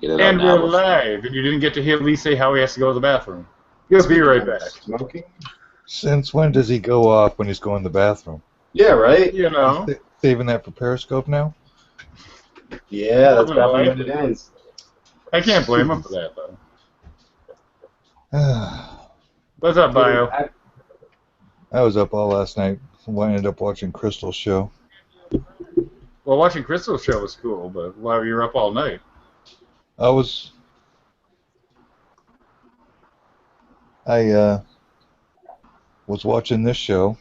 Get it out And now. we're live, and you didn't get to hear Lee say how he has to go to the bathroom. He'll be right back. Smoking? Since when does he go off when he's going to the bathroom? Yeah, right? You know. Saving that for Periscope now? Yeah, that's No, probably what it is. I can't blame him for that, though. I What's up, Bio? was up all last night. I ended up watching Crystal's show. Well, watching Crystal's show was cool, but why were you up all night? I was watching this show,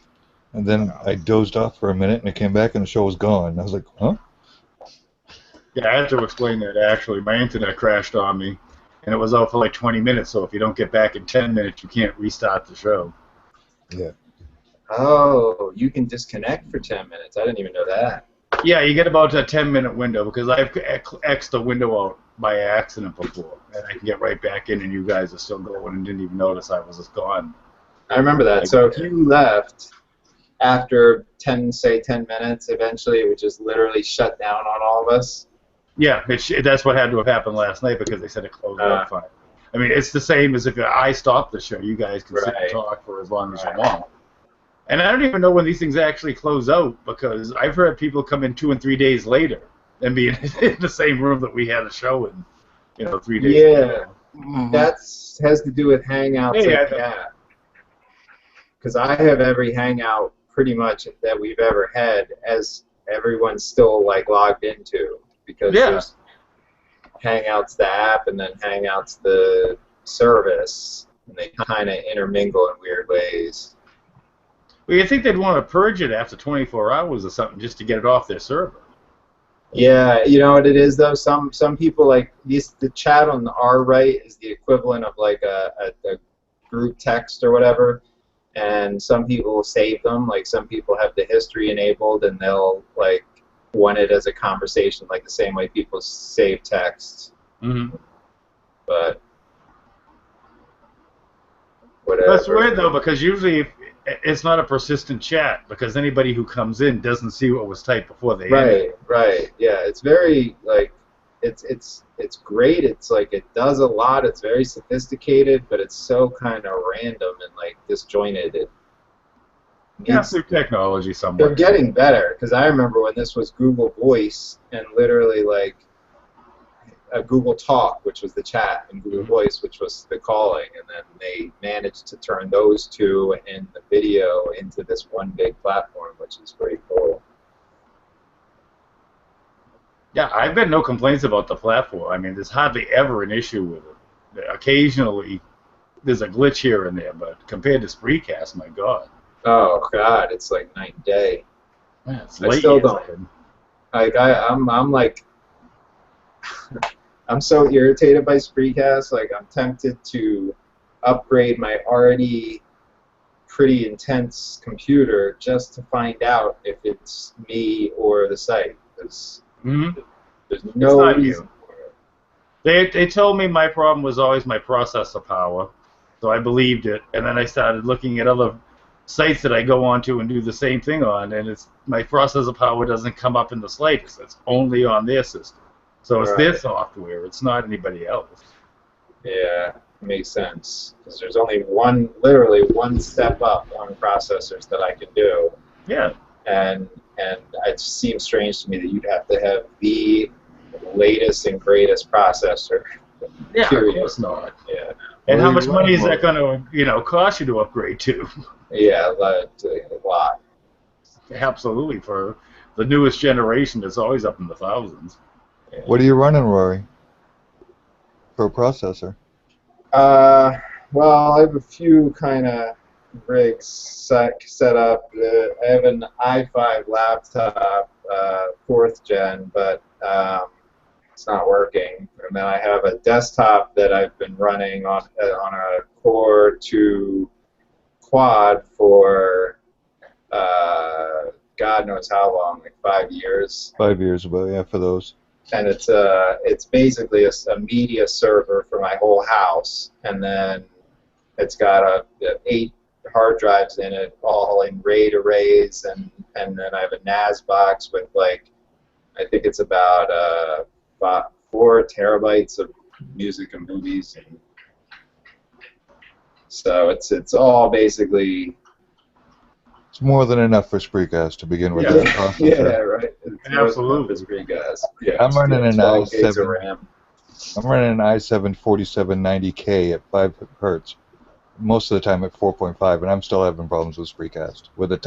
and then I dozed off for a minute, and I came back, and the show was gone. I was like, huh? Yeah, I had to explain that, actually. My internet crashed on me, and it was out for like 20 minutes, so if you don't get back in 10 minutes, you can't restart the show. Yeah. Oh, you can disconnect for 10 minutes. I didn't even know that. Yeah, you get about a 10-minute window, because I've X'd the window out by accident before, and I can get right back in, and you guys are still going and didn't even notice I was just gone. I remember that. So if you left after 10 minutes, eventually it would just literally shut down on all of us. Yeah, that's what had to have happened last night, because they said it closed up fine. I mean, it's the same as if I stop the show. You guys can sit and talk for as long as you want. And I don't even know when these things actually close out, because I've heard people come in 2 and 3 days later and be in the same room that we had a show in, 3 days later. That has to do with Hangouts. Yeah. Because I have every Hangout pretty much that we've ever had as everyone's still like logged into, because there's Hangouts the app and then Hangouts the service, and they kind of intermingle in weird ways. Well, you'd think they'd want to purge it after 24 hours or something just to get it off their server. Yeah, you know what it is though. Some people like the chat on our right is the equivalent of like a group text or whatever, and some people save them. Like some people have the history enabled, and they'll like want it as a conversation, like the same way people save texts. But whatever. That's weird though, because usually it's not a persistent chat, because anybody who comes in doesn't see what was typed before they enter. Right. Yeah, it's very like it's great. It's like it does a lot. It's very sophisticated, but it's so kind of random and like disjointed. Through technology somewhere. They're getting better, because I remember when this was Google Voice and literally like a Google Talk, which was the chat, and Google Voice, which was the calling, and then they managed to turn those two and the video into this one big platform, which is pretty cool. Yeah, I've got no complaints about the platform. I mean, there's hardly ever an issue with it. Occasionally, there's a glitch here and there, but compared to Spreecast, my God. Oh God, it's like night and day. Man, it's I still don't. Like I'm like, I'm so irritated by Spreecast. Like I'm tempted to upgrade my already pretty intense computer just to find out if it's me or the site. Because there's no reason for it. They told me my problem was always my processor power, so I believed it, and then I started looking at other sites that I go onto and do the same thing on, and it's my processor power doesn't come up in the slightest. It's only on their system. So it's their software. It's not anybody else. Yeah, makes sense. Because there's only literally one step up on processors that I can do. Yeah. And it seems strange to me that you'd have to have the latest and greatest processor. Yeah, period. of course not. Yeah. And how much money is that going to, cost you to upgrade to? Yeah, a lot. Absolutely. For the newest generation, it's always up in the thousands. Yeah. What are you running, Rory, for a processor? Well, I have a few kind of rigs set up. I have an i5 laptop, 4th gen, but it's not working. And then I have a desktop that I've been running on a Core 2 quad for God knows how long, like 5 years. 5 years ago, yeah, for those. And it's basically a media server for my whole house, and then it's got 8 hard drives in it, all in RAID arrays, and then I have a NAS box with like, I think it's about 4 terabytes of music and movies, and so it's all basically. It's more than enough for Spreecast to begin with. Yeah, yeah, right. It's absolutely. Spreecast. Yeah, I'm running an 12 gigs of i7. RAM. I'm running an i7 4790K at 5 hertz. Most of the time at 4.5, and I'm still having problems with Spreecast with a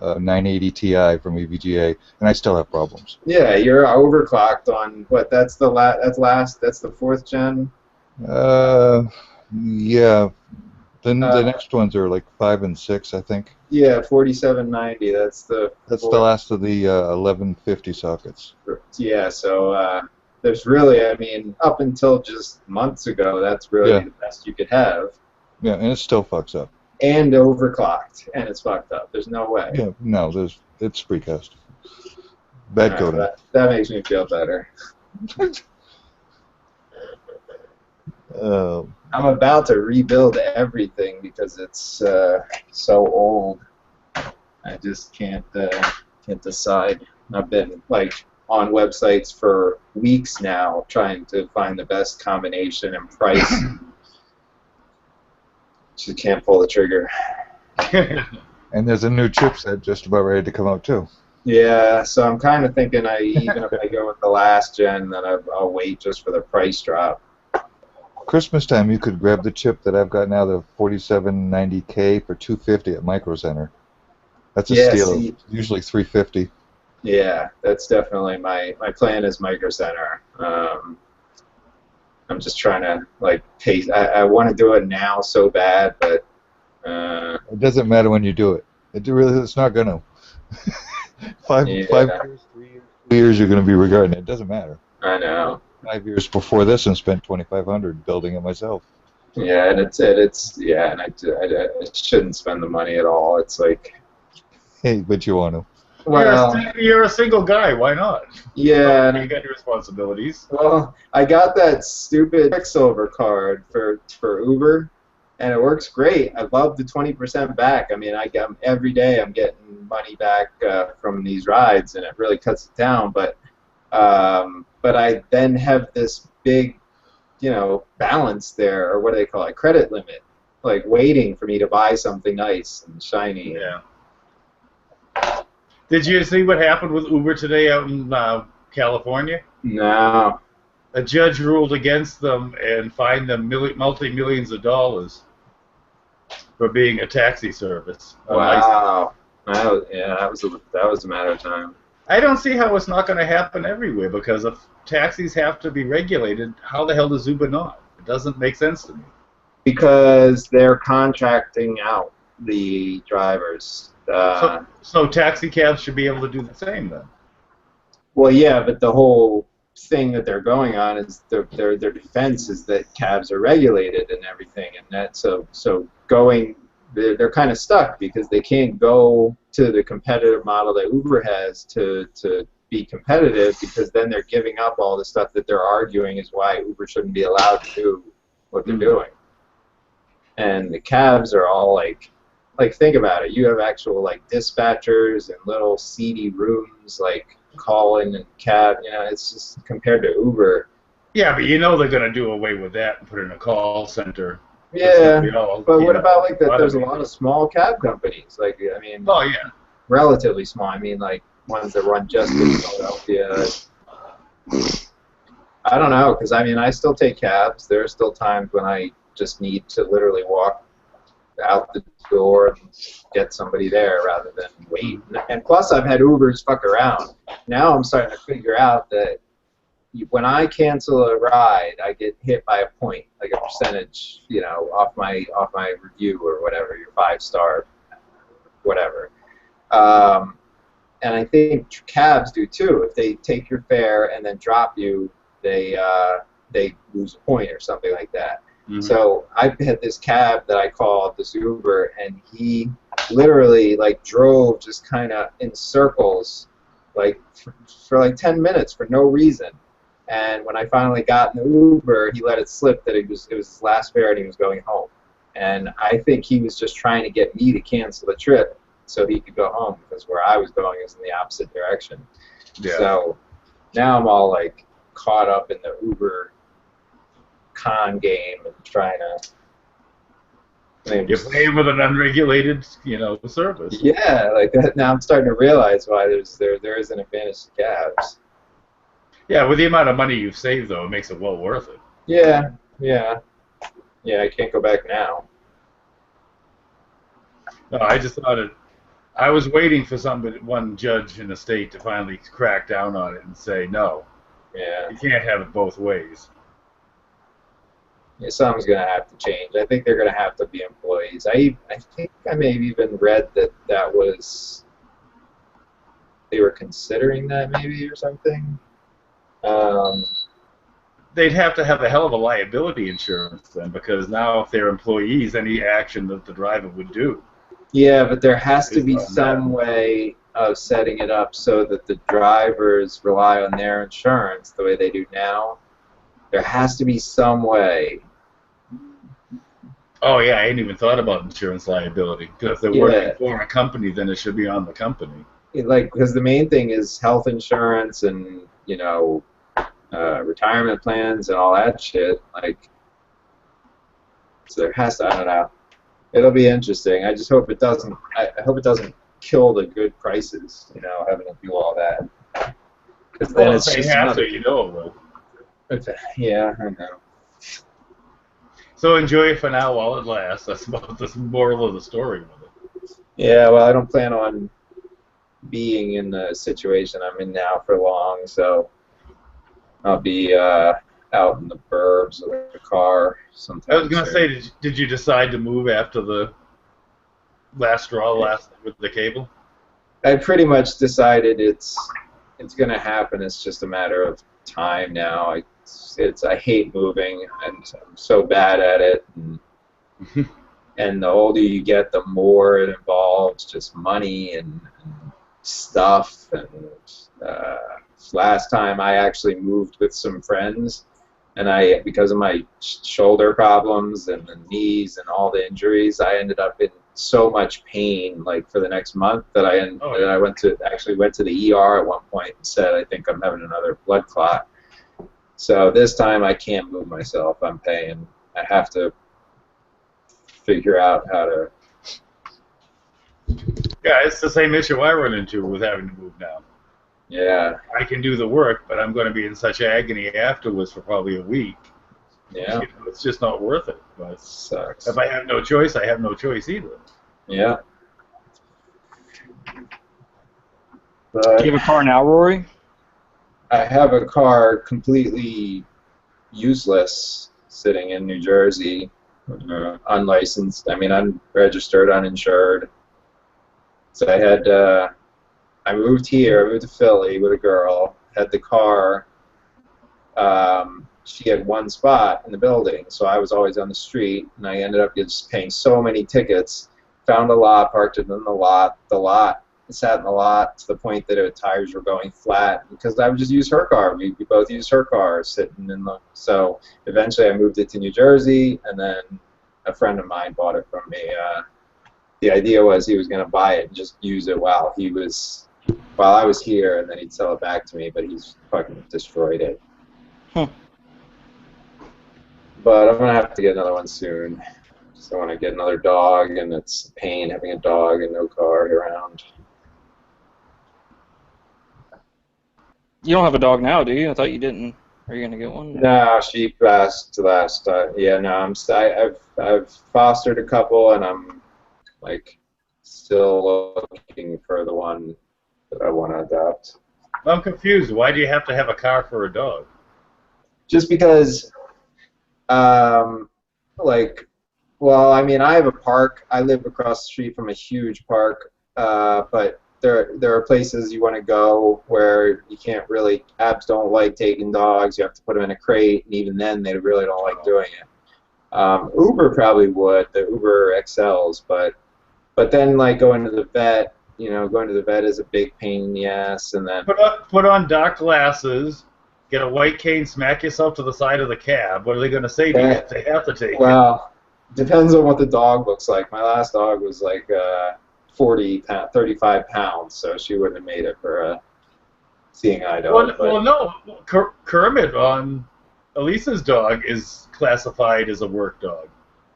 980 Ti from EVGA, and I still have problems. Yeah, you're overclocked on what? That's the That's the 4th gen. Yeah. The next ones are like 5 and 6, I think. Yeah, 4790. That's the last of the 1150 sockets. Yeah, so there's really, I mean, up until just months ago, that's really the best you could have. Yeah, and it still fucks up. And overclocked, and it's fucked up. There's no way. Yeah, no, it's Spreecast. Bad coding. That makes me feel better. I'm about to rebuild everything because it's so old. I just can't decide. I've been like on websites for weeks now trying to find the best combination and price. Just can't pull the trigger. And there's a new chipset just about ready to come out too. Yeah, so I'm kind of thinking even if I go with the last gen, then I'll wait just for the price drop. Christmas time, you could grab the chip that I've got now, the 4790K for $250 at Micro Center. That's a steal. Usually $350. Yeah, that's definitely my plan is Micro Center. I'm just trying to like pace. I want to do it now so bad, but it doesn't matter when you do it. It's not gonna. 5 years, 3 years, 2 years, you're gonna be regarding it. It doesn't matter. I know. 5 years before this, and spent $2,500 building it myself. Yeah, and and I shouldn't spend the money at all. It's like. Hey, but you want to. Well, you're a single guy. Why not? Yeah, you got your responsibilities. Well, I got that stupid Quicksilver card for Uber, and it works great. I love the 20% back. I mean, every day I'm getting money back from these rides, and it really cuts it down. But I then have this big, balance there, or what do they call it, credit limit, like waiting for me to buy something nice and shiny. Yeah. Did you see what happened with Uber today out in California? No. A judge ruled against them and fined them multi-millions of dollars for being a taxi service. Wow. That was a matter of time. I don't see how it's not going to happen everywhere, because if taxis have to be regulated, how the hell does Uber not? It doesn't make sense to me. Because they're contracting out the drivers. So taxi cabs should be able to do the same then. Well, yeah, but the whole thing that they're going on is their defense is that cabs are regulated and everything, and that they're kind of stuck because they can't go to the competitive model that Uber has to be competitive, because then they're giving up all the stuff that they're arguing is why Uber shouldn't be allowed to do what they're doing. And the cabs are all like think about it. You have actual like dispatchers and little seedy rooms, like call-in and cab. It's just compared to Uber. Yeah, but they're going to do away with that and put in a call center. Yeah, but what about like that? There's a lot of small cab companies. Like, I mean, oh yeah, relatively small. I mean, like ones that run just in Philadelphia. I don't know, because I mean, I still take cabs. There are still times when I just need to literally walk out the door and get somebody there rather than wait. And plus, I've had Ubers fuck around. Now I'm starting to figure out that when I cancel a ride, I get hit by a point, like a percentage, off my review or whatever, your 5-star, whatever. And I think cabs do too. If they take your fare and then drop you, they lose a point or something like that. Mm-hmm. So I had this cab that I called, this Uber, and he literally drove just kind of in circles, for like 10 minutes for no reason. And when I finally got in the Uber, he let it slip that it was his last fare and he was going home. And I think he was just trying to get me to cancel the trip so he could go home, because where I was going is in the opposite direction. Yeah. So now I'm all caught up in the Uber con game and trying to. You're playing with an unregulated, service. Yeah, like that. Now I'm starting to realize why there is an advantage to cabs. Yeah, with the amount of money you've saved, though, it makes it well worth it. Yeah. I can't go back now. No, I just thought it. I was waiting for one judge in the state to finally crack down on it and say no. Yeah. You can't have it both ways. Yeah, something's going to have to change. I think they're going to have to be employees. I think I may have even read that was they were considering that maybe or something. They'd have to have a hell of a liability insurance then, because now if they're employees, any action that the driver would do. Yeah, but there has to be some way of setting it up so that the drivers rely on their insurance the way they do now. There has to be some way. Oh, yeah, I ain't even thought about insurance liability. Because if they're working for a company, then it should be on the company. Because the main thing is health insurance and, retirement plans and all that shit. So there has to, I don't know. It'll be interesting. I just hope it doesn't, I hope it doesn't kill the good prices, having to do all that. Because then it's just another... it will. Yeah, I know. So enjoy it for now while it lasts. That's about the moral of the story with it. Yeah, well, I don't plan on being in the situation I'm in now for long, so I'll be out in the burbs with the car sometime. I was going to say, did you decide to move after the last straw with the cable? I pretty much decided it's going to happen. It's just a matter of time now. I hate moving, and I'm so bad at it. And the older you get, the more it involves just money and stuff. And last time I actually moved with some friends, and because of my shoulder problems and the knees and all the injuries, I ended up in so much pain for the next month that I went to the ER at one point and said, I think I'm having another blood clot. So this time I can't move myself. I'm paying. I have to figure out how to. Yeah, it's the same issue I run into with having to move now. Yeah. I can do the work, but I'm going to be in such agony afterwards for probably a week. Yeah. It's just not worth it. But sucks. If I have no choice, I have no choice either. Yeah. Do you have a car now, Rory? I have a car completely useless sitting in New Jersey, unlicensed. I mean, unregistered, uninsured. So I moved here, I moved to Philly with a girl, had the car. She had one spot in the building, so I was always on the street, and I ended up just paying so many tickets. Found a lot, parked it in the lot. Sat in the lot to the point that the tires were going flat because I would just use her car. We both used her car sitting in the. So eventually I moved it to New Jersey, and then a friend of mine bought it from me. The idea was he was going to buy it and just use it while I was here, and then he'd sell it back to me, but he's fucking destroyed it. But I'm going to have to get another one soon. Just don't want to get another dog, and it's a pain having a dog and no car around. You don't have a dog now, do you? I thought you didn't. Are you gonna get one? No, she passed last. Yeah, no, I've fostered a couple, and I'm still looking for the one that I want to adopt. I'm confused. Why do you have to have a car for a dog? Just because, well, I mean, I have a park. I live across the street from a huge park, but there are places you want to go where you can't really. Cabs don't like taking dogs. You have to put them in a crate, and even then, they really don't like doing it. Uber probably would, the Uber XLs, but then going to the vet, going to the vet is a big pain in the ass, and then put on dark glasses, get a white cane, smack yourself to the side of the cab. What are they going to say to you if they have to take it? Well, depends on what the dog looks like. My last dog was 35 pounds, so she wouldn't have made it for a seeing eye dog. Well, no. Kermit on Elisa's dog is classified as a work dog.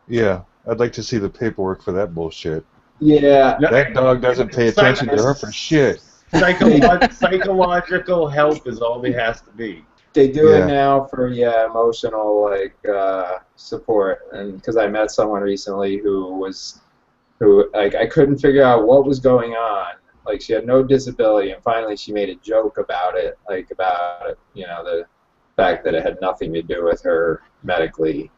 Yeah, I'd like to see the paperwork for that bullshit. Yeah. That dog doesn't pay attention to her for shit. Psychological help is all it has to be. They do it now for emotional support, and because I met someone recently who I couldn't figure out what was going on. Like she had no disability, and finally she made a joke about it, the fact that it had nothing to do with her medically.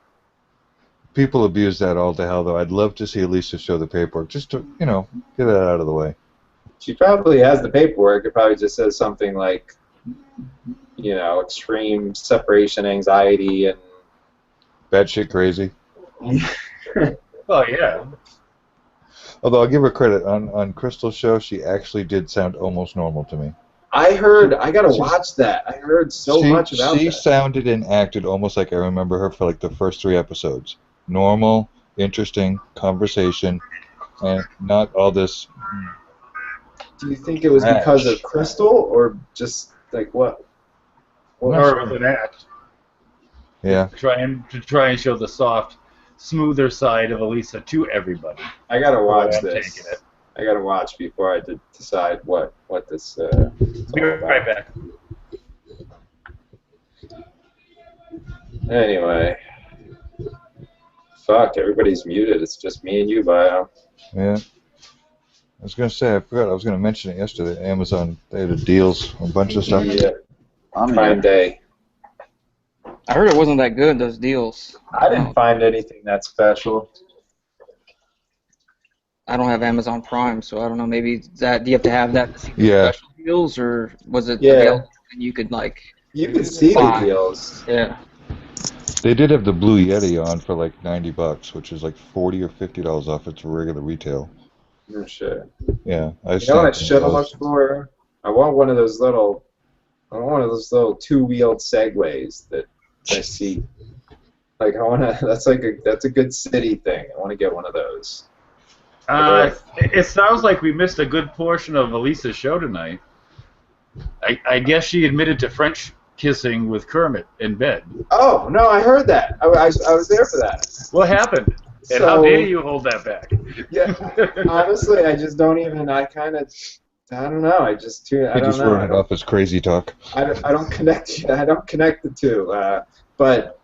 People abuse that all to hell, though. I'd love to see Elisa show the paperwork, just to get that out of the way. She probably has the paperwork. It probably just says something like, extreme separation anxiety and bad shit crazy. Oh yeah. Although I'll give her credit on Crystal's show, she actually did sound almost normal to me. I gotta watch that. I heard so much about that. She sounded and acted almost like I remember her for like the first 3 episodes. Normal, interesting conversation, and not all this. Do you think it was because of Crystal, or just like what? Or it was an act. Yeah. To try and show the soft, smoother side of Elisa to everybody. I gotta watch this. I gotta watch before I decide what this. Be right back. Anyway, fuck, everybody's muted. It's just me and you, Bio. Yeah. I was gonna say, I forgot. I was gonna mention it yesterday. Amazon, they had deals on a bunch of stuff. Yeah. Prime Day. I heard it wasn't that good, those deals. I didn't find anything that special. I don't have Amazon Prime, so I don't know. Maybe do you have to have that to see the special deals, or was it available and you could You could see the deals. Yeah. They did have the Blue Yeti on for like $90, which is like $40 or $50 off its regular retail. Oh shit. Yeah. You know what I should have looked for? I want one of those little 2-wheeled Segways that I see. Like that's a good city thing. I want to get one of those. It sounds like we missed a good portion of Elisa's show tonight. I guess she admitted to French kissing with Kermit in bed. Oh no, I heard that. I was there for that. What happened? And how dare you hold that back? Yeah, honestly, I just don't even. I don't know. I just wrote it off as crazy talk. I don't connect. I don't connect the two. But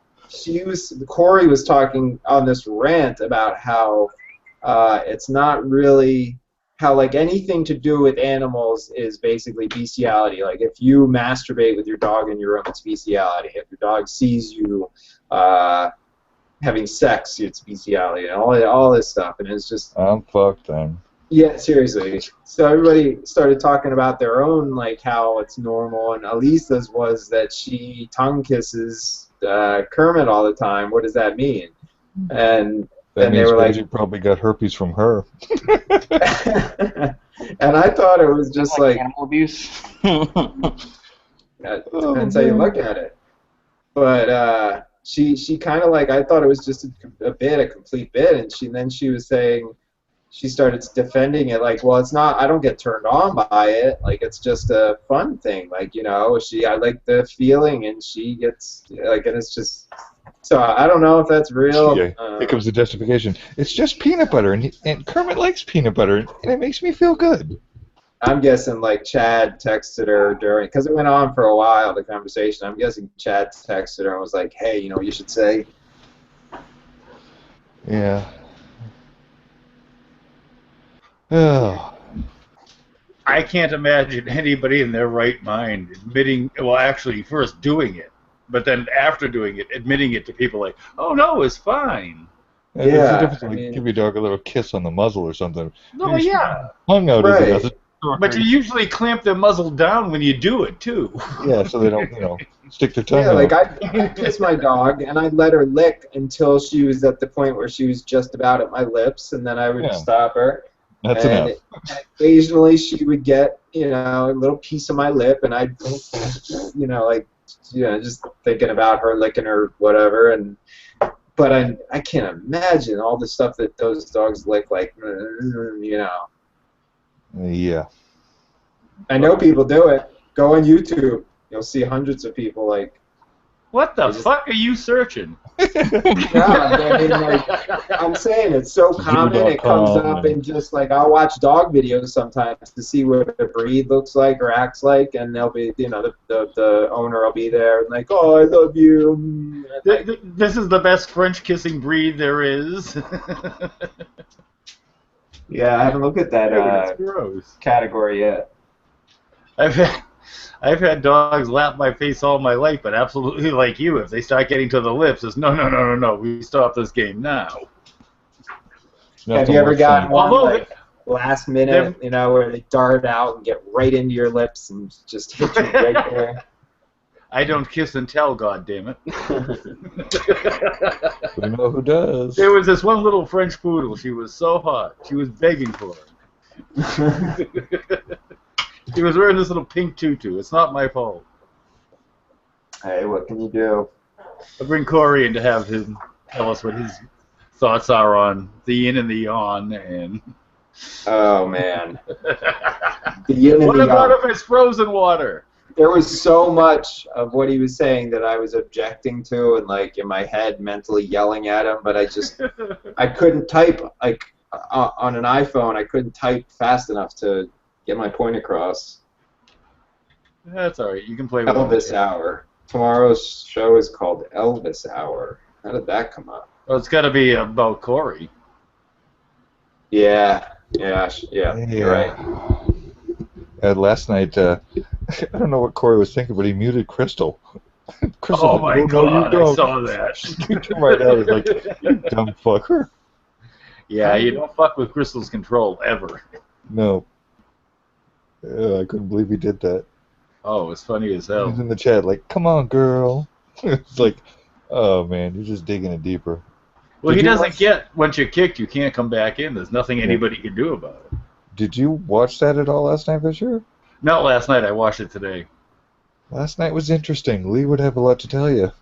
Corey was talking on this rant about how it's not really how anything to do with animals is basically bestiality. Like if you masturbate with your dog in your room, it's bestiality. If your dog sees you having sex, it's bestiality, and all this stuff. And it's just I'm fucked then. Yeah, seriously. So everybody started talking about their own, how it's normal, and Elisa's was that she tongue kisses Kermit all the time. What does that mean? And that means they were Reggie probably got herpes from her. And I thought it was just animal abuse. Depends how you look at it. But she kind of I thought it was just a complete bit, and then she was saying. She started defending it well, it's not, I don't get turned on by it, it's just a fun thing, I like the feeling, and she gets, and it's just, so I don't know if that's real. Yeah, here comes the justification. It's just peanut butter, and Kermit likes peanut butter, and it makes me feel good. I'm guessing, Chad texted her during, because it went on for a while, the conversation, I'm guessing Chad texted her and was like, hey, you should say. Yeah. Oh. I can't imagine anybody in their right mind actually first doing it, but then after doing it, admitting it to people oh no, it's fine. Yeah, there's a difference, give your dog a little kiss on the muzzle or something. No, yeah. Hung out as it does. But you usually clamp their muzzle down when you do it too. Yeah, so they don't, stick their tongue out. Yeah, I'd kiss my dog, and I'd let her lick until she was at the point where she was just about at my lips, and then I would stop her. That's enough. Occasionally she would get, a little piece of my lip, and I'd, just thinking about her licking her whatever, but I can't imagine all the stuff that those dogs lick, Yeah. I know people do it. Go on YouTube. You'll see hundreds of people like. What the fuck are you searching? Yeah, I mean, like, I'm saying it's so common. It comes up in just like I'll watch dog videos sometimes to see what a breed looks like or acts like, and they'll be, you know, the owner will be there and like, oh, I love you. This is the best French kissing breed there is. Yeah, I haven't looked at that category yet. I've had dogs lap my face all my life, but absolutely like you, if they start getting to the lips, it's no, we stop this game now. Have you ever gotten one like last minute, you know, where they dart out and get right into your lips and just hit you right there? I don't kiss and tell, goddammit. We know who does. There was this one little French poodle. She was so hot. She was begging for it. He was wearing this little pink tutu. It's not my fault. Hey, what can you do? I'll bring Corey in to have him tell us what his thoughts are on the yin and the yang. And oh, man. The yin and what the about yang. if it's frozen water? There was so much of what he was saying that I was objecting to and, like, in my head mentally yelling at him, but I couldn't type, like, on an iPhone, I couldn't type fast enough to get my point across. That's alright. You can play with Elvis Hour. Tomorrow's show is called Elvis Hour. How did that come up? Well, it's got to be about Corey. Yeah, you're right. Last night, I don't know what Corey was thinking, but he muted Crystal. Crystal, oh my God, I saw that. She came right out, like, you dumb fucker. Yeah, you don't fuck with Crystal's control, ever. No. I couldn't believe he did that. Oh, it's funny as hell. He's in the chat like, come on, girl. It's like, oh, man, you're just digging it deeper. Well, he doesn't get, once you're kicked, you can't come back in. There's nothing anybody can do about it. Did you watch that at all last night, Fisher? Not last night. I watched it today. Last night was interesting. Lee would have a lot to tell you.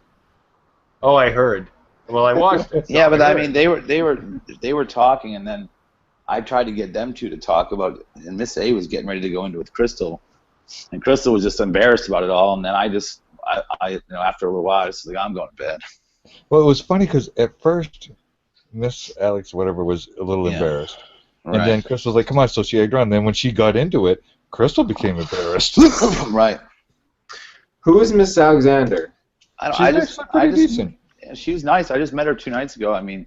Oh, I heard. Well, I watched it. So yeah, but I mean, they were talking, and then I tried to get them two to talk about it, and Miss A was getting ready to go into it with Crystal, and Crystal was just embarrassed about it all, and then I you know, after a little while, I was like, I'm going to bed. Well, it was funny because at first, Miss Alex, whatever, was a little embarrassed. Right. And then Crystal was like, come on, so she egged her on. And then when she got into it, Crystal became embarrassed. Right. Who is Miss Alexander? I just decent. Yeah, she was nice. I just met her 2 nights ago. I mean,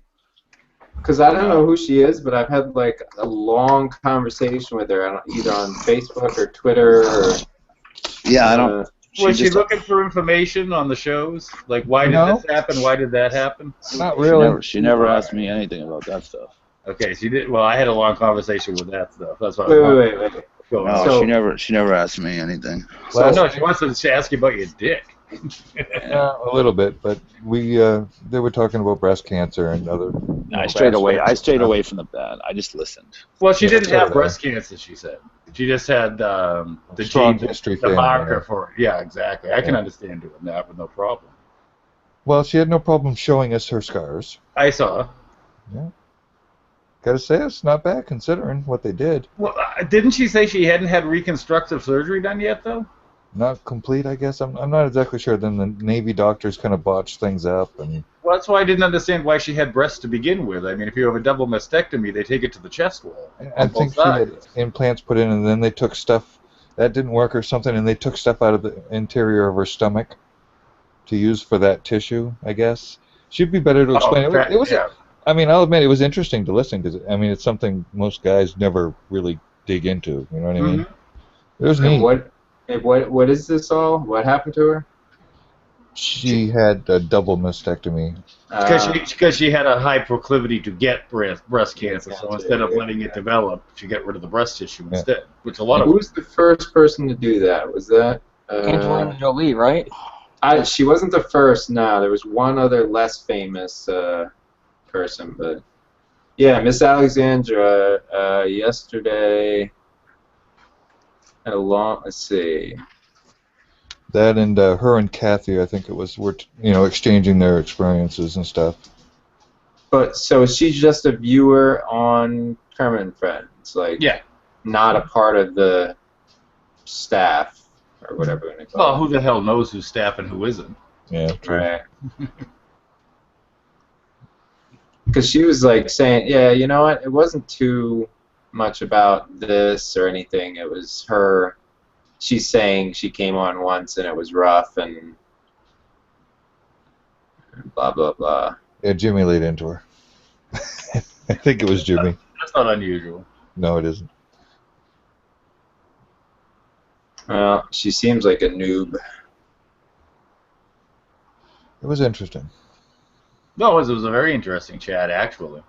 because I don't know who she is, but I've had like a long conversation with her, either on Facebook or Twitter. Or, yeah, I don't. Was she looking for information on the shows? Like, why did this happen? Why did that happen? Not really. She never asked me anything about that stuff. Okay, she did. Well, I had a long conversation with that stuff. That's what. Wait. No, she never asked me anything. So no, she wants to ask you about your dick. Yeah, a little bit, but they were talking about breast cancer and other. I strayed away from that. I just listened. Well, she didn't have breast cancer. She said she just had the strong gene, history, the marker for it. Yeah, exactly. I can understand doing that with no problem. Well, she had no problem showing us her scars. I saw. Yeah. Gotta say, it's not bad considering what they did. Well, didn't she say she hadn't had reconstructive surgery done yet, though? Not complete, I guess. I'm not exactly sure. Then the Navy doctors kind of botched things up, and. Well, that's why I didn't understand why she had breasts to begin with. I mean, if you have a double mastectomy, they take it to the chest wall. I think she had implants put in, and then they took stuff that didn't work or something, and they took stuff out of the interior of her stomach to use for that tissue, I guess. She'd be better to explain. It was. Yeah. I mean, I'll admit it was interesting to listen because I mean it's something most guys never really dig into. You know what I mean? It was neat. What is this all? What happened to her? She had a double mastectomy. Because she had a high proclivity to get breast cancer, so instead of letting it develop, she got rid of the breast tissue instead. Which a lot of. Who was the first person to do that? Was that Angelina Jolie, right? She wasn't the first. No, there was one other less famous person, but yeah, Miss Alexandra yesterday. Let's see. That and her and Kathy, I think it was, were exchanging their experiences and stuff. But so she's just a viewer on Kermit and Friends, like not a part of the staff. or whatever you call Well, it. who the hell knows who's staff and who isn't? Yeah, true. Right. Because she was like saying, yeah, you know what? It wasn't too much about this or anything. It was her. She's saying she came on once and it was rough and blah blah blah. Yeah, Jimmy laid into her. I think it was Jimmy. That's not unusual. No, it isn't. Well, she seems like a noob. It was interesting. No, it was a very interesting chat, actually.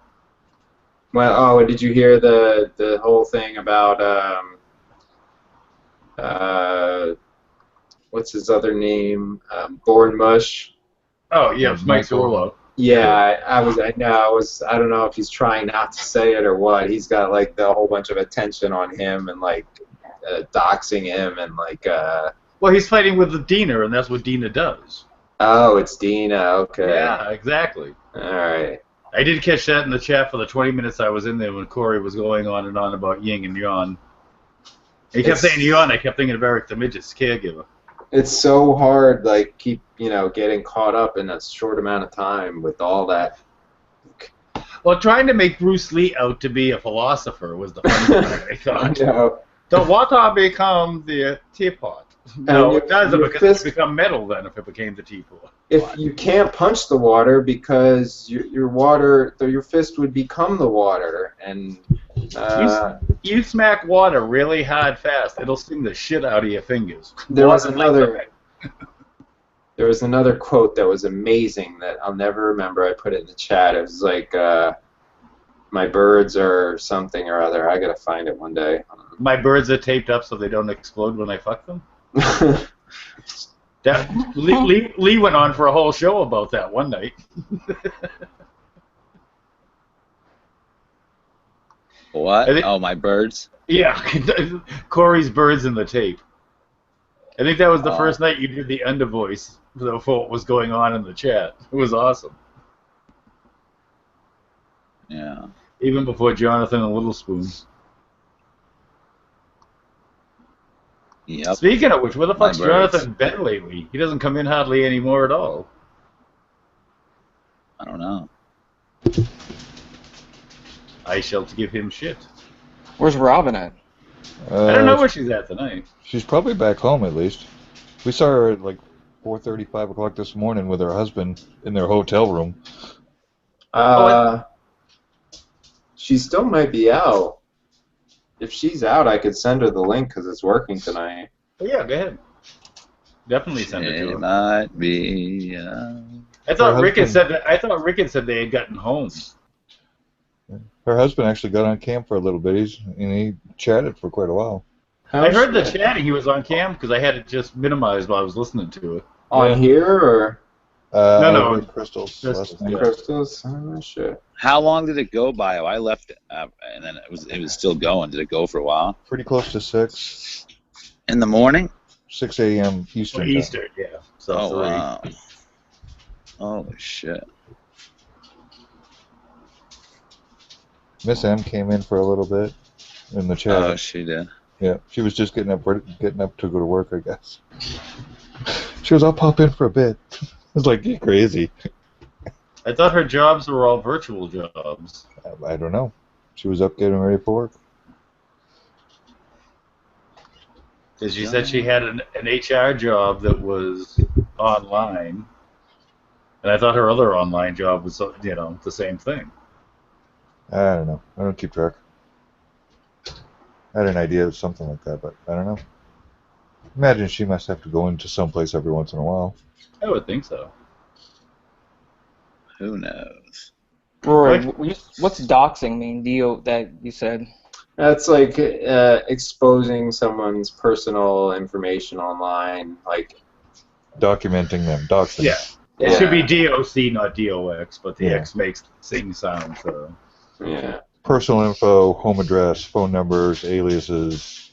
Well, oh, did you hear the whole thing about what's his other name? Born Mush. Oh, yeah, Mike Zorlo. Yeah, I don't know if he's trying not to say it or what. He's got like the whole bunch of attention on him and like doxing him and like. Well, he's fighting with the Dina, and that's what Dina does. Oh, it's Dina. Okay. Yeah, exactly. All right. I did catch that in the chat for the 20 minutes I was in there when Corey was going on and on about yin and yang. He kept saying yawn. I kept thinking of Eric the Midget's caregiver. It's so hard, like keep getting caught up in a short amount of time with all that. Well, trying to make Bruce Lee out to be a philosopher was the funny part, I thought. No. The water become the teapot. No, it doesn't, because it would become metal then if it became the teapot. If you can't punch the water because your fist would become the water, and you smack water really hard fast, it'll sting the shit out of your fingers. There was another quote that was amazing that I'll never remember. I put it in the chat. It was like, "My birds are something or other." I gotta find it one day. My birds are taped up so they don't explode when I fuck them. Lee went on for a whole show about that one night. What? Oh, my birds? Yeah, Corey's birds in the tape. I think that was the first night you did the under voice for what was going on in the chat. It was awesome. Yeah. Even before Jonathan and Little Spoon. Yep. Speaking of which, where the fuck's Jonathan been lately? He doesn't come in hardly anymore at all. I don't know. I shall give him shit. Where's Robin at? I don't know where she's at tonight. She's probably back home at least. We saw her at like 4:30, 5 o'clock this morning with her husband in their hotel room. She still might be out. If she's out, I could send her the link because it's working tonight. Oh, yeah, go ahead. Definitely send it to her. It might be. I thought Rick had said that. I thought Rick had said they had gotten home. Her husband actually got on cam for a little bit, and he chatted for quite a while. I heard the chatting. He was on cam because I had it just minimized while I was listening to it. On here or? No, Crystals. Crystals? Oh, shit. How long did it go by? I left it, and then it was still going. Did it go for a while? Pretty close to 6. In the morning? 6 a.m. Eastern. Eastern, yeah. So oh, wow. Holy shit. Miss M came in for a little bit in the chat. Oh, she did. Yeah, she was just getting up to go to work, I guess. She was, I'll pop in for a bit. I was like, you're crazy. I thought her jobs were all virtual jobs. I don't know. She was up getting ready for work. Because she said she had an HR job that was online, and I thought her other online job was, the same thing. I don't know. I don't keep track. I had an idea of something like that, but I don't know. Imagine she must have to go into someplace every once in a while. I would think so. Who knows? Roy, what's doxing mean? That you said? That's like exposing someone's personal information online, like documenting them, doxing. Yeah. It should be DOC, not DOX, but the X makes the same sound. So. Yeah. Personal info, home address, phone numbers, aliases,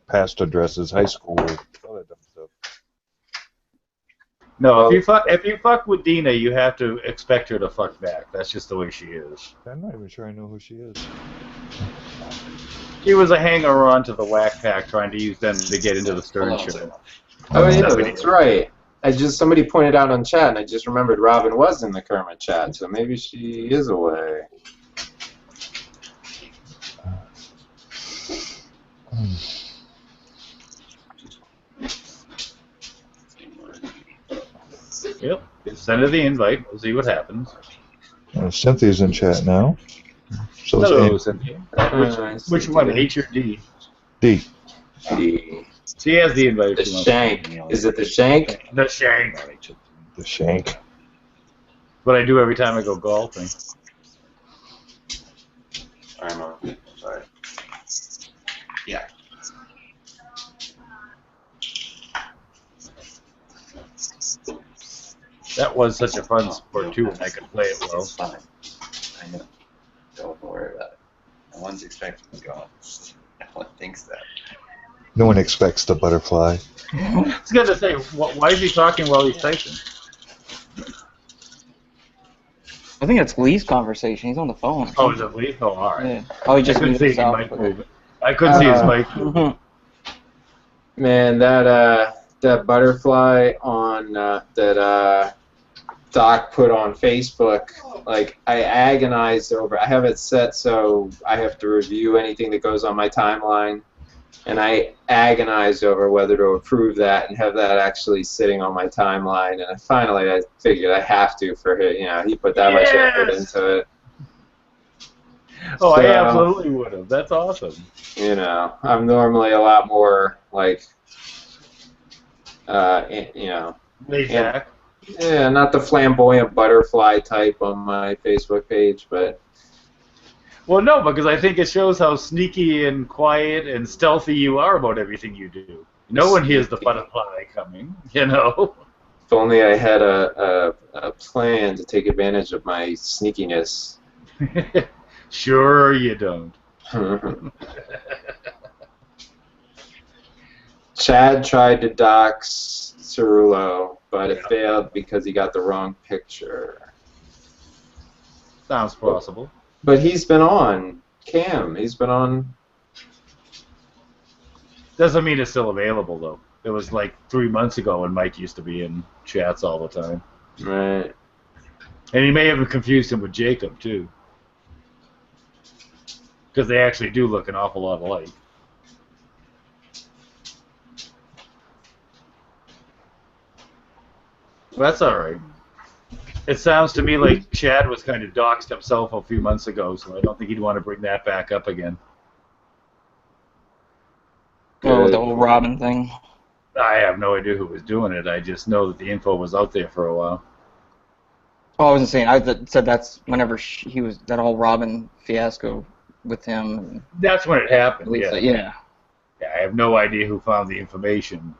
past addresses, high school, all that dumb stuff. No, if you fuck with Dina, you have to expect her to fuck back. That's just the way she is. I'm not even sure I know who she is. He was a hanger-on to the Whack Pack, trying to use them to get into the Stern Show. Oh yeah, that's right. Somebody pointed out on chat, and I just remembered Robin was in the Kermit chat, so maybe she is away. Yep. Send her the invite. We'll see what happens. Cynthia's in chat now. So hello, Cynthia. Which one, H or D? D. D. She has the invite. The shank. Is it the shank? The shank. The shank. What I do every time I go golfing. I'm sorry. Yeah. That was such a fun sport too, and I could play it well. Fine. I know. Don't worry about it. No one's expecting to go. No one thinks that. No one expects the butterfly. I was going to say, why is he talking while he's typing? I think it's Lee's conversation. He's on the phone. Oh, is it Lee? Oh, all right. Yeah. Oh, he just couldn't see his himself. mic moving. I couldn't see his mic moving. Man, that butterfly on that Doc put on Facebook, like I agonized over. I have it set so I have to review anything that goes on my timeline, and I agonized over whether to approve that and have that actually sitting on my timeline. And finally, I figured I have to for him. You know, he put that much effort into it. Oh, So, I absolutely would have. That's awesome. You know, I'm normally a lot more like, you know, Laid back. yeah, not the flamboyant butterfly type on my Facebook page, but Well, no, because I think it shows how sneaky and quiet and stealthy you are about everything you do. No one hears the butterfly coming, you know. if only I had a plan to take advantage of my sneakiness. Sure you don't. Chad tried to dox Cerullo, but it failed because he got the wrong picture. Sounds possible. But he's been on Cam. He's been on. Doesn't mean it's still available, though. It was like 3 months ago when Mike used to be in chats all the time. Right. And he may have confused him with Jacob, too. Because they actually do look an awful lot alike. That's all right. It sounds to me like Chad was kind of doxed himself a few months ago, so I don't think he'd want to bring that back up again. Oh, the whole Robin thing. I have no idea who was doing it. I just know that the info was out there for a while. Oh, I wasn't saying. I said that's whenever he was that whole Robin fiasco with him. That's when it happened. Lisa, Yeah, I have no idea who found the information.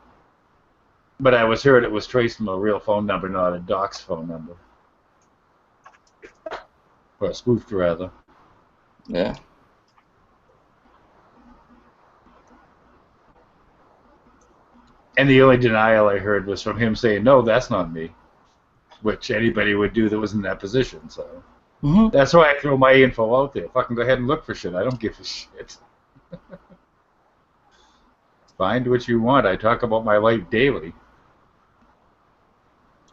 But I was heard it was traced from a real phone number, not a doxed phone number. Or spoofed, rather. Yeah. And the only denial I heard was from him saying, no, that's not me. Which anybody would do that was in that position, so. Mm-hmm. That's why I throw my info out there. Fucking go ahead and look for shit. I don't give a shit. Find what you want. I talk about my life daily.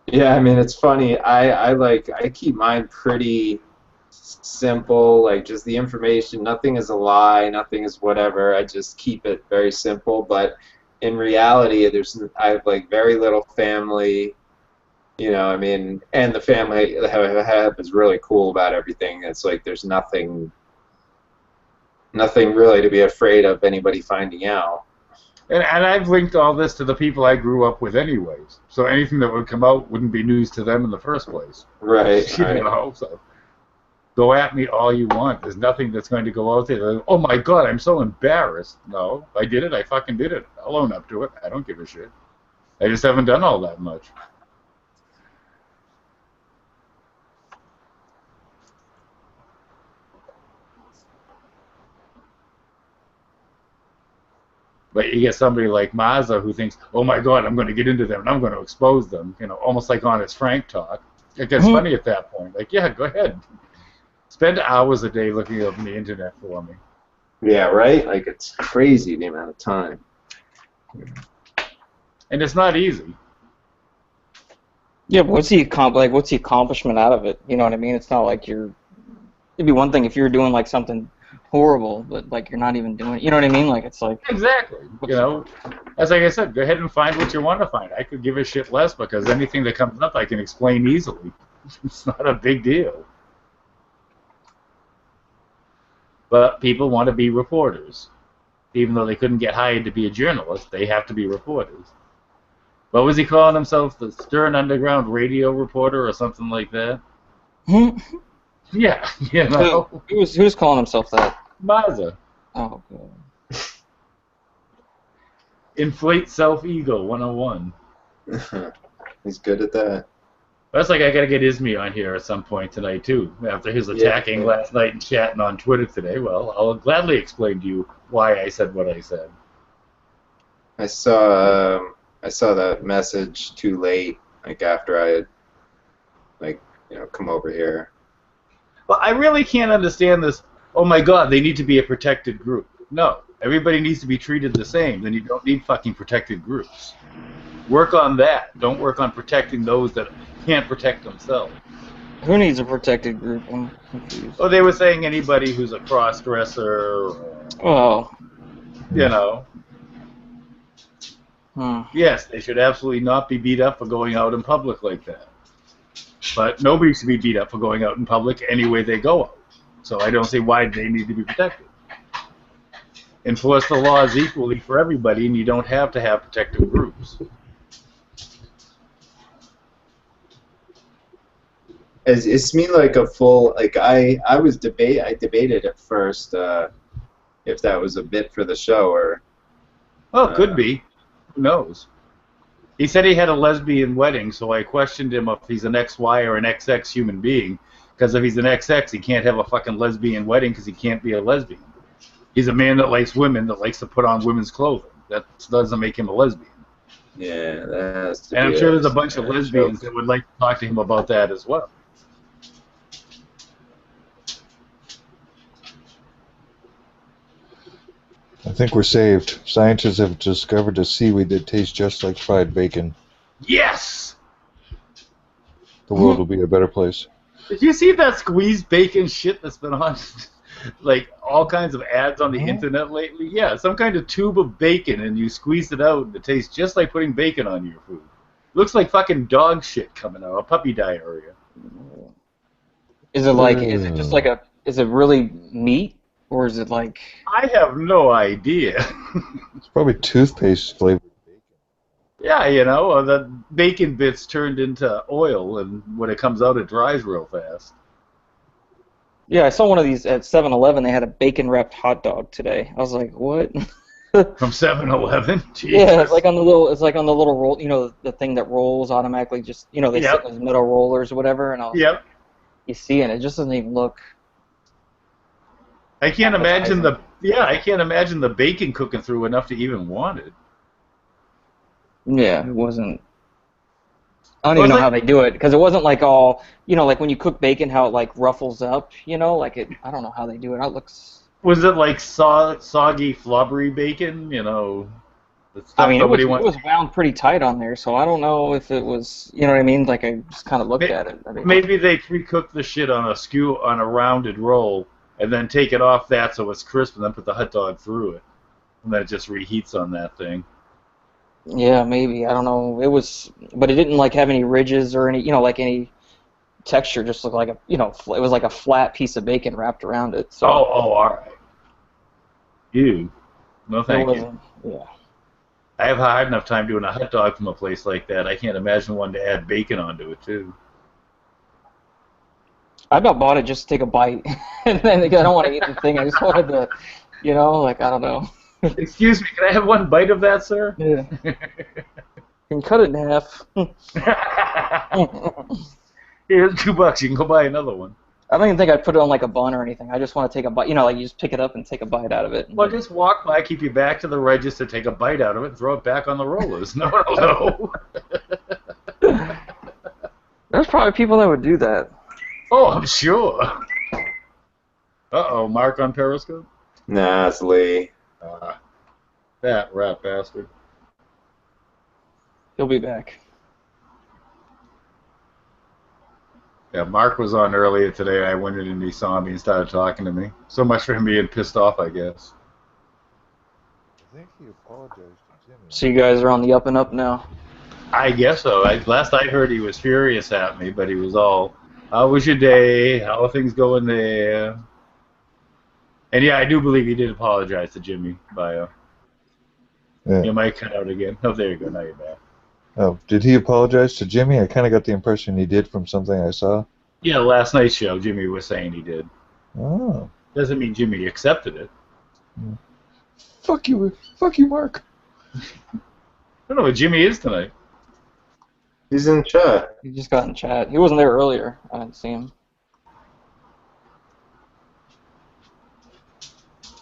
Yeah, I mean, it's funny. I keep mine pretty simple, like just the information. Nothing is a lie. Nothing is whatever. I just keep it very simple. But in reality, I have like very little family. You know, I mean, and the family that I have is really cool about everything. It's like there's nothing really to be afraid of anybody finding out. And I've linked all this to the people I grew up with anyways. So anything that would come out wouldn't be news to them in the first place. Right. You know, so go at me all you want. There's nothing that's going to go out there. Like, oh my God, I'm so embarrassed. No, I did it. I fucking did it. I'll own up to it. I don't give a shit. I just haven't done all that much. But you get somebody like Mazza who thinks, oh my God, I'm going to get into them and I'm going to expose them, you know, almost like Honest Frank talk. It gets funny at that point. Like, yeah, go ahead. Spend hours a day looking up on the internet for me. Yeah, right? Like, it's crazy the amount of time. And it's not easy. Yeah, but what's the accomplishment out of it? You know what I mean? It's not like it'd be one thing if you're doing like something horrible, but like you're not even doing it. You know what I mean? Like it's like Exactly. You know, as like I said, go ahead and find what you want to find. I could give a shit less because anything that comes up I can explain easily. It's not a big deal. But people want to be reporters. Even though they couldn't get hired to be a journalist, they have to be reporters. What was he calling himself? The Stern Underground radio reporter or something like that? Yeah, you know. Who's calling himself that? Mazza. Oh, God. Inflate self-ego 101. He's good at that. That's like I gotta get Isme on here at some point tonight too. After his attacking last night and chatting on Twitter today, well, I'll gladly explain to you why I said what I said. I saw that message too late, like after I had, like, you know, come over here. Well, I really can't understand this. Oh my God, they need to be a protected group. No, everybody needs to be treated the same. Then you don't need fucking protected groups. Work on that. Don't work on protecting those that can't protect themselves. Who needs a protected group? I'm confused. Oh, they were saying anybody who's a cross-dresser. Oh. You know. Hmm. Yes, they should absolutely not be beat up for going out in public like that. But nobody should be beat up for going out in public any way they go out. So I don't see why they need to be protected. Enforce the laws equally for everybody, and you don't have to have protective groups. It's me like a full, like I debated at first if that was a bit for the show or. Oh, it could be. Who knows? He said he had a lesbian wedding, so I questioned him if he's an XY or an XX human being. Because if he's an XX, he can't have a fucking lesbian wedding because he can't be a lesbian. He's a man that likes women, that likes to put on women's clothing. That doesn't make him a lesbian. Yeah, that's. And I'm sure there's a bunch of lesbians that would like to talk to him about that as well. I think we're saved. Scientists have discovered a seaweed that tastes just like fried bacon. Yes! The world will be a better place. Did you see that squeezed bacon shit that's been on, like, all kinds of ads on the internet lately? Yeah, some kind of tube of bacon, and you squeeze it out, and it tastes just like putting bacon on your food. Looks like fucking dog shit coming out, or puppy diarrhea. Is it like, is it just like is it really meat? Or is it like... I have no idea. It's probably toothpaste flavored bacon. Yeah, you know, the bacon bits turned into oil, and when it comes out, it dries real fast. Yeah, I saw one of these at 7-Eleven. They had a bacon-wrapped hot dog today. I was like, what? From 7-Eleven? Yeah, it's like on the little roll, you know, the thing that rolls automatically. Just, you know, they sit in those metal rollers or whatever. And I was like, you see it. It just doesn't even look... I can't imagine the bacon cooking through enough to even want it. Yeah, it wasn't. I don't even know how they do it because it wasn't like all, you know, like when you cook bacon, how it like ruffles up, you know, like it. I don't know how they do it. It looks. Was it like soggy, flubbery bacon? You know. I mean, it was wound pretty tight on there, so I don't know if it was. You know what I mean? Like I just kind of looked at it. I mean, maybe they pre-cooked the shit on a rounded roll. And then take it off that so it's crisp, and then put the hot dog through it, and then it just reheats on that thing. Yeah, maybe, I don't know. It was, but it didn't like have any ridges or any, you know, like any texture. Just looked like a, you know, it was like a flat piece of bacon wrapped around it. So. Oh, all right. Ew. No, thank you. Yeah. I have a hard enough time doing a hot dog from a place like that. I can't imagine one to add bacon onto it too. I about bought it just to take a bite, and then I don't want to eat the thing. I just wanted to, you know, like, I don't know. Excuse me, can I have one bite of that, sir? Yeah. You can cut it in half. Here's $2. You can go buy another one. I don't even think I'd put it on like a bun or anything. I just want to take a bite. You know, like you just pick it up and take a bite out of it. Well, just walk by, keep your back to the register, take a bite out of it, and throw it back on the rollers. No one will know. There's probably people that would do that. Oh, I'm sure. Uh-oh, Mark on Periscope? Nah, it's Lee. That rat bastard. He'll be back. Yeah, Mark was on earlier today. I went in and he saw me and started talking to me. So much for him being pissed off, I guess. I think he apologized to Jimmy. So you guys are on the up and up now. I guess so. Last I heard, he was furious at me, but he was all, "How was your day? How are things going there?" And yeah, I do believe he did apologize to Jimmy by. Yeah. You might cut out again. Oh, there you go. Now you're back. Oh, did he apologize to Jimmy? I kind of got the impression he did from something I saw. Yeah, last night's show, Jimmy was saying he did. Oh. Doesn't mean Jimmy accepted it. Fuck you, Mark. I don't know what Jimmy is tonight. He's in chat. He just got in chat. He wasn't there earlier. I didn't see him.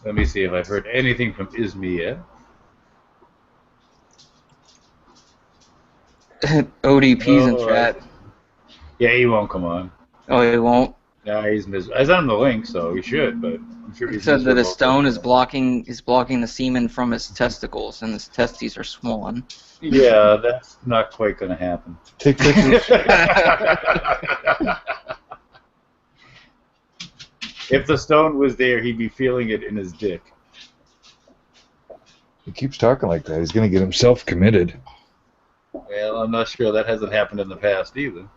Let me see if I've heard anything from Isme yet. ODP's in chat. Yeah, he won't come on. Oh, he won't? Yeah, he's miserable. I sent him the link, so he should, but I'm sure He he's said that his miserable. stone is blocking the semen from his testicles, and his testes are swollen. Yeah, that's not quite going to happen. Take pictures. If the stone was there, he'd be feeling it in his dick. He keeps talking like that. He's going to get himself committed. Well, I'm not sure. That hasn't happened in the past either.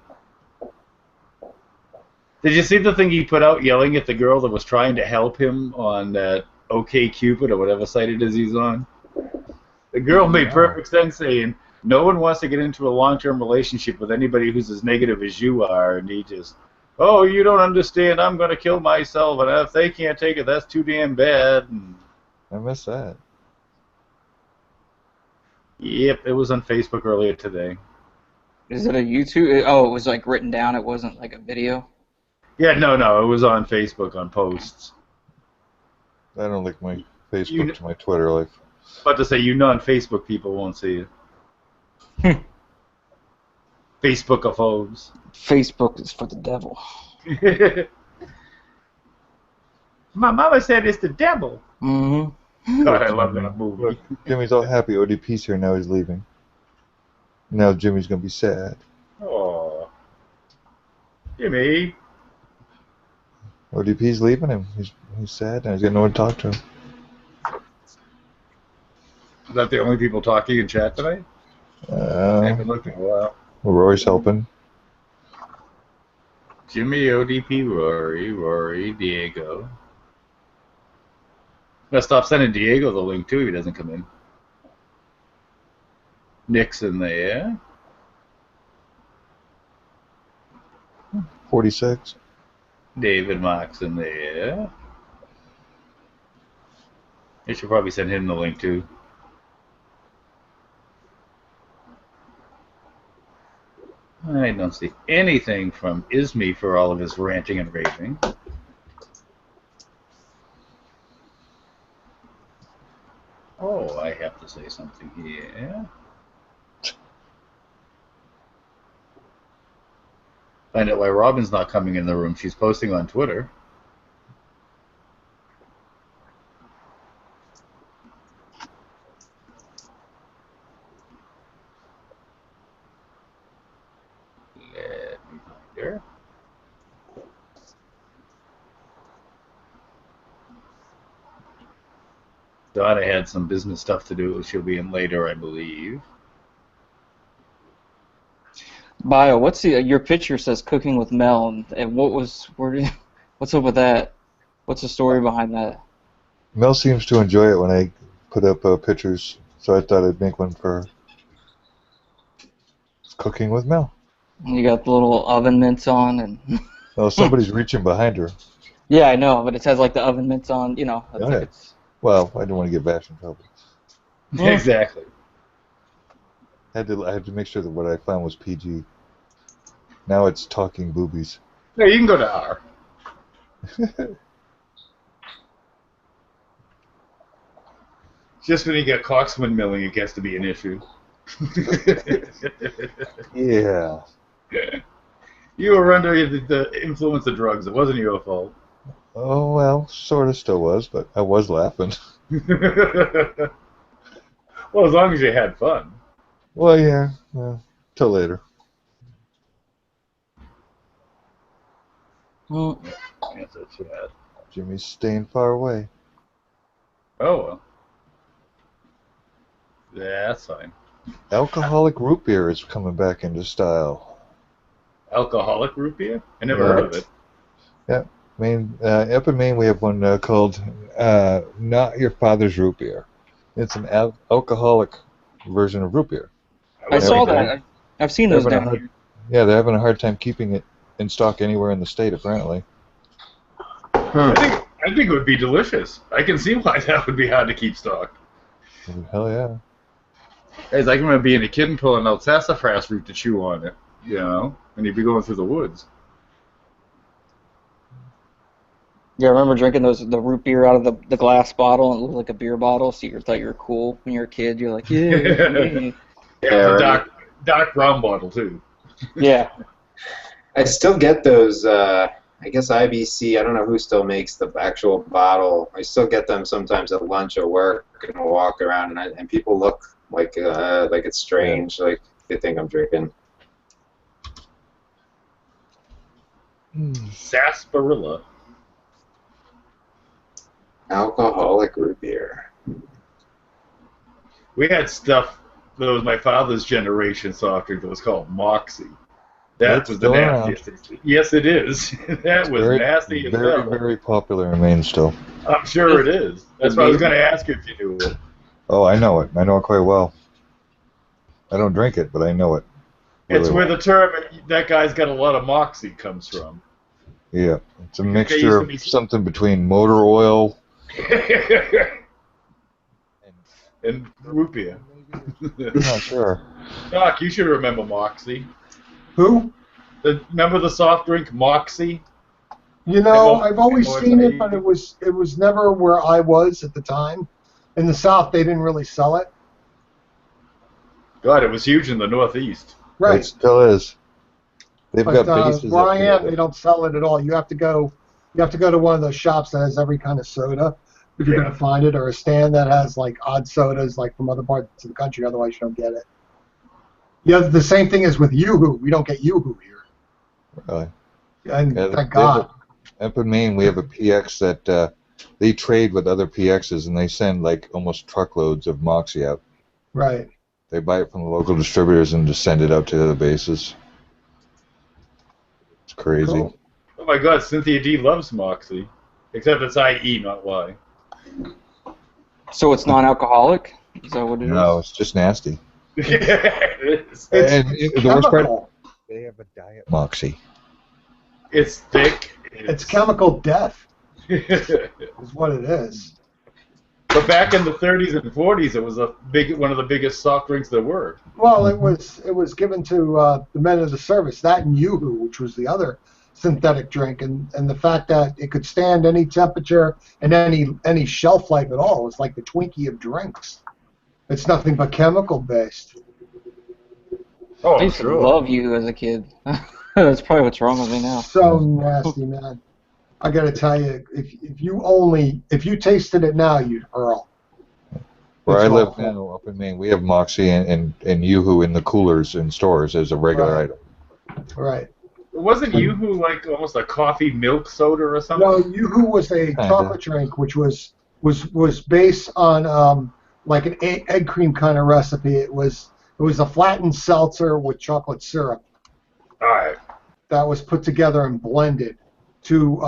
Did you see the thing he put out yelling at the girl that was trying to help him on that OkCupid or whatever site it is he's on? The girl made perfect sense saying, no one wants to get into a long-term relationship with anybody who's as negative as you are, and he just, oh, you don't understand, I'm going to kill myself, and if they can't take it, that's too damn bad. And I missed that. yep, it was on Facebook earlier today. Is it a YouTube? Oh, it was like written down. It wasn't like a video. Yeah, no, it was on Facebook on posts. I don't link my Facebook to my Twitter life. About to say, you non-Facebook people won't see it. Facebook-ophobes. Facebook is for the devil. My mama said it's the devil. Mm-hmm. God, I love that movie. Look, Jimmy's all happy. ODP's here now. He's leaving. Now Jimmy's gonna be sad. Oh, Jimmy. ODP's leaving him. He's sad, and he's got no one to talk to him. Is that the only people talking in chat tonight? I haven't looked in a while. Well, Roy's helping. Jimmy, ODP, Rory, Diego. Gotta stop sending Diego the link too if he doesn't come in. Nick's in there. 46. David Mark's in there. You should probably send him the link too. I don't see anything from Isme for all of his ranting and raving. Oh, I have to say something here. Find out why Robin's not coming in the room. She's posting on Twitter. Let me find her. Donna had some business stuff to do. She'll be in later, I believe. Bio, what's your picture says cooking with Mel, and what's up with that? What's the story behind that? Mel seems to enjoy it when I put up pictures, so I thought I'd make one for her. It's cooking with Mel. You got the little oven mitts on, and Oh, somebody's reaching behind her. yeah, I know, but it has like the oven mitts on. You know, Oh, yeah. it's Well, I didn't want to get Vash in trouble. Exactly. I had to make sure that what I found was PG. Now it's talking boobies. No, you can go to R. Just when you get Coxman milling, it gets to be an issue. Yeah. You were under the influence of drugs. It wasn't your fault. Oh, well, sort of still was, but I was laughing. Well, as long as you had fun. Well, yeah, till later. Mm. Answer chat. Jimmy's staying far away. Oh, well. Yeah, that's fine. Alcoholic root beer is coming back into style. Alcoholic root beer? I never heard of it. Yeah, up in Maine we have one called Not Your Father's Root Beer. It's an alcoholic version of root beer. I saw They're that. I've seen they're those having a down hard- here. Yeah, they're having a hard time keeping it in stock anywhere in the state, apparently. I think it would be delicious. I can see why that would be hard to keep stock. Hell yeah. Guys, I can remember being a kid and pulling out sassafras root to chew on it, and you'd be going through the woods. Yeah, I remember drinking the root beer out of the glass bottle, and it looked like a beer bottle, so you thought you were cool when you were a kid. You're like, yeah. Yeah, the dark brown bottle, too. Yeah. I still get those, I guess IBC, I don't know who still makes the actual bottle. I still get them sometimes at lunch or work, and I'll walk around, and people look like it's strange, like they think I'm drinking. Sarsaparilla. Alcoholic root beer. We had stuff that was my father's generation soft drink that was called Moxie. That It's was the still around. nastiest. Yes, it is. That was nasty as very, hell. very popular in Maine still. I'm sure it is. That's why I was going to ask you if you knew it. Oh, I know it. I know it quite well. I don't drink it, but I know it. It's really where well. the term, that guy's got a lot of Moxie comes from. Yeah, it's a used mixture to be- of something between motor oil And root beer. Not sure. Doc, you should remember Moxie. Who? Remember the soft drink Moxie? You know, I've I've always always seen it, hated but it was never where I was at the time. In the South, they didn't really sell it. God, it was huge in the Northeast. Right. It still is. They've But got bases. where up I there am, they don't sell it at all. You have to go to one of those shops that has every kind of soda if you're Yeah. going to find it, or a stand that has like odd sodas like from other parts of the country. Otherwise, you don't get it. Yeah, the same thing is with Yoo-Hoo. We don't get Yoo-Hoo here, Really. and Yeah, thank God. Up in Maine, we have a PX that they trade with other PXs, and they send like almost truckloads of Moxie out. Right. They buy it from the local distributors and just send it out to the other bases. It's crazy. Cool. Oh my God, Cynthia D loves Moxie. Except it's IE, not Y. So it's non-alcoholic? Is that what it is? No, it's just nasty. it is. The worst part, Chemical. they have a diet Moxie. It's thick. It's chemical death, is what it is. But back in the 30s and 40s, it was one of the biggest soft drinks there were. Well, it was given to the men of the service, that and Yoo-Hoo, which was the other synthetic drink, and the fact that it could stand any temperature and any shelf life at all. It was like the Twinkie of drinks. It's nothing but chemical based. Oh, I used to love you as a kid. That's probably what's wrong with me now. So nasty, man. I gotta tell you, if you tasted it now, you'd hurl. Where It's I live awful. now, up in Maine, we have Moxie and Yoo-Hoo in the coolers in stores as a regular Right. item. Right. Wasn't Yoo-Hoo like almost a coffee milk soda or something? No, Yoo-Hoo was a Kinda. chocolate drink, which was based on like an egg cream kind of recipe. It was a flattened seltzer with chocolate syrup All right. that was put together and blended to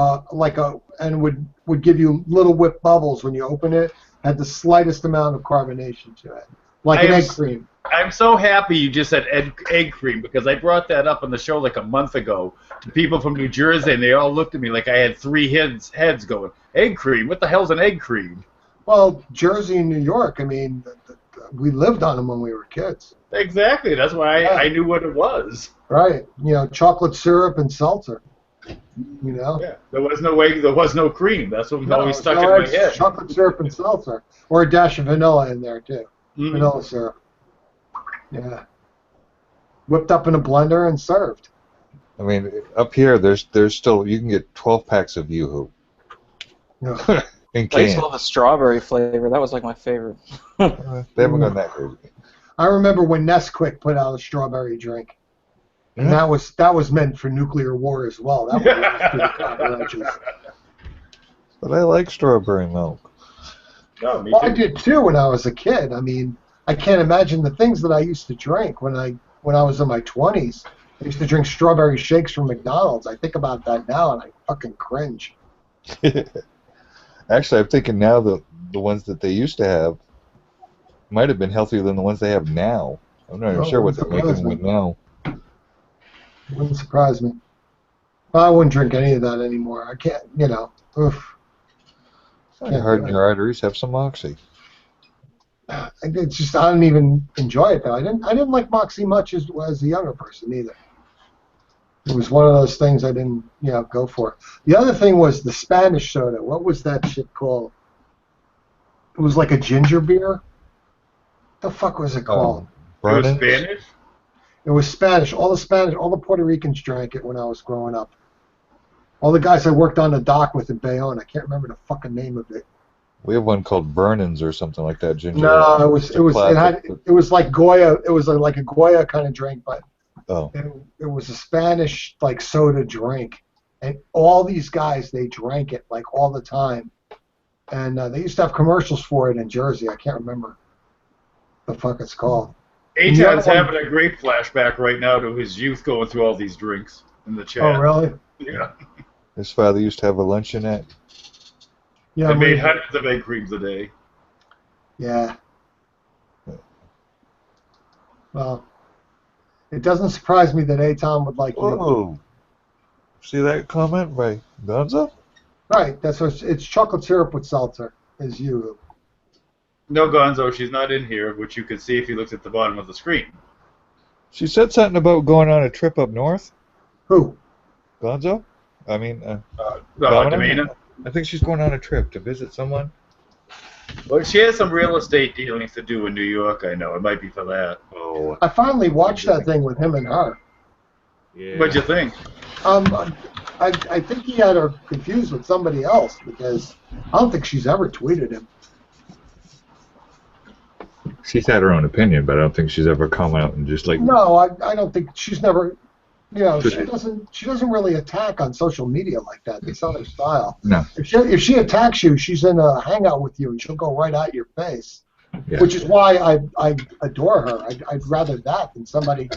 and would give you little whipped bubbles when you open it. Had the slightest amount of carbonation to it, like an egg cream. I'm so happy you just said egg cream because I brought that up on the show like a month ago to people from New Jersey, and they all looked at me like I had three heads going, egg cream? What the hell's an egg cream? Well, Jersey and New York, I mean, we lived on them when we were kids. Exactly. That's why Yeah. I knew what it was. Right. You know, chocolate syrup and seltzer. You know? Yeah. There was no egg. There was no cream. That's what always stuck in no my eggs, head. chocolate syrup and seltzer. Or a dash of vanilla in there, too. Mhm. Vanilla syrup. Yeah. Whipped up in a blender and served. I mean, up here, there's still, you can get 12 packs of Yoo-Hoo. No. In I used can. to love the strawberry flavor. That was like my favorite. They haven't gone that crazy. I remember when Nesquik put out a strawberry drink, and Yeah. that was meant for nuclear war as well. That was used through the cockroaches. But I like strawberry milk. No, me Well, too. I did too when I was a kid. I mean, I can't imagine the things that I used to drink when I was in my 20s. I used to drink strawberry shakes from McDonald's. I think about that now and I fucking cringe. Actually, I'm thinking now that the ones that they used to have might have been healthier than the ones they have now. I'm not even Oh, sure what they're wouldn't making surprise with me. now. Wouldn't surprise me. I wouldn't drink any of that anymore. I can't, oof. You harden your arteries, have some Moxie. It's just I don't even enjoy it though. I didn't like Moxie much as a younger person either. It was one of those things I didn't go for. The other thing was the Spanish soda. What was that shit called? It was like a ginger beer. What the fuck was it called? It was Burnins? Spanish? It was Spanish. All the Puerto Ricans drank it when I was growing up. All the guys I worked on the dock with in Bayonne. I can't remember the fucking name of it. We have one called Vernon's or something like that. Ginger. No, it was like Goya. It was like a Goya kind of drink, but Oh. it was a Spanish like soda drink, and all these guys they drank it like all the time, and they used to have commercials for it in Jersey. I can't remember the fuck it's called. Aton's having a great flashback right now to his youth going through all these drinks in the chat. Oh really? Yeah. His father used to have a luncheonette. Yeah. They made hundreds of egg creams a day. Yeah. Well, it doesn't surprise me that Aton would like you. Whoa. See that comment by Gonzo? Right. That's what it's chocolate syrup with seltzer. Is you. No, Gonzo, she's not in here, which you can see if you looked at the bottom of the screen. She said something about going on a trip up north. Who? Gonzo? I mean, Domina? I think she's going on a trip to visit someone. Well, she has some real estate dealings to do in New York, I know. It might be for that. Oh. I finally watched that thing with him and her. Yeah. What'd you think? I think he had her confused with somebody else because I don't think she's ever tweeted him. She's had her own opinion, but I don't think she's ever come out and just like. No, I don't think she's never. She doesn't really attack on social media like that. It's not her style. No. If she attacks you, she's in a hangout with you and she'll go right at your face. Yeah. Which is why I adore her. I'd rather that than somebody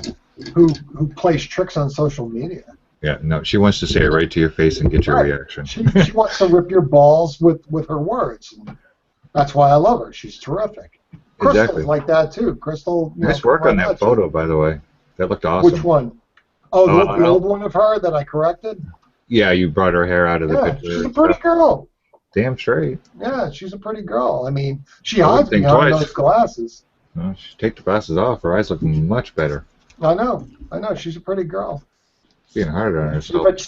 who plays tricks on social media. Yeah, no, she wants to say it right to your face and get your reaction. She wants to rip your balls with her words. And that's why I love her. She's terrific. Exactly. Crystal's like that too. Crystal. Nice work on that photo, by the way. That looked awesome. Which one? Oh, the old one of her that I corrected? Yeah, you brought her hair out of the picture. She's a pretty girl. Damn straight. Yeah, she's a pretty girl. I mean, she hides behind those glasses. Well, she take the glasses off. Her eyes look much better. I know. She's a pretty girl. Being hard on herself. But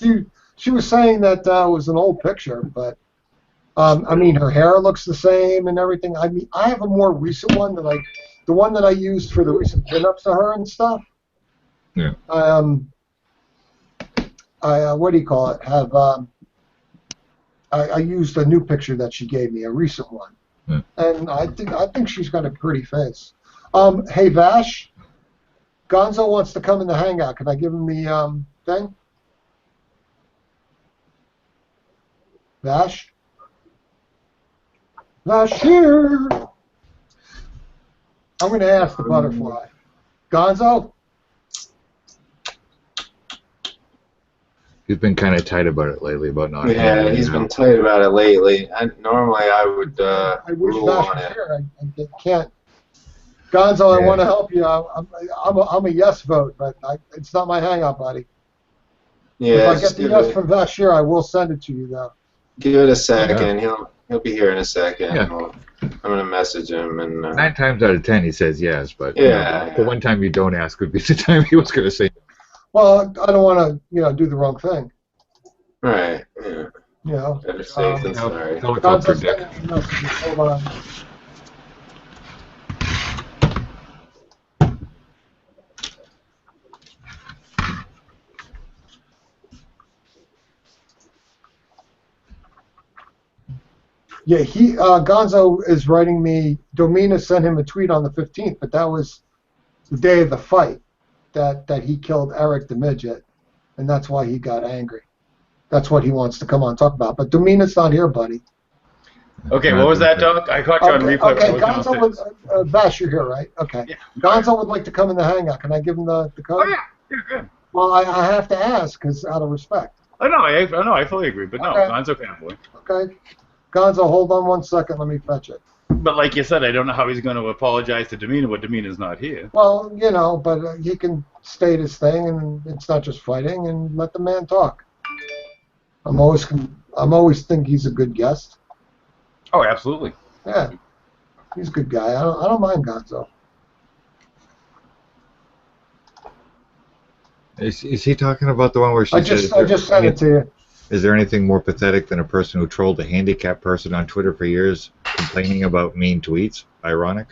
she was saying that was an old picture, but I mean, her hair looks the same and everything. I mean, I have a more recent one the one that I used for the recent pinups of her and stuff. Yeah. What do you call it? Have I used a new picture that she gave me, a recent one, and I think she's got a pretty face. Hey Vash, Gonzo wants to come in the hangout. Can I give him the thing? Vash here. I'm going to ask the butterfly. Gonzo? He's been kind of tight about it lately, about not. Yeah, he's been tight about it lately. Normally I would I wish rule Vash on was it. here. I can't. Gonzo, I want to help you. I'm a yes vote, but it's not my hangout, buddy. Yeah, If I get the yes from Vash'Skellar, I will send it to you, though. Give it a second. He'll be here in a second. Yeah. I'm gonna message him and. 9 times out of 10 he says yes, but Yeah. the one time you don't ask would be the time he was going to say. Well, I don't want to, do the wrong thing. Right. Yeah. Better safe than sorry. Gonzo's sending me messages. Hold on. Yeah, Gonzo is writing me. Domina sent him a tweet on the 15th, but that was the day of the fight that he killed Eric the midget, and that's why he got angry. That's what he wants to come on and talk about. But Domina's not here, buddy. Okay, what was that, Doc? I caught you on replay. Okay, Gonzo would, Vash, you're here, right? Okay. Yeah. Gonzo would like to come in the hangout. Can I give him the code? Oh, yeah. Yeah, good. Well, I have to ask, because out of respect. I know, I fully agree, but no, Okay. Gonzo Fanboy. Okay. Gonzo, hold on 1 second. Let me fetch it. But like you said, I don't know how he's going to apologize to Domina when Domina's not here. Well, but he can state his thing, and it's not just fighting, and let the man talk. I'm always think he's a good guest. Oh, absolutely. Yeah, he's a good guy. I don't mind Gonzo. Is he talking about the one where she I just sent it to you. Is there anything more pathetic than a person who trolled a handicapped person on Twitter for years, complaining about mean tweets? Ironic.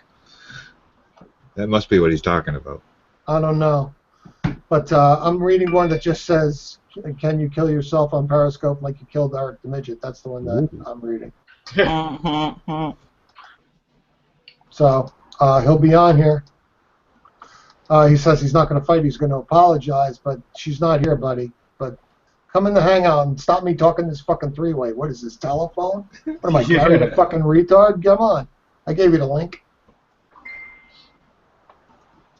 That must be what he's talking about. I don't know, but I'm reading one that just says, "Can you kill yourself on Periscope like you killed Eric the midget?" That's the one that I'm reading. So he'll be on here. He says he's not going to fight. He's going to apologize, but she's not here, buddy. But come in the hangout and stop me talking this fucking three-way. What is this, telephone? What am I, carrying a fucking retard? Come on. I gave you the link.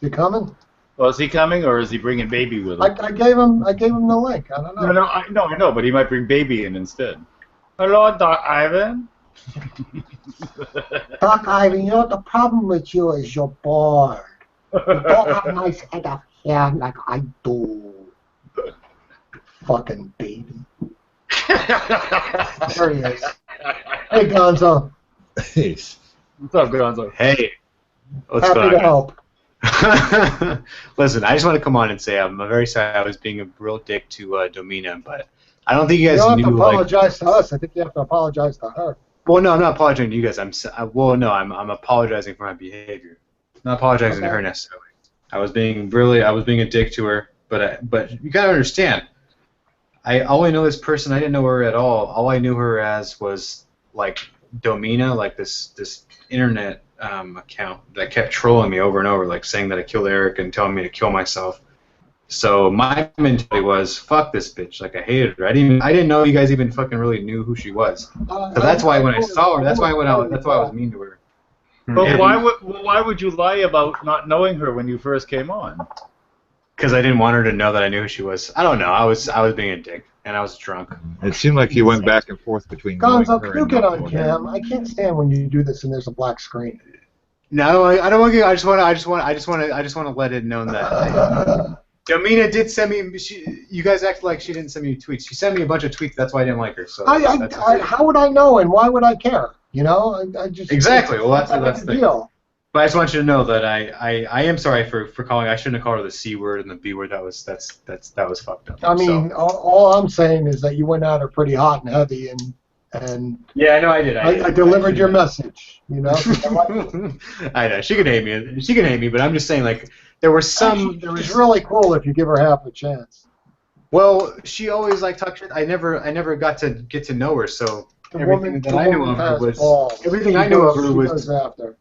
You coming? Well, is he coming, or is he bringing Baby with him? I gave him the link. I don't know. I know, but he might bring Baby in instead. Hello, Doc Ivan. Doc Ivan, the problem with you is you're bored. You don't have a nice head of hair like I do. Fucking baby. There he is. Hey, Gonzo. Hey. What's up, Gonzo? Hey. What's Happy going to on? help. Listen, I just want to come on and say I'm very sorry I was being a real dick to Domina, but I don't think you You guys don't knew. have to apologize to us. I think you have to apologize to her. Well, no, I'm not apologizing to you guys. I'm apologizing for my behavior. Not apologizing to her necessarily. I was being a dick to her, but you gotta understand. All I know this person, I didn't know her at all. All I knew her as was like Domina, like this internet account that kept trolling me over and over, like saying that I killed Eric and telling me to kill myself. So my mentality was, fuck this bitch. Like, I hated her. I didn't know you guys even fucking really knew who she was. So that's why when I saw her, that's why I was mean to her. But why would you lie about not knowing her when you first came on? Because I didn't want her to know that I knew who she was. I don't know. I was being a dick, and I was drunk. It seemed like he went back and forth between Gonzo, knowing her can you and get not on knowing her. cam? I can't stand when you do this and there's a black screen. No, I don't want to. I just want to let it known that Domina did send me. You guys act like she didn't send me tweets. She sent me a bunch of tweets. That's why I didn't like her. So how would I know, and why would I care? I just exactly. Well, that's the the deal. But I just want you to know that I am sorry for calling. I shouldn't have called her the C word and the B word. That was fucked up. I mean, all I'm saying is that you went at her pretty hot and heavy, and yeah, I know I did. I delivered your message. I know she can hate me. She can hate me, but I'm just saying, like, there were some. It's really cool if you give her half a chance. Well, she always like talked shit. I never got to get to know her, so everything I knew of her was everything I knew of her was after.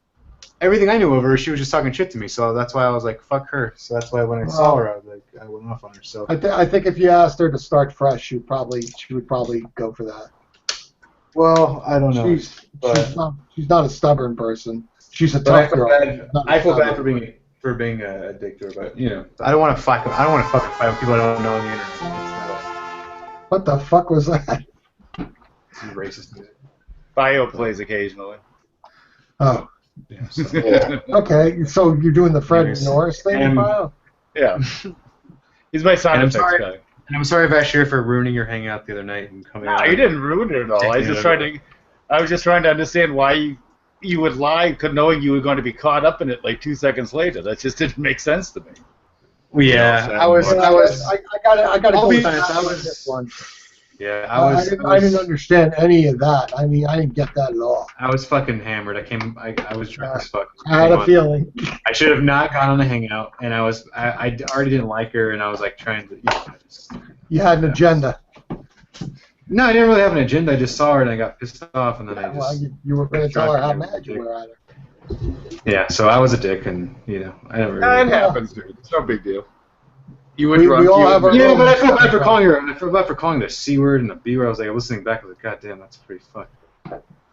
Everything I knew of her, she was just talking shit to me. So that's why I was like, "Fuck her." So that's why when I saw her, I was like, I went off on her. So I think if you asked her to start fresh, she would probably go for that. Well, I don't know. She's not a stubborn person. She's a tough girl. I feel bad for being a dick to her, but I don't want to fucking fight with people I don't know on the internet. What the fuck was that? Racist music. Bio plays occasionally. Oh. Yeah, so. Yeah. Okay, so you're doing the Fred Norris thing in Bio? Yeah. He's my sound effects guy. And I'm sorry, Vash'Skellar, for ruining your hangout the other night and coming out. You didn't ruin it at all. I was just trying to understand why you would lie, knowing you were going to be caught up in it like 2 seconds later. That just didn't make sense to me. Well, yeah, I gotta go be with honest, this one. Yeah, I didn't understand any of that. I mean, I didn't get that at all. I was fucking hammered. I was drunk as fuck. I had a feeling. I should have not gone on the hangout, and I already didn't like her, and I was like trying to. You had an agenda. No, I didn't really have an agenda. I just saw her and I got pissed off, and then I just. Well, you were going to tell her how mad you were at her. Yeah, so I was a dick, and I never. Yeah, Really... it happens, dude. It's no big deal. You were We drunk. all you have our Yeah, own but I feel bad for stuff. calling her. I feel bad for calling the C word and the B word. I was like listening back. I was like, God damn, that's pretty fucked.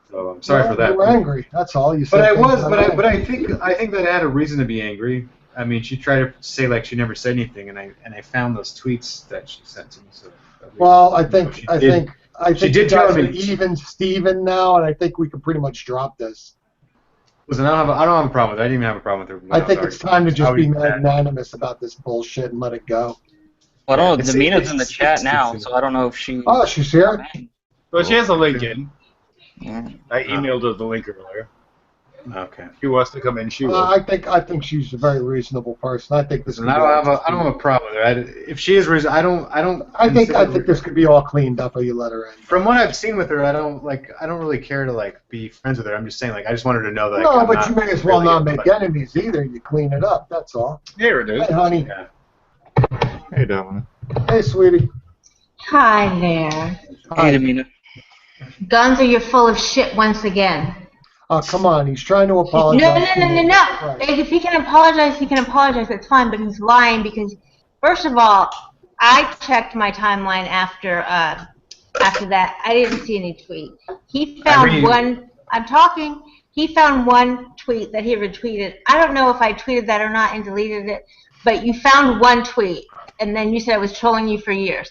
So I'm sorry for that. You were angry. That's all. You said. But I things was. that But I think that I had a reason to be angry. I mean, she tried to say like she never said anything, and I found those tweets that she sent to me. So. Well, I think She did you tell guys me. are even Steven now, and I think we can pretty much drop this. Listen, I don't have a problem with it. I didn't even have a problem with her. I think it's time to just be mad. magnanimous about this bullshit and let it go. Well, I don't know. It's- Demina's in the it's- chat it's- now, it's- so I don't know if she. Oh, she's here. Well, she has a link in. Yeah. I emailed her the link earlier. Okay. If she wants to come in, she will. I think she's a very reasonable person. I think this. And I don't have a problem with her. If she is reason, I don't. I think this could be all cleaned up if you let her in. From what I've seen with her, I don't really care to like be friends with her. I'm just saying like I just want her to know that. No, I'm but not you may as well really not into make it. enemies either. You clean it up. That's all. Here it is. Hey, honey. Yeah. Hey, Dominic. Hey, sweetie. Hi there. Hey, Demina. Guns, you're full of shit once again. Oh, come on. He's trying to No, apologize. no. Right. If he can apologize, he can apologize. That's fine, but he's lying because, first of all, I checked my timeline after that. I didn't see any tweet. He found one. I'm talking. He found one tweet that he retweeted. I don't know if I tweeted that or not and deleted it, but you found one tweet, and then you said I was trolling you for years.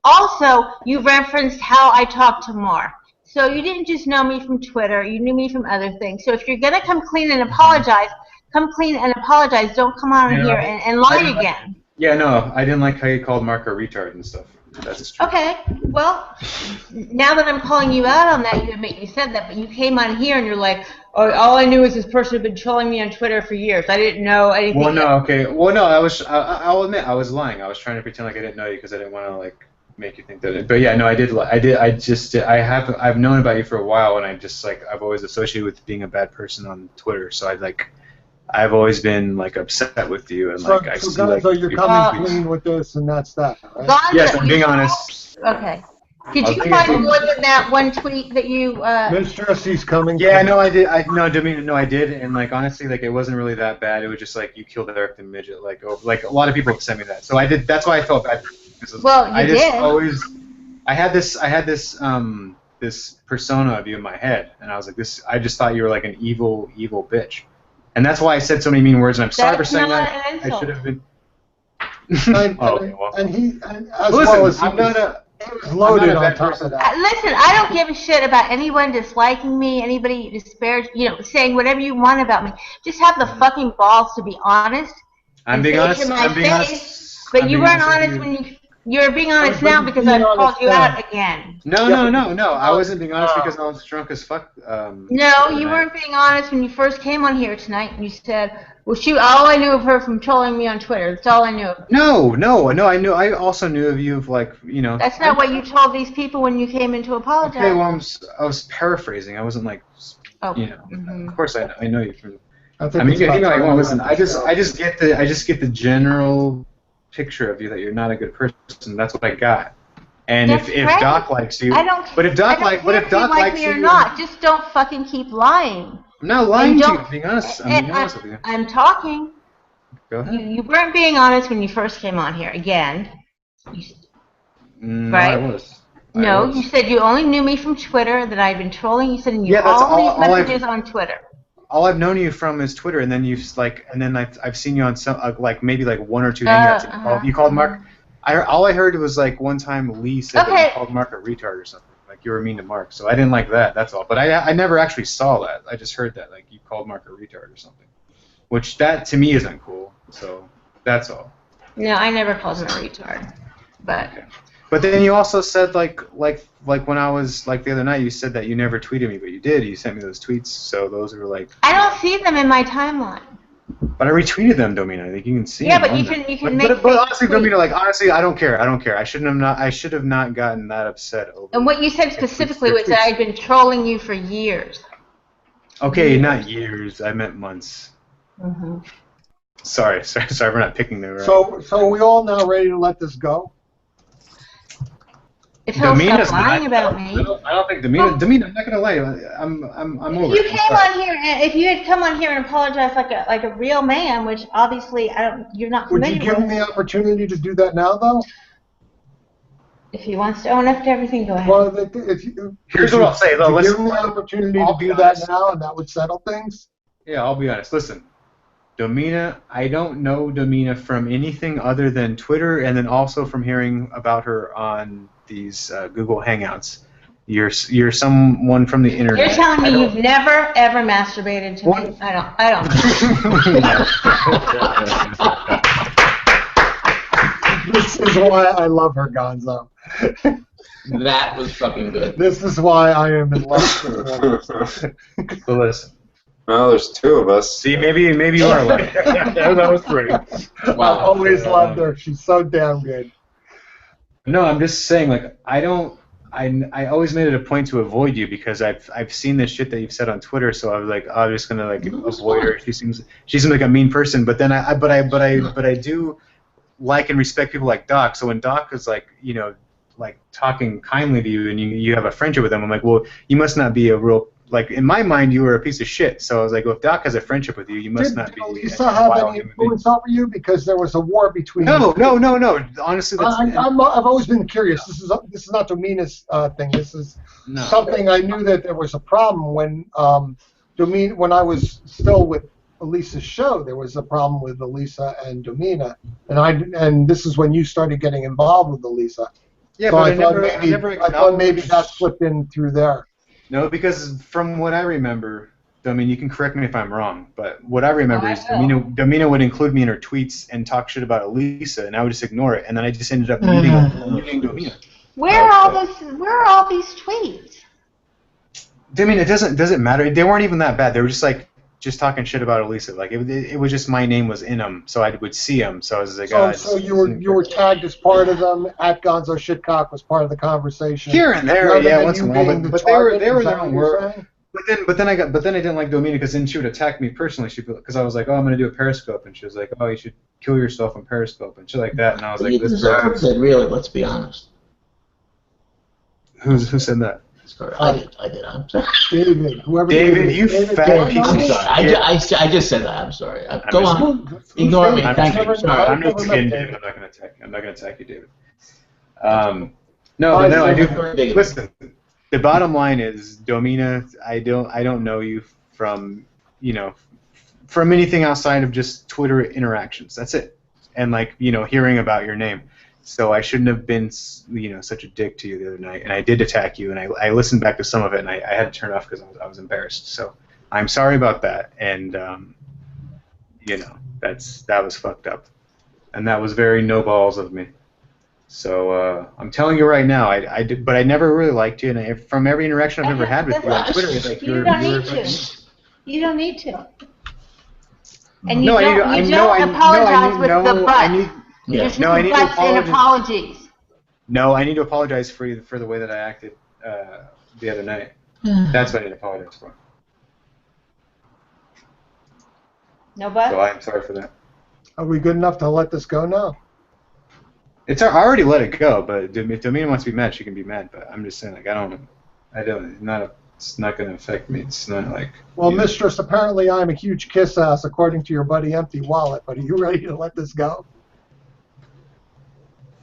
Also, you referenced how I talked to Mark. So you didn't just know me from Twitter. You knew me from other things. So if you're going to come clean and apologize, come clean and apologize. Don't come on here and lie again. Yeah, no, I didn't like how you called Mark a retard and stuff. That's true. Okay, well, now that I'm calling you out on that, you admit you said that, but you came on here and you're like, oh, all I knew is this person had been trolling me on Twitter for years. I didn't know anything. Well, no, okay. Well, no, I'll admit I was lying. I was trying to pretend like I didn't know you because I didn't want to like make you think that. But yeah, no, I did. I've known about you for a while, and I've always associated with being a bad person on Twitter. So I've always been like upset with you, and So, like I so see guys, like. so you're coming clean with this, and that's that, right? Gonzo, Yes, I'm being honest. Okay. Did I was you thinking find more than that one tweet that you? Mistress, he's coming. Yeah, no, I did. I did, and like honestly, like it wasn't really that bad. It was just like you killed Eric the midget. Like a lot of people have sent me that, so I did. That's why I felt bad. Well, you did. I had this persona of you in my head, and I was like this. I just thought you were like an evil bitch, and that's why I said so many mean words. And I'm sorry for saying that. An insult. I should have been. And as Listen, well as I'm not a. he was loaded I'm not a on bad top person. of that. Listen, I don't give a shit about anyone disliking me, anybody disparaging, saying whatever you want about me. Just have the fucking balls to be honest. I'm and being say it honest. to my I'm being face. honest. But I'm you being weren't honest honest with when you're being honest But now you're because being I've called honest you now. out again. No. I wasn't being honest because I was drunk as fuck. No, you weren't being honest when you first came on here tonight and you said, well, shoot, all I knew of her from trolling me on Twitter. That's all I knew of her. No. I also knew of you of That's not what you told these people when you came in to apologize. Okay, well, I was paraphrasing. I wasn't like, Mhm. Of course I know you from. I I mean, it's you know, about like, well, listen, time. I just get the general picture of you that you're not a good person. That's what I got. And That's if great. Doc likes you, I don't. but if Doc I don't care if Doc you like likes me you or not, just don't fucking keep lying. I'm not lying to you. don't- I'm being honest. I'm And being honest with you. I'm talking. Go ahead. You weren't being honest when you first came on here. Again. No, right? I was. No, I was. you said you only knew me from Twitter, that I'd been trolling. You said you Yeah, that's all these all I've- messages on Twitter. All I've known you from is Twitter, and then I've seen you on some maybe one or two hangouts. You called Mark. All I heard was one time Lee said that you called Mark a retard or something. Like you were mean to Mark, so I didn't like that. That's all. But I never actually saw that. I just heard that you called Mark a retard or something, which that to me isn't cool. So that's all. No, I never called him a retard. But. Okay. But then you also said like when I was the other night, you said that you never tweeted me, but you did. You sent me those tweets, so those were I don't see them in my timeline. But I retweeted them, Domina. I think you can see. Yeah, them but you can make. But honestly, Domina, honestly, I don't care. I should have not gotten that upset over. And what you said specifically was that I'd been trolling you for years. Okay, not years. I meant months. Mm-hmm. Sorry, we're not picking the right. So are we all now ready to let this go? If he'll Domina's stop lying not. about me. I don't think Domina. I'm not gonna lie. I'm over If you it. came on here, if you had come on here and apologized like a real man, which obviously you're not Would familiar you give him with. the opportunity to do that now, though? If he wants to own up to everything, go ahead. Well, Here's what I'll say. Though, would you listen, give him the opportunity I'll to be do honest. that now, and that would settle things? Yeah, I'll be honest. Listen, Domina, I don't know Domina from anything other than Twitter, and then also from hearing about her on these Google Hangouts. You're someone from the internet. You're telling me you've never ever masturbated to me? I don't. This is why I love her, Gonzo. That was fucking good. This is why I am in love with her. So listen. Well, there's two of us. See, maybe you are lucky. That was three. I've always loved her. She's so damn good. No, I'm just saying, like, I always made it a point to avoid you because I've seen this shit that you've said on Twitter, so I was like, I'm just gonna like avoid her. She seems like a mean person, but then I do like and respect people like Doc. So when Doc is like, you know, like talking kindly to you and you have a friendship with him, I'm like, well, you must not be a real, like, in my mind, you were a piece of shit. So I was like, well, if Doc has a friendship with you, you must not be. Did Lisa have any influence over you? Because there was a war between. No. Honestly, that's. I've always been curious. This is not Domina's thing. This is something I knew that there was a problem when when I was still with Elisa's show. There was a problem with Elisa and Domina, and this is when you started getting involved with Elisa. Yeah, so but I thought maybe that slipped in through there. No, because from what I remember, I mean, you can correct me if I'm wrong, but what I remember is Domina would include me in her tweets and talk shit about Elisa, and I would just ignore it, and then I just ended up muting Domina. Where are all these tweets? I mean, it doesn't matter. They weren't even that bad. They were just talking shit about Elisa. Like it was just my name was in them, so I would see them. So I was like, so you were tagged as part of them. At Gonzo Shitcock was part of the conversation. Here and there, yeah, once in a while. But they were their own work. But then I didn't like Domina because then she would attack me personally. Because I was like, oh, I'm gonna do a Periscope, and she was like, oh, you should kill yourself on Periscope and shit like that. And I was like, you deserved it, really. Let's be honest. Who said that? I did. I'm sorry. David, you fat piece of shit. I just said that. I'm sorry. Go on. Ignore me. Thank you. Sorry. I'm not kidding, David. I'm not going to attack you. I'm not going to attack you, David. No, I do. Listen, the bottom line is, Domina, I don't know you from from anything outside of just Twitter interactions. That's it. And hearing about your name. So I shouldn't have been, such a dick to you the other night, and I did attack you, and I listened back to some of it, and I had to turn it off because I was embarrassed. So I'm sorry about that, and that was fucked up, and that was very no balls of me. So I'm telling you right now, I did, but I never really liked you, and from every interaction I've ever had with you on Twitter, it's like you don't need to. And you don't apologize with the butt. There's no buts in apologies. No, I need to apologize for the way that I acted the other night. That's what I need to apologize for. No buts? So I'm sorry for that. Are we good enough to let this go now? I already let it go, but if Domina wants to be mad, she can be mad. But I'm just saying, it's not going to affect me. It's not like. Well, Mistress, apparently I'm a huge kiss ass, according to your buddy Empty Wallet. But are you ready to let this go?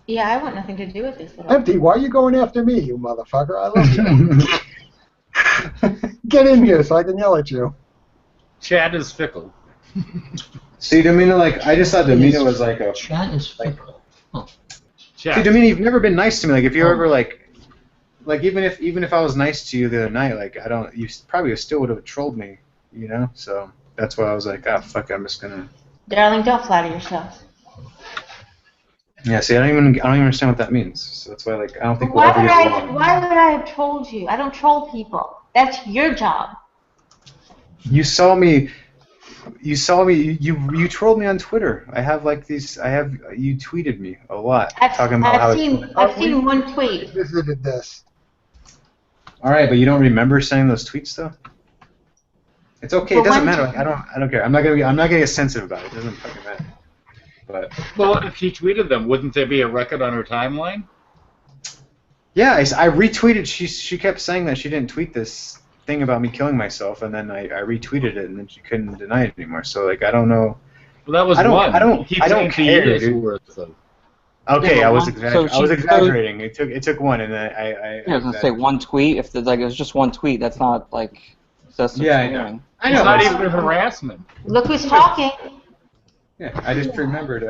Yeah, I want nothing to do with this. Empty, why are you going after me, you motherfucker? I love you. Get in here so I can yell at you. Chad is fickle. See, Domina, I just thought Domina was like a. Chad is fickle. See, Domina, you've never been nice to me. If you ever even if I was nice to you the other night, you probably still would have trolled me, So that's why I was like, fuck, I'm just gonna. Darling, don't flatter yourself. Yeah, see, I don't even understand what that means. So that's why, I don't think we'll Why ever get along. would I have trolled you? I don't troll people. That's your job. You saw me. You trolled me on Twitter. You tweeted me a lot talking about how. I've seen one tweet. Visited this. All right, but you don't remember saying those tweets though. It's okay. It doesn't matter. I don't care. I'm not gonna get sensitive about it. It doesn't fucking matter. But well, if she tweeted them, wouldn't there be a record on her timeline? Yeah, I retweeted. She kept saying that she didn't tweet this thing about me killing myself, and then I retweeted it, and then she couldn't deny it anymore. So like I don't know. Well, that was I don't one. I don't He I don't claimed care, years dude. worth of. Okay, Yeah, I was so exaggerating. It took one, and then I Yeah, I was gonna say one tweet. If there's like it was just one tweet, that's not like excessive Yeah, I know. swearing. I It's know. not but- even harassment. Look who's talking. Yeah, I just remembered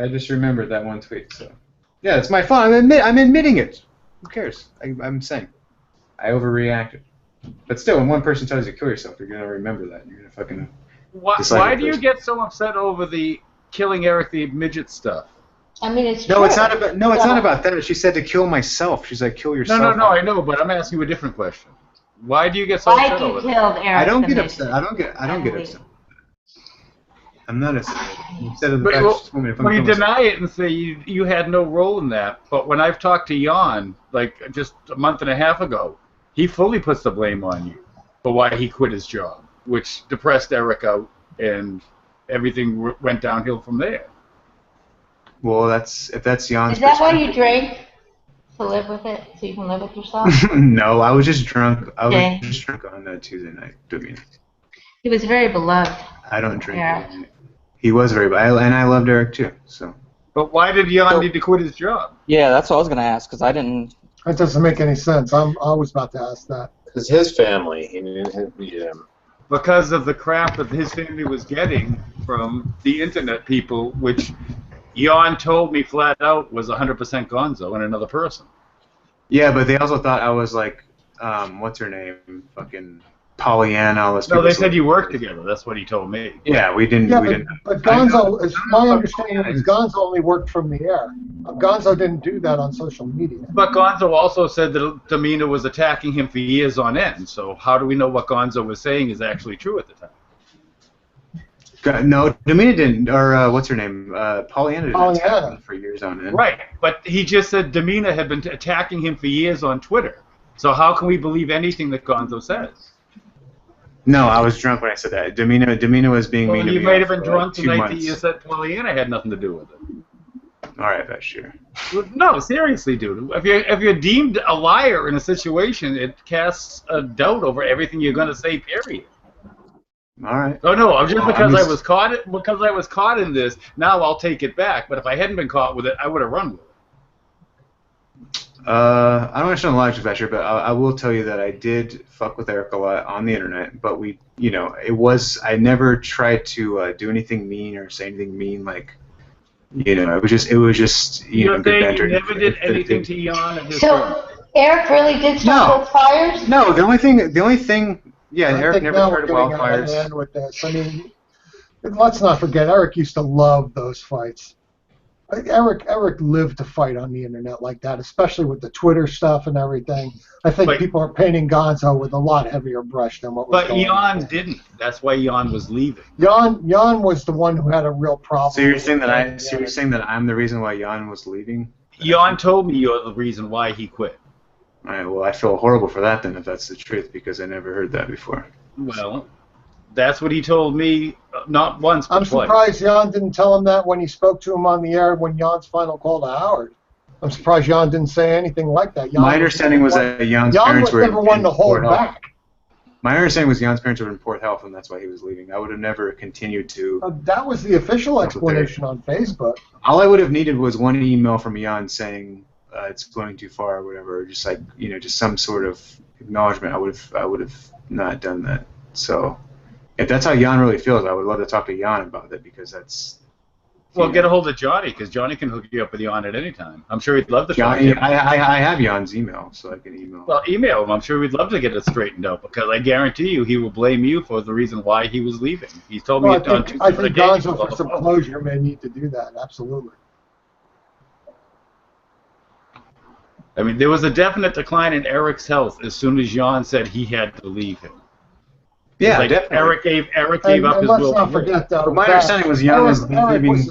that one tweet. So yeah, it's my fault. I'm admitting it. Who cares? I'm saying I overreacted. But still, when one person tells you to kill yourself, you're gonna remember that. You're gonna fucking. Why do you get so upset over the killing Eric the midget stuff? I mean, it's No, true. it's not about. No, it's not about that. She said to kill myself. She's like, kill yourself. No, I know, but I'm asking you a different question. Why do you get so Why upset you over that? killed Eric? I don't the get midget? upset. I don't get upset. I'm not upset. Instead of the But, fact well, she's told me to well, you kill myself. deny it and say you had no role in that. But when I've talked to Jan, like just a month and a half ago, he fully puts the blame on you for why he quit his job, which depressed Eric out, and everything went downhill from there. Well, if that's Jan's Is that why perspective. you drink? To live with it, so you can live with yourself? No, I was just drunk. I was Okay. just drunk on Tuesday night. He was very beloved. I don't drink. Yeah. He was very, and I loved Eric too. So. But why did Jan need to quit his job? Yeah, that's what I was gonna ask because I didn't. That doesn't make any sense. I was about to ask that. Because his family, he needed him. Because of the crap that his family was getting from the internet people, which Jan told me flat out was 100% Gonzo and another person. Yeah, but they also thought I was like, what's her name? Fucking Pollyanna. All this. No, they said you worked together. That's what he told me. Yeah, we didn't. Yeah, we didn't. but Gonzo, as my understanding is, Gonzo only worked from the air. Gonzo didn't do that on social media. But Gonzo also said that Domina was attacking him for years on end. So how do we know what Gonzo was saying is actually true at the time? No, Domina didn't, or what's her name? Pollyanna didn't attack him for years on end. Right, but he just said Domina had been attacking him for years on Twitter. So how can we believe anything that Gonzo says? No, I was drunk when I said that. Domina was being mean to me. You might have been for drunk like the 2 night that months. you said Pollyanna had nothing to do with it. All right, that's sure. No, seriously, dude. If you're deemed a liar in a situation, it casts a doubt over everything you're going to say. Period. All right. Oh no, I'm just Well, because I'm I was caught in this. Now I'll take it back. But if I hadn't been caught with it, I would have run with it. I don't want to sound like Vash'Skellar, but I will tell you that I did fuck with Eric a lot on the internet. But I never tried to do anything mean or say anything mean. Like, it was just good banter. You never did anything to Jan and his So friends. Eric really did start those fires? No, the only thing. Yeah, I Eric think never now started we're getting out of wildfires. hand with this. I mean, let's not forget, Eric used to love those fights. Eric lived to fight on the internet like that, especially with the Twitter stuff and everything. I think people are painting Gonzo with a lot heavier brush than what was But going on. Jan didn't. That's why Jan was leaving. Jan was the one who had a real problem. So you're with saying it. that I'm the reason why Jan was leaving? Jan told me you're the reason why he quit. All right, well, I feel horrible for that then, if that's the truth, because I never heard that before. Well, that's what he told me, not once, but I'm twice. surprised Jan didn't tell him that when he spoke to him on the air when Jan's final call to Howard. I'm surprised Jan didn't say anything like that. My understanding was that Jan's Jan parents was were never one in to hold poor health. back. My understanding was Jan's parents were in poor health, and that's why he was leaving. I would have never continued to. That was the official explanation on Facebook. All I would have needed was one email from Jan saying it's going too far or whatever, or just like just some sort of acknowledgement. I would have not done that. So if that's how Jan really feels, I would love to talk to Jan about that because that's. Well, get a hold of Johnny, because Johnny can hook you up with Jan at any time. I'm sure he'd love to talk to you. I have Jan's email, so I can email. Well, email him. I'm sure we'd love to get it straightened out, because I guarantee you he will blame you for the reason why he was leaving. He's told me Well, on two I different think occasions. Gonzo for some closure may need to do that. Absolutely. I mean, there was a definite decline in Eric's health as soon as Jan said he had to leave him. Yeah, like definitely. Eric gave up and his let's will. not forget though. But my that understanding was Jan was Eric leaving.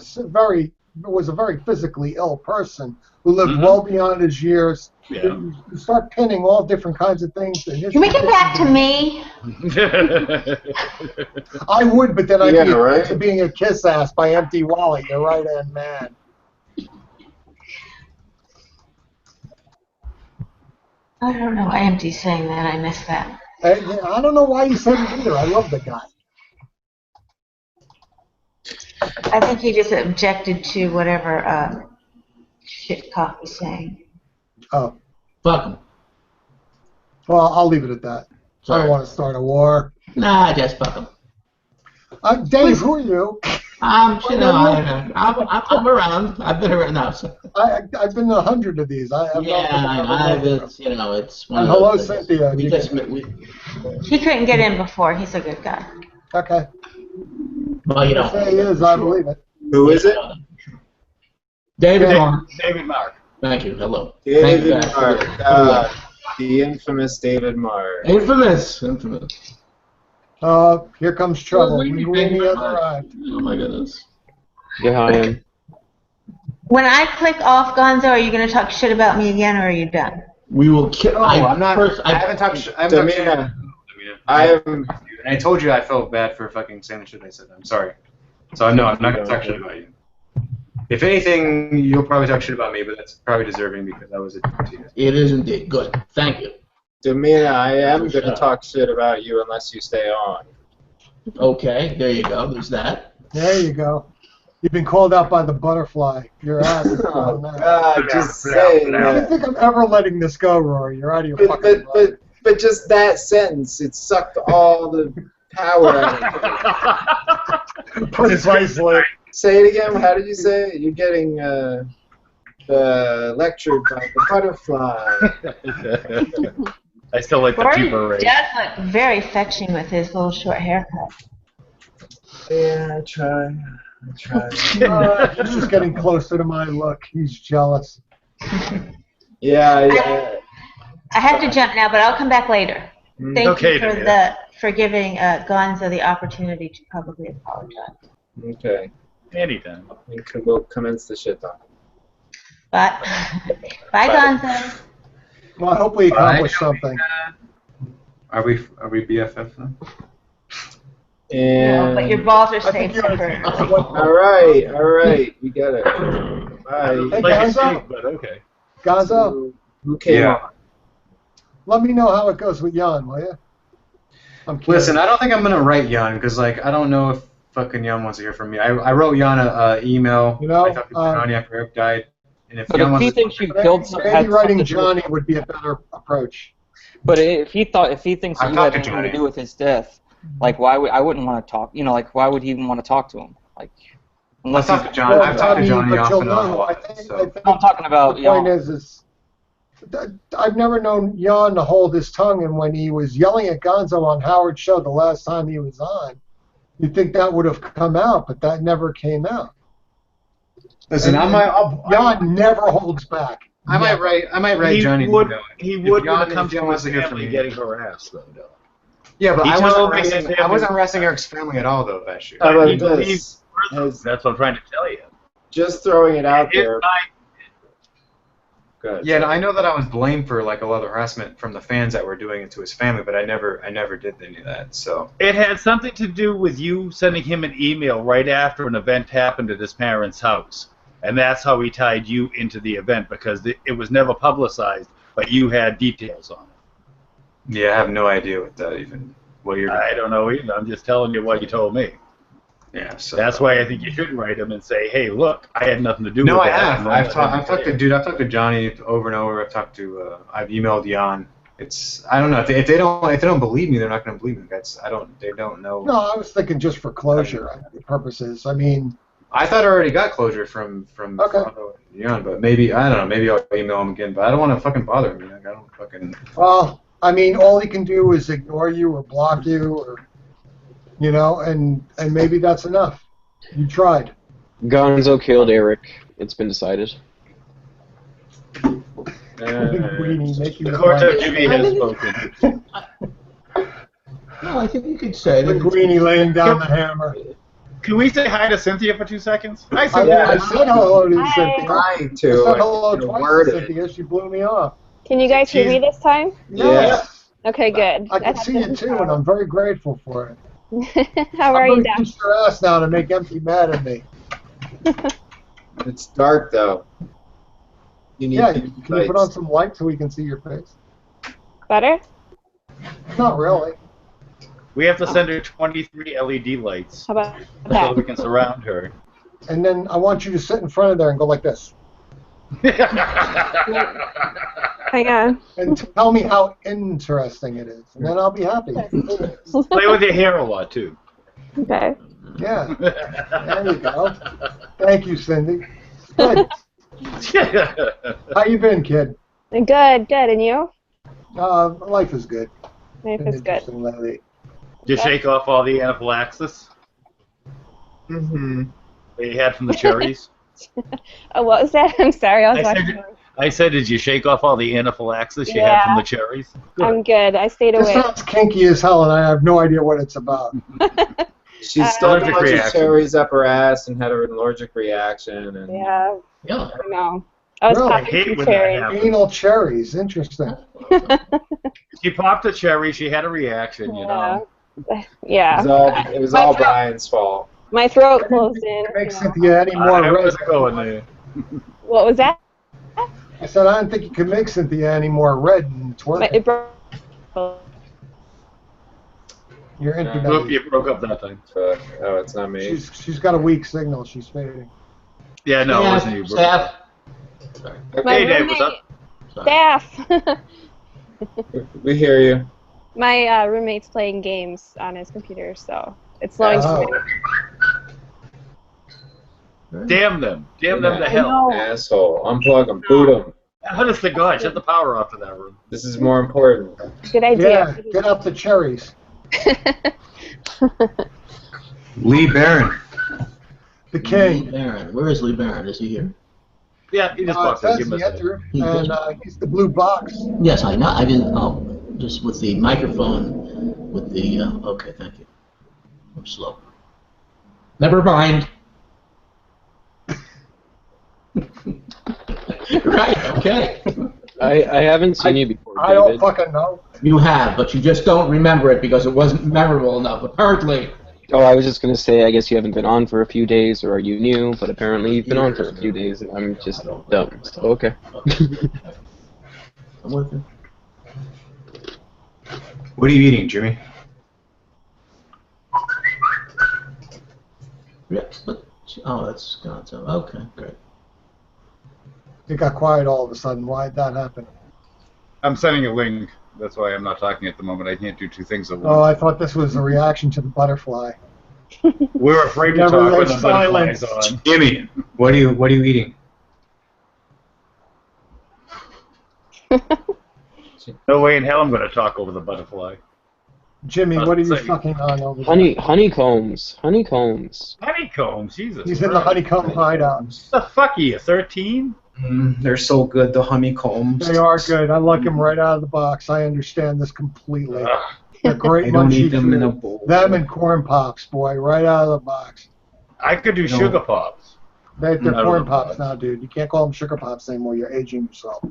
was a very physically ill person who lived well beyond his years. Yeah. You start pinning all different kinds of things. Can we get back to me? I would, but then I'd Yeah, be right. to being a kiss ass by Empty Wally, your right hand man. I don't know why Empty's saying that. I missed that. I don't know why you said it either. I love the guy. I think he just objected to whatever shit Cock was saying. Oh. Fuck him. Well, I'll leave it at that. Sorry. I don't want to start a war. Nah, just fuck him. Dave, who are you? I'm around. I've been around now. So. I've been to 100 of these. I have it's one and of hello, those things. Cynthia. He couldn't get in before. He's a good guy. Okay. Well, you know. Say he is, I believe it. Who is it? David Mark. David Mark. Thank you. Hello. David Mark. The infamous David Mark. Infamous. Here comes trouble. Linguini has arrived. Oh my goodness. Yeah, When I click off Gonzo, are you going to talk shit about me again, or are you done? We will kill. No, I'm not. I haven't talked shit. I told you I felt bad for fucking saying the shit I said. I'm sorry. So no, I'm not going to talk shit about you. If anything, you'll probably talk shit about me, but that's probably deserving because I was a dick to you. It is indeed. Good. Thank you. Domina, I am going to talk shit about you unless you stay on. Okay, there you go. There's that. There you go. You've been called out by the butterfly. Your ass is gone now. God, just saying. I don't think I'm ever letting this go, Rory. You're out of your fucking mind. But just that sentence, it sucked all the power out of it. Precisely. Say it again. How did you say it? You're getting lectured by the butterfly. I still like the Rory tuber race. does look very fetching with his little short haircut. Yeah, I try. He's just getting closer to my look. He's jealous. Yeah. I have to jump now, but I'll come back later. Thank you for giving Gonzo the opportunity to publicly apologize. Okay. Anytime. We can go commence the shit talk. Bye, Gonzo. Well, I hope we accomplish something. Are we BFF then? And No, but your balls are safe for her. All right, we got it. Bye. Hey, Like a Gonzo. sheep, but okay. Gonzo, Who came Yeah. on? let me know how it goes with Jan, will you? I'm curious. Listen, I don't think I'm gonna write Jan because I don't know if fucking Jan wants to hear from me. I wrote Jan an email. You know, I talked to Johnny after Eric died, and if But Jan if wants he to, thinks you killed someone, Maybe writing Johnny would be a better approach. but if he thinks that I've you talked had to anything to Johnny. do with his death, like I wouldn't want to talk. You know, like why would he even want to talk to him? Like unless I've talked to John. I've talked to Johnny off and on a I lot. think So I'm talking about. the point is I've never known Jan to hold his tongue, and when he was yelling at Gonzo on Howard's show the last time he was on, you'd think that would have come out, but that never came out. listen, Jan never holds back. I might write Johnny. He would when Jan- it comes if Jan to wants his to hear from family me. getting harassed, though. Yeah, but He I told wasn't me harassing Eric's family at all, though, that shit. How about He this? believes that's what I'm trying to tell you. Just throwing it out there. Good. Yeah, and I know that I was blamed for like a lot of harassment from the fans that were doing it to his family, but I never did any of that. So It had something to do with you sending him an email right after an event happened at his parents' house. And that's how he tied you into the event, because it was never publicized, but you had details on it. yeah, I have no idea what you're doing. I don't know either. I'm just telling you what he told me. Yeah, so That's why I think you should write him and say, hey, look, I had nothing to do no, with I that. have. I've talked to Johnny over and over. I've emailed Jan. I don't know if they don't believe me, they're not going to believe me. They don't know. No, I was thinking just for closure purposes. I mean, I thought I already got closure from Okay. Frodo and Jan, but maybe I don't know. Maybe I'll email him again. But I don't want to fucking bother him. Like, I don't fucking. well, I mean, all he can do is ignore you or block you, or and maybe that's enough. You tried. Gonzo killed Eric. It's been decided. Weenie, making The the court of point. Jimmy has spoken. No, I think you could say that. Linguini laying down the hammer. Can we say hi to Cynthia for 2 seconds? Hi, I Cynthia. said hello to Hi. Cynthia. Trying I to. said hello I twice word to it. Cynthia. She blew me off. Can you guys hear me this time? Yeah. Okay, good. I can see you too, and I'm very grateful for it. How are I'm you, going to Dash? kiss your ass now to make Empty mad at me. It's dark though. You need Yeah, to can you put on some light so we can see your face? Better? Not really. We have to send her 23 LED lights How about so that? we can surround her. And then I want you to sit in front of there and go like this. Hang on. And tell me how interesting it is. And then I'll be happy. Play with your hair a lot, too. Okay. Yeah. There you go. Thank you, Cindy. Good. How you been, kid? Good, good. And you? Life is good. Life Been is good. interesting lately. Did you shake off all the anaphylaxis Mm-hmm. that you had from the cherries? Oh, what was that? I'm sorry, I was watching. I said, did you shake off all the anaphylaxis you had from the cherries? Good. I'm good. I stayed This away. sounds kinky as hell, and I have no idea what it's about. She stuck a Allergic bunch of reaction. cherries up her ass and had an allergic reaction. And Yeah, Yeah. I know. I was Really? I popping hate some when that cherries. happens. Anal cherries. Interesting. She popped a cherry, she had a reaction, you know. Yeah. it was all Brian's fault. My throat closed in. It makes You know. Cynthia any more I red. wasn't going there. What was that? I said I don't think you can make Cynthia any more red and twerk. It broke. Your internet. Oop, you broke up that time. Oh, it's not me. She's got a weak signal. She's fading. Yeah, no, it wasn't you. Staff. My Hey, Dave, what's up? Staff. We hear you. My roommate's playing games on his computer, so it's slowing Oh. down. Damn them. Damn them to hell. No. Asshole. Unplug them. Boot them. Honest to God, shut the power off to that room. This is more important. Good idea. Yeah, get up the cherries. Lee Barron. The king. Lee Barron. Where is Lee Barron? Is he here? Yeah, he just It walked in. says Give him he a entered, He and he's the blue box. Yes, I know. I didn't. Oh, just with the microphone. With the. Okay, thank you. I'm slow. Never mind. Right. Okay. I haven't seen you before, I don't David. fucking know. You have, but you just don't remember it because it wasn't memorable enough. Apparently. Oh, I was just gonna say, I guess you haven't been on for a few days, or you knew, but apparently you've been on for a few days, and I'm just dumb. So okay. I'm with you. What are you eating, Jimmy? Yes, but oh, that's gone. So okay, great. It got quiet all of a sudden. Why did that happen? I'm sending a link. That's why I'm not talking at the moment. I can't do two things at Oh, once. I thought this was a reaction to the butterfly. We were afraid to Never talk when let the butterflies silence. on. Jimmy, what are you eating? No way in hell I'm going to talk over the butterfly. Jimmy, what are you Sorry. sucking on over Honeycombs. Honeycombs. Honeycomb, Jesus. there? He's in the honeycomb hideout. The fuck are you, 13? They're so good, the honeycombs. They are good. I like them right out of the box. I understand this completely. Ugh. They're great I don't munchy eat them in a food. bowl. Them and corn pops, boy, right out of the box. I could do No. sugar pops. They're Out of corn the pops box. now, dude. You can't call them sugar pops anymore. You're aging yourself.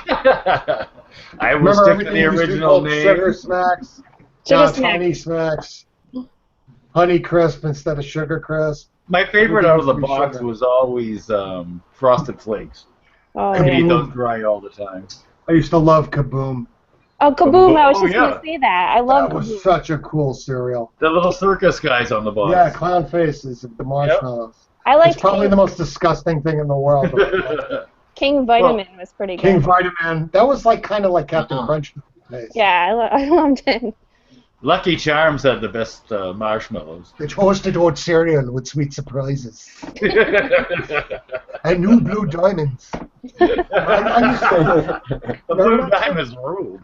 I will Remember stick to everything the used to be original called name. Sugar smacks. Sugar Now it's Smack. honey smacks. Honey crisp instead of sugar crisp. My favorite out of the Everything box sugar. was always Frosted Flakes. Oh, I could yeah. eat those dry all the time. I used to love Kaboom. Oh, Kaboom! I was Oh, just yeah. gonna say that. I love That was Kaboom. such a cool cereal. The little circus guys on the box. Yeah, clown faces with the marshmallows. I like It's probably the most disgusting thing in the world. King Vitamin was pretty good. King Vitamin. That was like kind of like Captain Crunch taste. Yeah, I loved it. Lucky Charms had the best marshmallows. The toasted oat cereal with sweet surprises. And new blue diamonds. I used The blue diamonds ruled.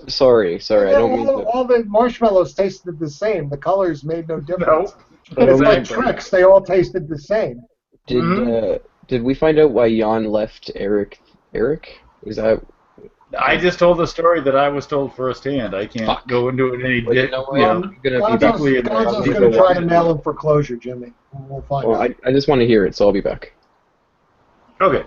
Sorry, I don't mean to. all the marshmallows tasted the same. The colors made no difference. I It's don't like mean to- tricks. They all tasted the same. Did we find out why Jan left Eric? Eric? Is that? I just told the story that I was told firsthand. I can't go into it any Well, you know what? I'm gonna be back. Gonzo's going to try to mail him for closure, Jimmy. We'll find Well, out. I just want to hear it, so I'll be back. Okay.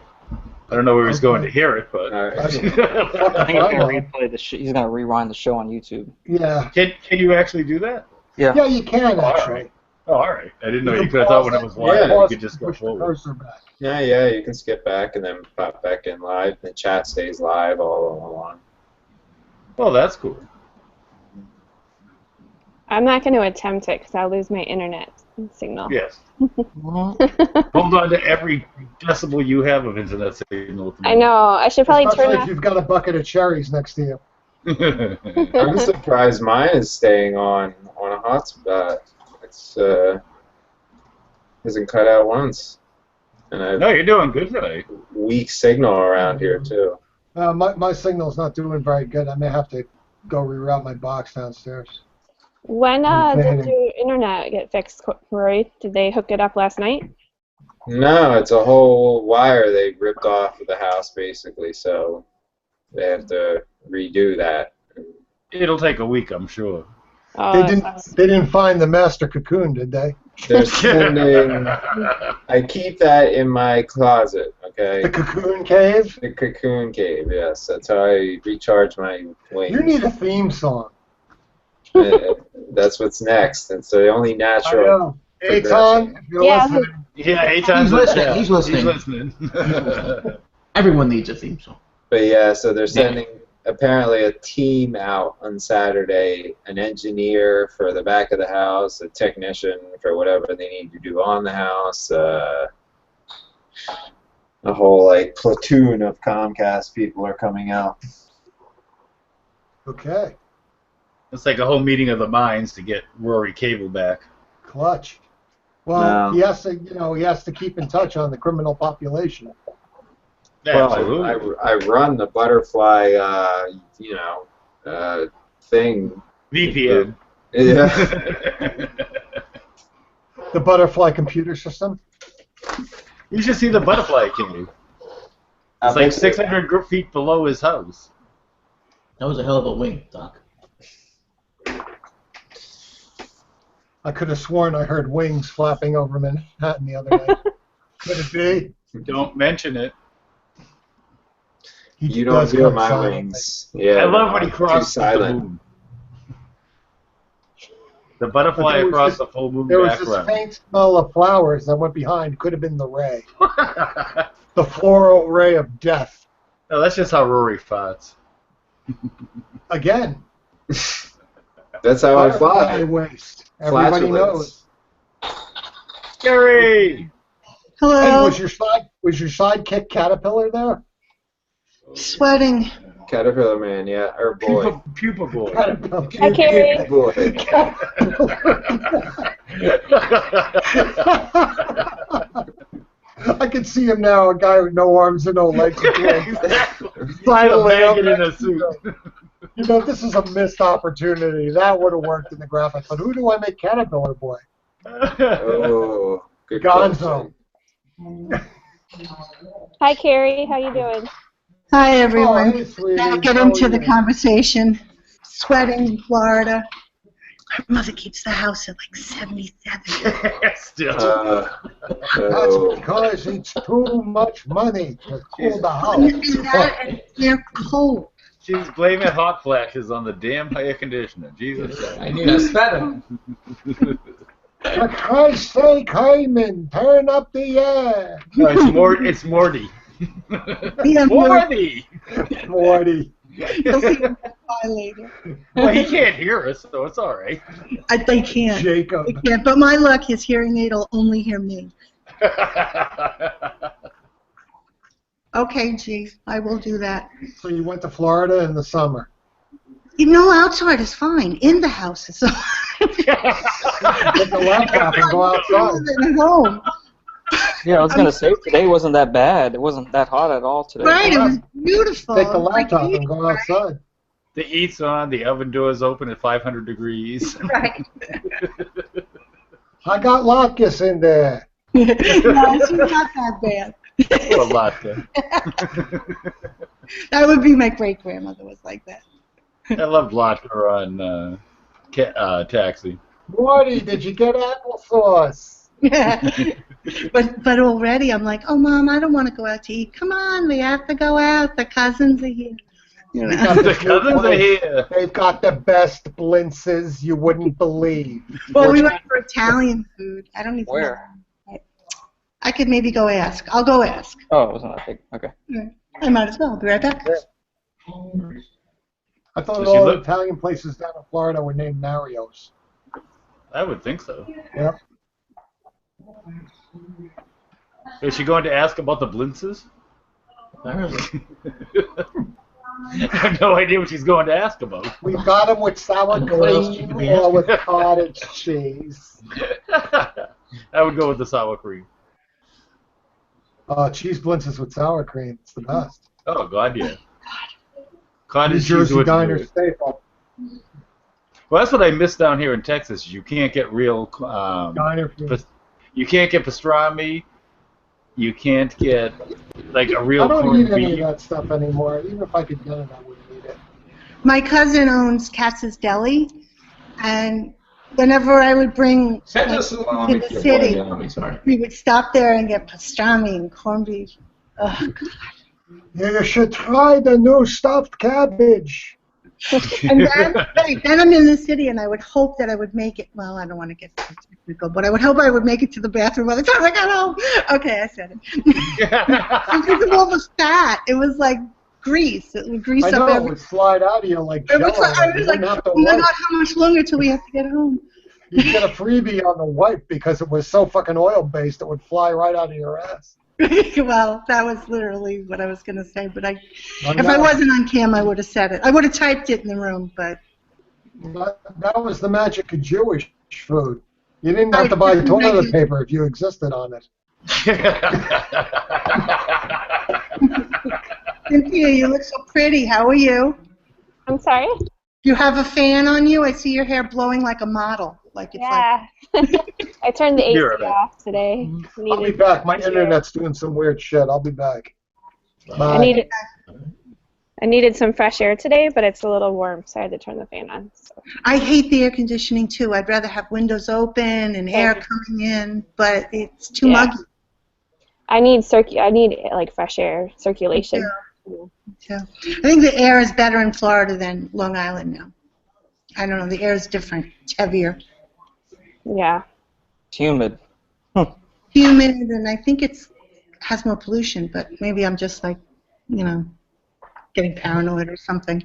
I don't know where he's going to hear it, but I think he's gonna replay the he's gonna rewind the show on YouTube. Yeah. Can you actually do that? Yeah. Yeah, you can all actually. right. Oh, all right. I didn't know you can could. I thought when pause it was it, live, yeah, you could just go push the forward. cursor back. Yeah, you can skip back and then pop back in live. The chat stays live all along. Oh, that's cool. I'm not going to attempt it because I'll lose my internet signal. Yes. Hold on to every decibel you have of internet signal. I know. I should probably Especially turn if off. you've got a bucket of cherries next to you. I'm surprised mine is staying on a hotspot. It's hasn't cut out once, and I've No, you're doing good today. weak signal around here too. My signal's not doing very good. I may have to go reroute my box downstairs. When did Fading. your internet get fixed, Rory? Did they hook it up last night? No, it's a whole wire they ripped off of the house basically, so they have to redo that. It'll take a week, I'm sure. Oh, They that didn't. sucks. They didn't find the master cocoon, did they? They're sending. I keep that in my closet. Okay. The cocoon cave. The cocoon cave. Yes, that's how I recharge my wings. You need a theme song. That's what's next. It's the only I natural. know. Aton, if you're Yeah. listening. Yeah, 8 times. He's listening. Yeah, He's listening. He's listening. Everyone needs a theme song. But yeah, so they're sending apparently a team out on Saturday, an engineer for the back of the house, a technician for whatever they need to do on the house, a whole like platoon of Comcast people are coming out. Okay. It's like a whole meeting of the minds to get Rory Cable back. Clutch. Well, No. he has to, he has to keep in touch on the criminal population. Absolutely. Well, I run the butterfly, thing. VPN. Yeah. The butterfly computer system. You should see the butterfly cave. It's like 600 feet below his house. That was a hell of a wing, Doc. I could have sworn I heard wings flapping over Manhattan the other night. Could it be? Don't mention it. He You don't does feel come my silently. wings. Yeah. I love when he too crosses the silent. moon. The butterfly But across the full moon There was this background. faint smell of flowers that went behind. Could have been the ray. The floral ray of death. No, that's just how Rory farts. Again. That's how I Butterfly fly. waste. Everybody knows. Gary! Hello. And was your sidekick Caterpillar there? Sweating. Caterpillar man, yeah, or boy. Pupa boy. Caterpillar. Hi, Carrie. Boy. I can see him now, a guy with no arms and no legs. Exactly. Finally, A maggot in a suit. this is a missed opportunity. That would have worked in the graphic. But who do I make Caterpillar Boy? Oh, good Gonzo. question. Hi, Carrie. How you doing? Hi, everyone. Oh, hey, sweetie. Now get How into are the you? conversation. Sweating in Florida. Our mother keeps the house at like 77. Still. That's Oh. because it's too much money to cool the house. And they're cold. She's blaming hot flashes on the damn air conditioner. Jesus Christ. I need a sweater. For Christ's sake, Hyman, turn up the air. No, it's Morty. Yeah, Morty! Morty. You'll see him by later. Well, he can't hear us, so it's all right. They can't. Jacob. They can't. But my luck, his hearing aid will only hear me. Okay, G, I will do that. So you went to Florida in the summer. Outside is fine. In the house is fine. Get the laptop and go outside. At home. Yeah, I was gonna say today wasn't that bad. It wasn't that hot at all today. Right, it was beautiful. Take the Like laptop and go outside. The heat's on, the oven door's open at 500 degrees. Right. I got Lockus in there. No, it's not that bad. A lot there. That would be my great grandmother was like that. I loved Lotka on Taxi. Morty, did you get applesauce? But already I'm like, oh Mom, I don't want to go out to eat. Come on, we have to go out. The cousins are here. You know. The cousins are here. They've got the best blintzes you wouldn't believe. Well, we went for Italian food. I don't even Where? know. I could maybe go ask. I'll go ask. Oh, it wasn't that big. Okay. I might as well. I'll be right back. I thought Does she all look- Italian places down in Florida were named Mario's. I would think so. Yep. Is she going to ask about the blintzes? Apparently. I have no idea what she's going to ask about. We got them with sour What else cream could we or ask? with cottage cheese. I would go with the sour cream. Cheese blintzes with sour cream. It's the best. Oh, God, yeah. New Cottage cheese Jersey would diner do it. staple. Well, that's what I miss down here in Texas. You can't get real. Diner food. You can't get pastrami. You can't get like a real I don't corned eat any of beef. that stuff anymore. Even if I could get it, I wouldn't eat it. My cousin owns Katz's Deli, and whenever I would bring Send like, us along to with the your city, boy, sorry. we would stop there and get pastrami and corned beef. Oh, You should try the new stuffed cabbage. and then I'm in the city, and I would hope that I would make it. Well, I don't want to get too technical, but I would hope I would make it to the bathroom by the time I got home. Okay, I said it. Because of all the fat, it was like grease. It would grease I up know, it everything. would slide out of you like It jello. was like, I was You like, wouldn't have to oh my wipe. God, how much longer till we have to get home? You get a freebie on the wipe because it was so fucking oil-based it would fly right out of your ass. Well, that was literally what I was going to say, but if I know. wasn't on cam, I would have said it. I would have typed it in the room, but That was the magic of Jewish food. You didn't have to buy toilet paper if you existed on it. Cynthia, you look so pretty. How are you? I'm sorry? You have a fan on you? I see your hair blowing like a model. Like it's Yeah. I turned the AC You're right. off today. I'll be back. My internet's doing some weird shit. I'll be back. Bye. I needed some fresh air today, but it's a little warm, so I had to turn the fan on. So. I hate the air conditioning too. I'd rather have windows open and air coming in, but it's too muggy. I need like fresh air circulation. So I think the air is better in Florida than Long Island now. I don't know. The air is different. It's heavier. Yeah. It's humid. Humid, and I think it has more pollution, but maybe I'm just like, getting paranoid or something.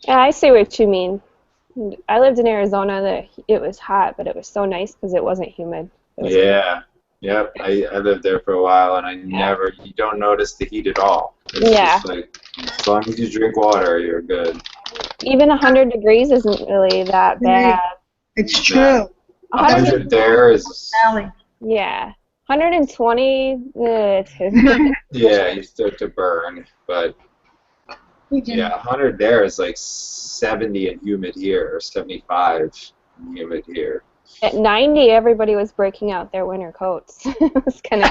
Yeah, I see what you mean. I lived in Arizona. It was hot, but it was so nice because it wasn't humid. Yeah. Yep. I lived there for a while, and you don't notice the heat at all. It's just like, as long as you drink water, you're good. Even 100 degrees isn't really that bad. It's true. 100 there is. Yeah. 120, Yeah, you start to burn, but yeah, 100 there is like 70 and humid here, or 75 and humid here. At 90, everybody was breaking out their winter coats. It was kind of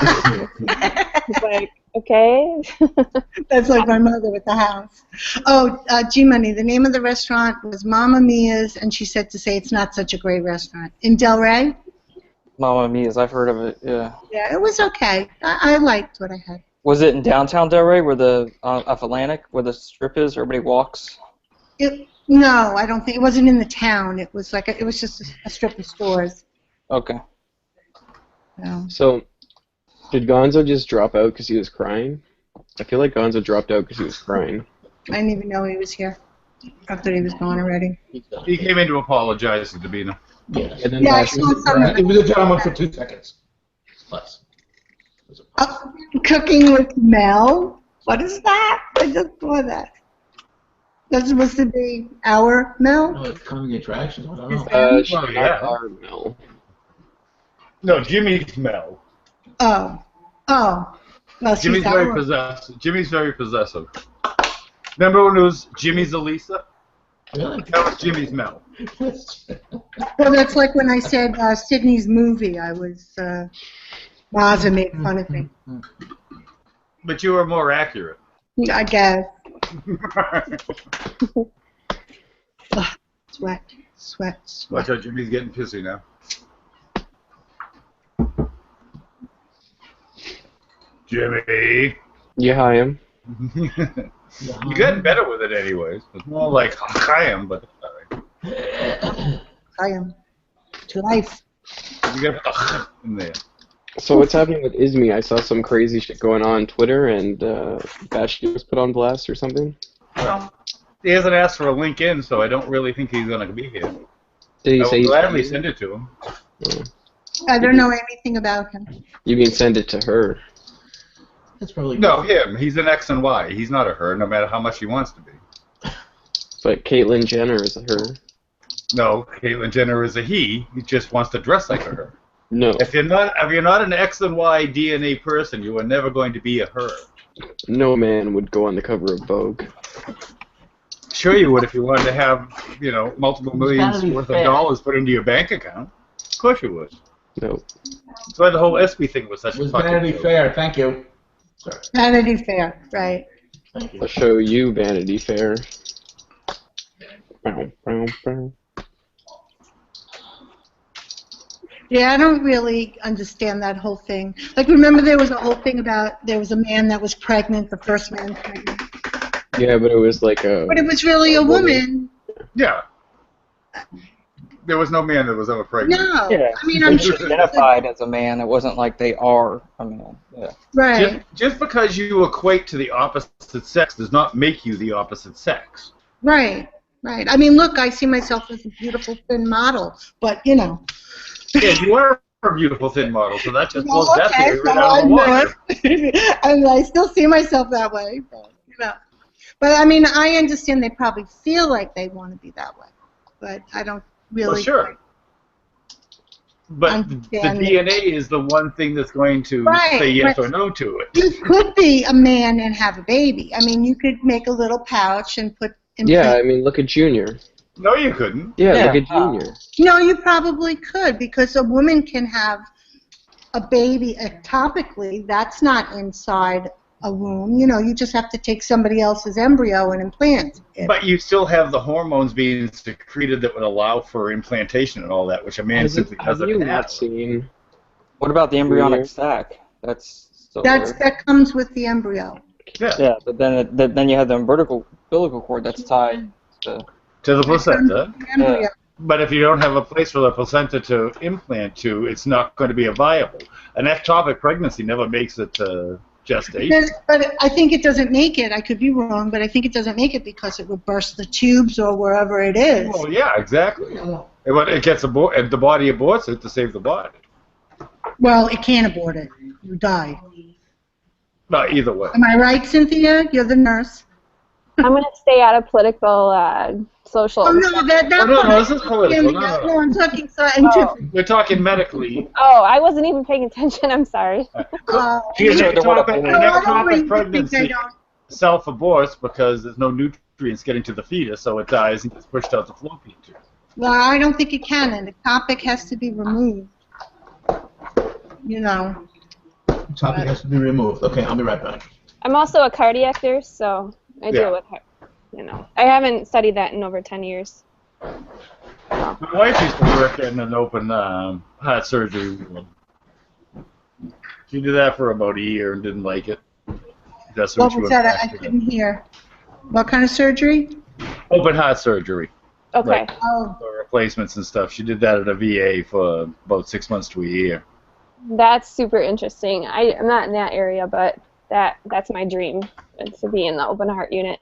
it's like, okay. That's like my mother with the house. Oh, G-Money, the name of the restaurant was Mamma Mia's, and she said to say it's not such a great restaurant. In Delray? Mamma Mia's, I've heard of it, yeah. Yeah, it was okay. I liked what I had. Was it in downtown Delray where the, off Atlantic, where the strip is, everybody walks? No, I don't think, it wasn't in the town. It was like, it was just a strip of stores. Okay. So, did Gonzo just drop out because he was crying? I feel like Gonzo dropped out because he was crying. I didn't even know he was here. I thought he was gone already. He came in to apologize to Davina. Yes. And then I saw something. It was a gentleman for 2 seconds. Less. Cooking with Mel? What is that? I just saw that. That's supposed to be our Mel? No, it's coming attractions. I don't know. yeah. Our Mel. No, Jimmy's Mel. Oh. Well, Jimmy's she's very our. possessive. Jimmy's very possessive. Remember when it was Jimmy's Elisa? Really? That was Jimmy's Mel. Well, that's like when I said Sydney's movie. I was, Maza made fun of me. But you were more accurate. I guess. Sweat. Watch out, Jimmy's getting pissy now. Jimmy. Yeah, I am. You gotten better with it anyways. It's more like Chaim, but I am. To life. you gotta put the in there. So what's happening with Isme? I saw some crazy shit going on Twitter, and Vash'Skellar was put on blast or something. He hasn't asked for a link in, so I don't really think he's going to be here. Did he I say will he's gladly send it to him. I don't know anything about him. You mean send it to her? That's probably No, him. He's an X and Y. He's not a her, no matter how much he wants to be. But Caitlyn Jenner is a her. No, Caitlyn Jenner is a he. He just wants to dress like a her. No. If you're not an X and Y DNA person, you are never going to be a her. No man would go on the cover of Vogue. Sure you would if you wanted to have, multiple millions be worth fair. of dollars put into your bank account. Of course you would. No. That's why the whole Espy thing was such Was a fucking Vanity joke. Fair? Thank you. Sorry. Vanity Fair, right. Thank you. I'll show you Vanity Fair. Bow, bow, bow. Yeah, I don't really understand that whole thing. Like, remember there was a whole thing about there was a man that was pregnant, the first man pregnant. Yeah, but it was like a... But it was really a woman. Yeah. There was no man that was ever pregnant. No. Yeah. I mean, I'm They sure. identified as a man. It wasn't like they are a man. Yeah. Right, Just because you equate to the opposite sex does not make you the opposite sex. right. I mean, look, I see myself as a beautiful thin model, but, Yeah, you are a beautiful thin model, so that just blows Well, that okay, theory right so out of the water. and I still see myself that way, but, But, I mean, I understand they probably feel like they want to be that way, but I don't really... Well, sure. But the understand DNA is the one thing that's going to Right, say yes right. or no to it. You could be a man and have a baby. I mean, you could make a little pouch and put... Yeah, I mean, look at Junior. No, you couldn't. Yeah, look at Junior. No, you probably could, because a woman can have a baby ectopically. That's not inside a womb. You just have to take somebody else's embryo and implant it. But you still have the hormones being secreted that would allow for implantation and all that, which a man simply doesn't Have you have. not seen... What about the embryonic sac? That's still there. That comes with the embryo. Yeah, but then you have the umbilical cord that's tied to the placenta. Embryo. But if you don't have a place for the placenta to implant to, it's not going to be a viable. An ectopic pregnancy never makes it to gestation. But I think it doesn't make it. I could be wrong, but I think it doesn't make it because it would burst the tubes or wherever it is. Well, yeah, exactly. It gets aborted. The body aborts it to save the body. Well, it can't abort it. You die. No, either way. Am I right, Cynthia? You're the nurse. I'm going to stay out of political, social... Oh, no, that's no, this is political. No, I'm talking scientific. We're talking medically. Oh, I wasn't even paying attention. I'm sorry. An ectopic pregnancy self-aborts because there's no nutrients getting to the fetus, so it dies and gets pushed out the fallopian tube. Well, I don't think it can, and the topic has to be removed. Topic has to be removed. Okay, I'll be right back. I'm also a cardiac nurse, so I deal with heart. I haven't studied that in over 10 years. My wife used to work in an open heart surgery room. She did that for about a year and didn't like it. That's What was that? I couldn't hear. What kind of surgery? Open heart surgery. Okay. Like, for replacements and stuff. She did that at a VA for about 6 months to a year. That's super interesting. I'm not in that area, but that's my dream, is to be in the open heart unit.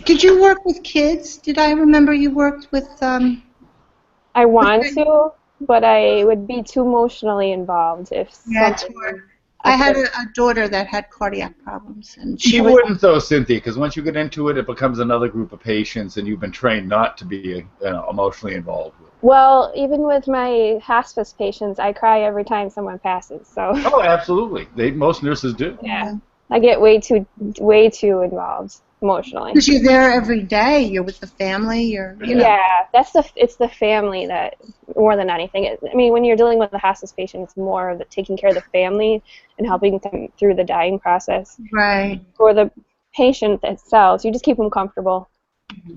Did you work with kids? Did I remember you worked with... I want to, but I would be too emotionally involved if something... I had a daughter that had cardiac problems, and she You was... wouldn't though, Cynthia, because once you get into it, it becomes another group of patients, and you've been trained not to be emotionally involved with. Well, even with my hospice patients, I cry every time someone passes. So. Oh, absolutely. Most nurses do. Yeah, I get way too involved emotionally. Because you're there every day. You're with the family. Yeah, it's the family that more than anything. I mean, when you're dealing with a hospice patient, it's more of taking care of the family and helping them through the dying process. Right. For the patient themselves, you just keep them comfortable.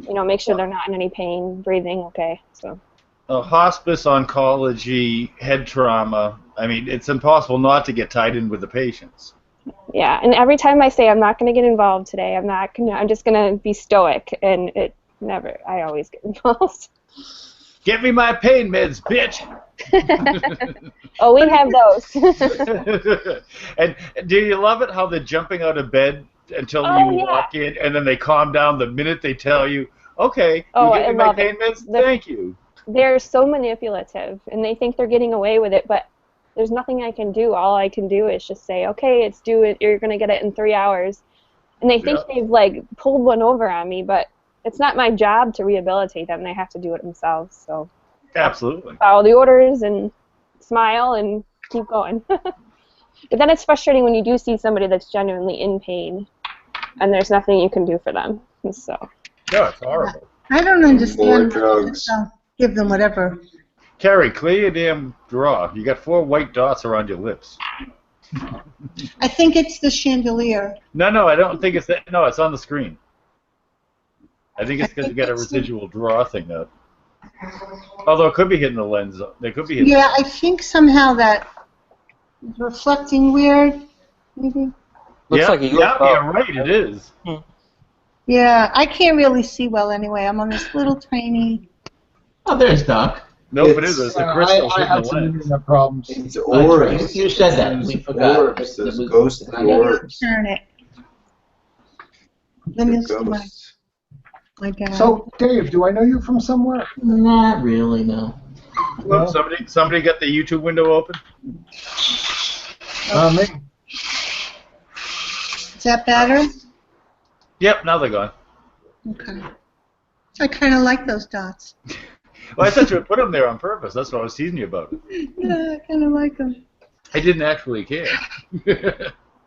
Make sure they're not in any pain, breathing okay. So. Hospice, oncology, head trauma. I mean, it's impossible not to get tied in with the patients. Yeah, and every time I say I'm not going to get involved today, I'm just going to be stoic, and I always get involved. Get me my pain meds, bitch! Oh, we have those. And do you love it how they're jumping out of bed until Oh, you yeah. walk in, and then they calm down the minute they tell you, okay, Oh, you give I me my love it. pain meds? Thank you. They're so manipulative, and they think they're getting away with it, but there's nothing I can do. All I can do is just say, okay, it's due. You're going to get it in 3 hours. And they think they've, like, pulled one over on me, but it's not my job to rehabilitate them. They have to do it themselves. So Absolutely. follow the orders and smile and keep going. But then it's frustrating when you do see somebody that's genuinely in pain, and there's nothing you can do for them. So. No, it's horrible. I don't understand. More drugs. Give them whatever. Carrie, clear your damn drawer. You got 4 white dots around your lips. I think it's the chandelier. No, I don't think it's that. No, it's on the screen. I think it's because you got a residual draw thing up. Although it could be hitting the lens. They could be hitting. Yeah, I think somehow that is reflecting weird, maybe. Looks like a UFO. Yeah, right, it is. Yeah, I can't really see well anyway. I'm on this little tiny. Oh, there's Doc. No, but it is. The crystal's I hitting had the some lens. internet problems. It's orbs. You said that. We forgot. Orbs. Those ghostly orbs. Turn it. Then you'll see Ghosts. my dad. So, Dave, do I know you from somewhere? Not really, no. Whoops, somebody got the YouTube window open? Me. Is that better? Yep, now they're gone. Okay. I kind of like those dots. Well, I thought you would put them there on purpose. That's what I was teasing you about. Yeah, I kind of like them. I didn't actually care.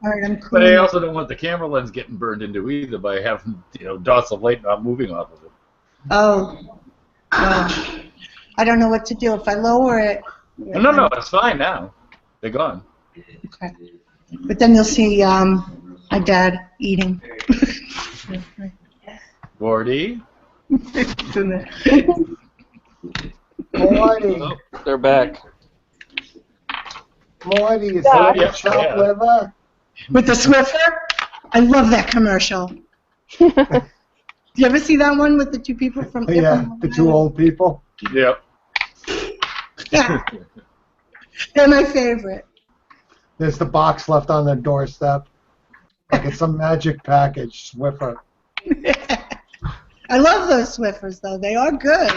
All right, I'm cool. But I also don't want the camera lens getting burned into either by having, dots of light not moving off of it. Oh. Well, I don't know what to do. If I lower it. No, it's fine now. They're gone. Okay. But then you'll see my dad eating. Gordy? Moighty. Oh, they're back. Moighty, is Yeah. that chopped liver? With the Swiffer? I love that commercial. Do you ever see that one with the two people from Yeah, the 2 old people. Yep. Yeah. They're my favorite. There's the box left on the doorstep. Like it's some magic package, Swiffer. I love those Swiffers, though. They are good.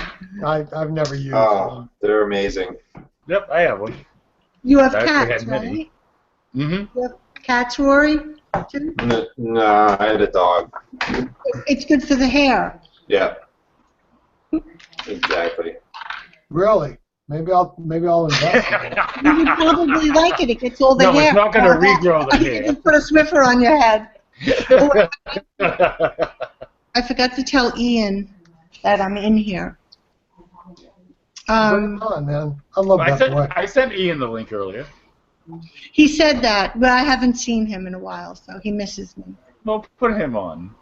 I've never used Oh, them. they're amazing. Yep, I have one. You have I actually cats, had many. right? Mm-hmm. You have cats, Rory? Too? No, I had a dog. It's good for the hair. Yeah. Exactly. Really? Maybe I'll invest in it. You would probably like it. It gets all the No, hair. it's not going to regrow the You hair. just put a Swiffer on your head. I forgot to tell Ian that I'm in here. Bring it on, man. I love that boy. I sent Ian the link earlier. He said that, but I haven't seen him in a while, so he misses me. Well, put him on.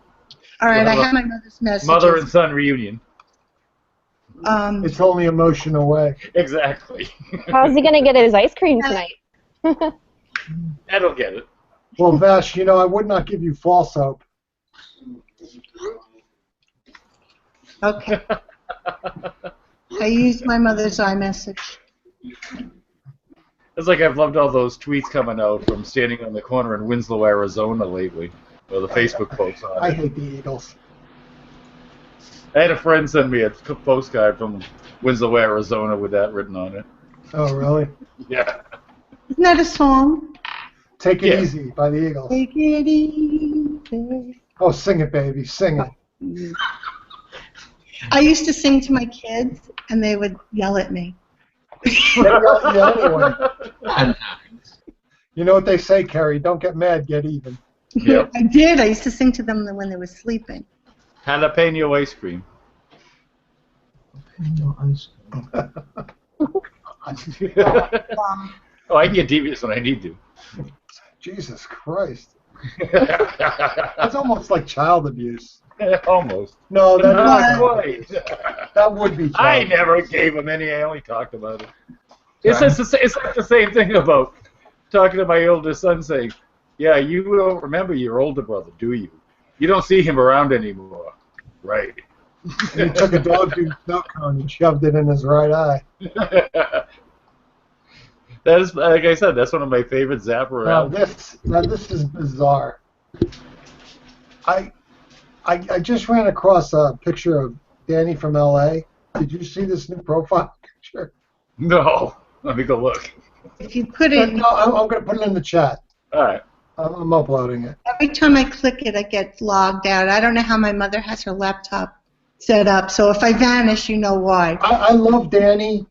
All right, We'll I have have my mother's messages. Mother and son reunion. It's only emotion away. Exactly. How's he going to get his ice cream tonight? That'll get it. Well, Vash, I would not give you false hope. Okay. I used my mother's iMessage. It's like I've loved all those tweets coming out from standing on the corner in Winslow, Arizona lately, or the Facebook posts on I it. hate the Eagles. I had a friend send me a postcard from Winslow, Arizona with that written on it. Oh, really? Yeah. Isn't that a song? Take It Yeah. Easy by the Eagles. Take it easy. Oh, sing it, baby. Sing it. I used to sing to my kids, and they would yell at me. Yeah, anyway. You know what they say, Kerry? Don't get mad, get even. Yep. I did. I used to sing to them when they were sleeping. Jalapeno ice cream. Oh, I can get devious when I need to. Jesus Christ. That's almost like child abuse. Almost. No, that's Not not. quite. That would be child I never gave him any. I only talked about it. It's like the same thing about talking to my oldest son saying, yeah, you don't remember your older brother, do you? You don't see him around anymore. Right. He took a dog food snow cone and shoved it in his right eye. That is, like I said, that's one of my favorite Zapper Now albums. this is bizarre. I just ran across a picture of Danny from L.A. Did you see this new profile picture? No. Let me go look. If you put it, No, I'm going to put it in the chat. All right. I'm uploading it. every time I click it, I get logged out. I don't know how my mother has her laptop set up, so if I vanish, you know why. I love Danny,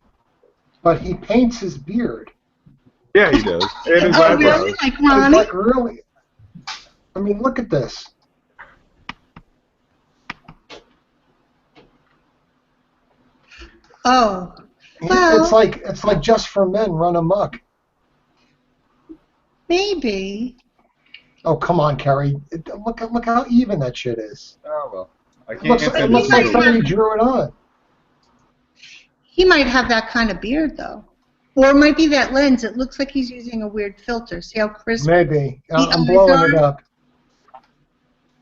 but he paints his beard. Yeah, he does. And his Oh, eyebrows. really? Like Ronnie? It's like really. I mean, look at this. Oh, well, It's like Just for Men run amok. maybe. Oh, come on, Carrie. Look how even that shit is. Oh, well. I It can't looks, answer it looks this like either. somebody drew it on. He might have that kind of beard, though. Or it might be that lens. It looks like he's using a weird filter. See how crisp Maybe. the I'm eyes blowing it are? up.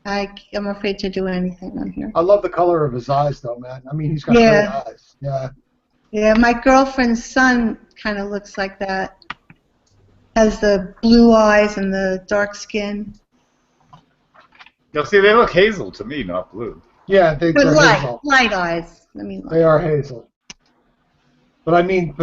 I'm afraid to do anything on here. I love the color of his eyes, though, man. I mean, he's got Yeah. great eyes. Yeah. Yeah, my girlfriend's son kind of looks like that. Has the blue eyes and the dark skin. You'll see, they look hazel to me, not blue. Yeah, But they're hazel. light eyes. I mean, They are hazel. But I mean,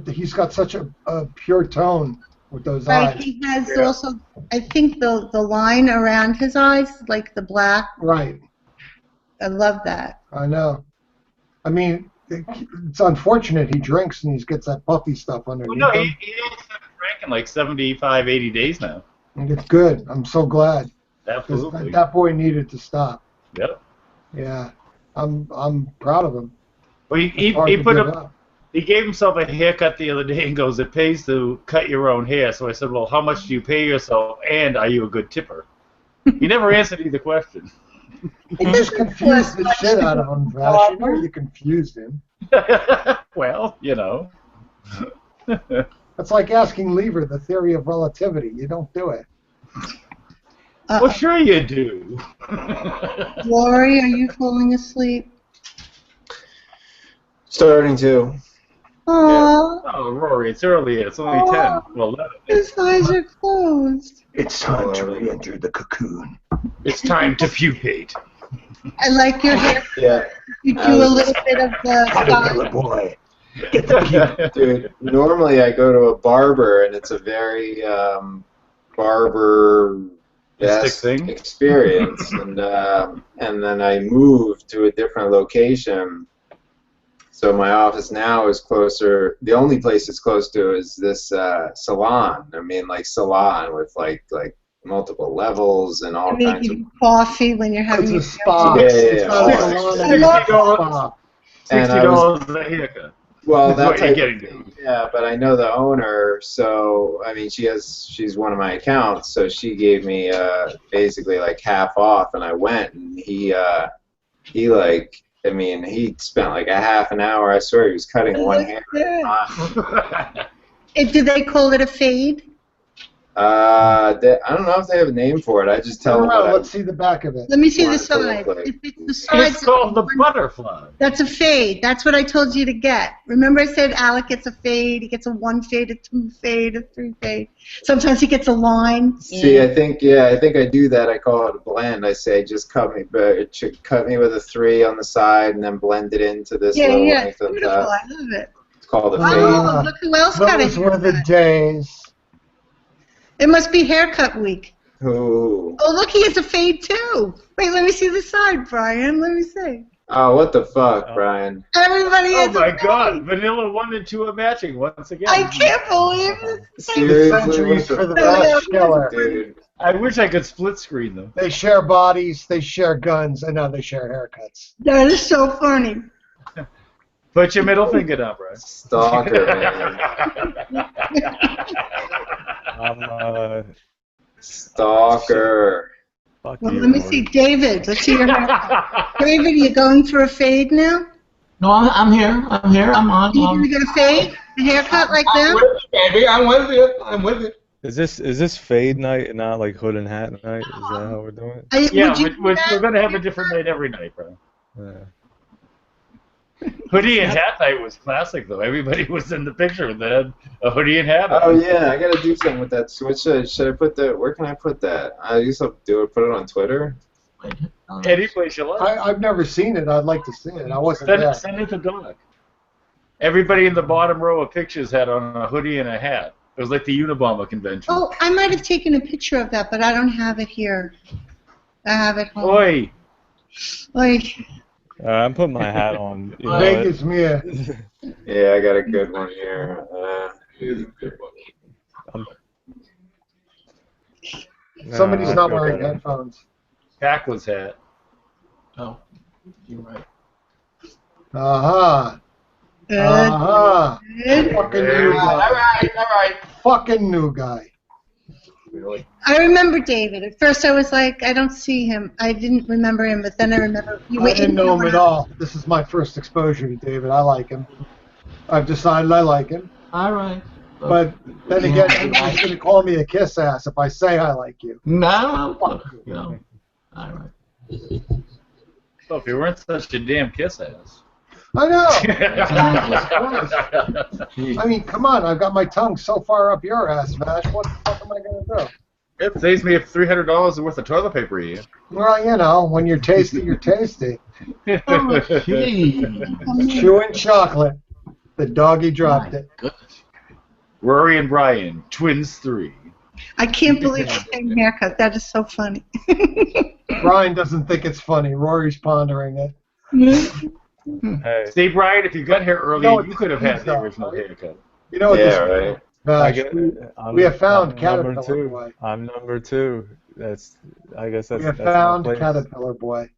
he's got such a pure tone with those right. eyes. He has also, I think the line around his eyes, like the black. Right. I love that. I know. I mean, it's unfortunate he drinks and he gets that puffy stuff underneath Well, no, him. he hasn't drank in like 75, 80 days now. And it's good. I'm so glad. 'Cause Absolutely. that boy needed to stop. Yep. Yeah. I'm proud of him. Well, It's hard to give up. he gave himself a haircut the other day and goes, it pays to cut your own hair. So I said, well, how much do you pay yourself and are you a good tipper? He never answered either question. You just confused the shit out of him, Vash. You know you confused him. Well, you know. That's like asking Lever the theory of relativity. You don't do it. Well, sure you do. Lori, are you falling asleep? Starting to. Aww, Oh, Rory, it's early. It's only 10. Well, 11. his eyes are closed. It's time to re-enter the cocoon. It's time to pupate. I like your hair. Yeah. You do a little bit of the Caterpillar boy. Get the Dude, normally I go to a barber and it's a very barber best thing? experience, and then I moved to a different location. So my office now is closer. The only place it's close to is this salon. I mean, like salon with like multiple levels and all I mean, kinds of. you coffee when you're having It's a your spa. Yeah, It's yeah, not a yeah. salon, I it's love a spa. And I was- $60 a haircut. Well, That's that what you're type getting of to. thing, yeah, but I know the owner, so I mean, she's one of my accounts, so she gave me basically like half off, and I went, and he like, I mean, he spent like a half an hour. I swear he was cutting one hair at a time. Do they call it a fade? I don't know if they have a name for it. I just tell them what I Let's see the back of it. Let me see the want it to look side. like. If it's the sides, It's called the butterfly. that's a fade. That's what I told you to get. Remember I said Alec gets a fade, he gets a 1 fade, a 2 fade, a 3 fade. Sometimes he gets a line. See, I think I do that. I call it a blend. I say just cut me with a 3 on the side and then blend it into this Yeah, little yeah, length it's on beautiful. top. I love it. It's called a fade. Oh, look who else got a Those were the haircut. days. It must be haircut week. Ooh. Oh, look, he has a fade too. Wait, let me see the side, Brian. Let me see. Oh, what the fuck, Brian? Everybody Oh has my a fade. God! Vanilla 1 and 2 are matching once again. I can't believe it. Seriously, Centuries what for the the Vash'Skellar. dude? I wish I could split screen them. They share bodies, they share guns, and now they share haircuts. That is so funny. Put your middle finger down, Brian. Stalker, man. Stalker. Well, let me see, David. Let's see your haircut. David, you going for a fade now? No, I'm here. I'm on. You gonna get a fade? A haircut like I'm them? with it, baby. I'm with it. Is this fade night and not like hood and hat night? Is that how we're doing it? Yeah, Would you do we're that? going to have a different night every night, bro. Yeah. Hoodie and hat night was classic, though. Everybody was in the picture that had a hoodie and hat on. Oh yeah, I gotta do something with that. Should I put that? Where can I put that? I used to do it. Put it on Twitter. Any place you like. I've never seen it. I'd like to see it. I wasn't there. Send it to Doc. Everybody in the bottom row of pictures had on a hoodie and a hat. It was like the Unabomber convention. Oh, I might have taken a picture of that, but I don't have it here. I have it home. Oi. Oi. I'm putting my hat on. Vegas Mia. Yeah, I got a good one here. Somebody's not wearing headphones. Packler's hat. Oh, you're right. Aha. Aha. Fucking new guy. All right. Fucking new guy. Really? I remember David. At first I was like, I don't see him. I didn't remember him, but then I remember you I didn't know him at all. This is my first exposure to David. I like him. I've decided I like him. All right. But then again, he's going to call me a kiss ass if I say I like you. No. All right. So if you weren't such a damn kiss ass. I know. I mean, come on. I've got my tongue so far up your ass, Vash. What the fuck am I going to do? It saves me $300 worth of toilet paper a year. Well, you know, when you're tasty, you're tasty. Chewing chocolate. The doggy dropped it. Rory and Brian, twins 3. I can't believe the same haircut. That is so funny. Brian doesn't think it's funny. Rory's pondering it. Hey. See, Brian, if you got here earlier, you could have had the original haircut. You know what right. We have found Caterpillar number 2. Boy. I'm number 2. I guess that's. We have that's found my place. Caterpillar Boy.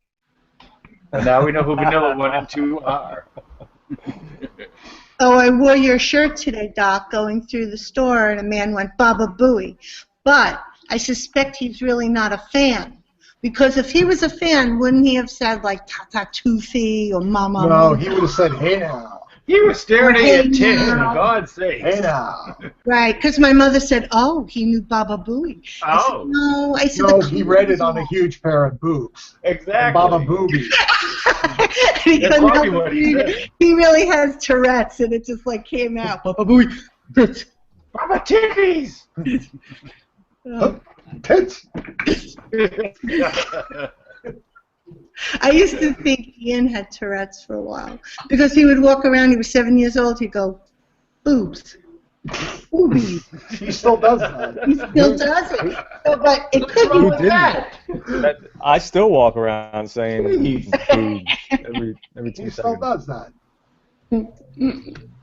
And now we know who Vanilla 1 and 2 are. Oh, I wore your shirt today, Doc, going through the store, and a man went, Baba Booey. But I suspect he's really not a fan. Because if he was a fan, wouldn't he have said, like, Tata Toothy or Mama? No, he would have said, hey now. He was staring at Hey your tits, for now. God's sake. Hey now. Right, because my mother said, oh, he knew Baba Booey. Oh. I said, No, the he read it on a huge pair of boobs. Exactly. Baba Booby. He That's couldn't probably help what it. he said. He really has Tourette's, and it just, like, came out. Baba Booey. Baba Titties! Tits. I used to think Ian had Tourette's for a while because he would walk around. He was 7 years old. He'd go, boobs, boobies. He still does that. He still does it. So, but it could be Who with didn't? that. I still walk around saying boobs every 2 He still seconds. does that.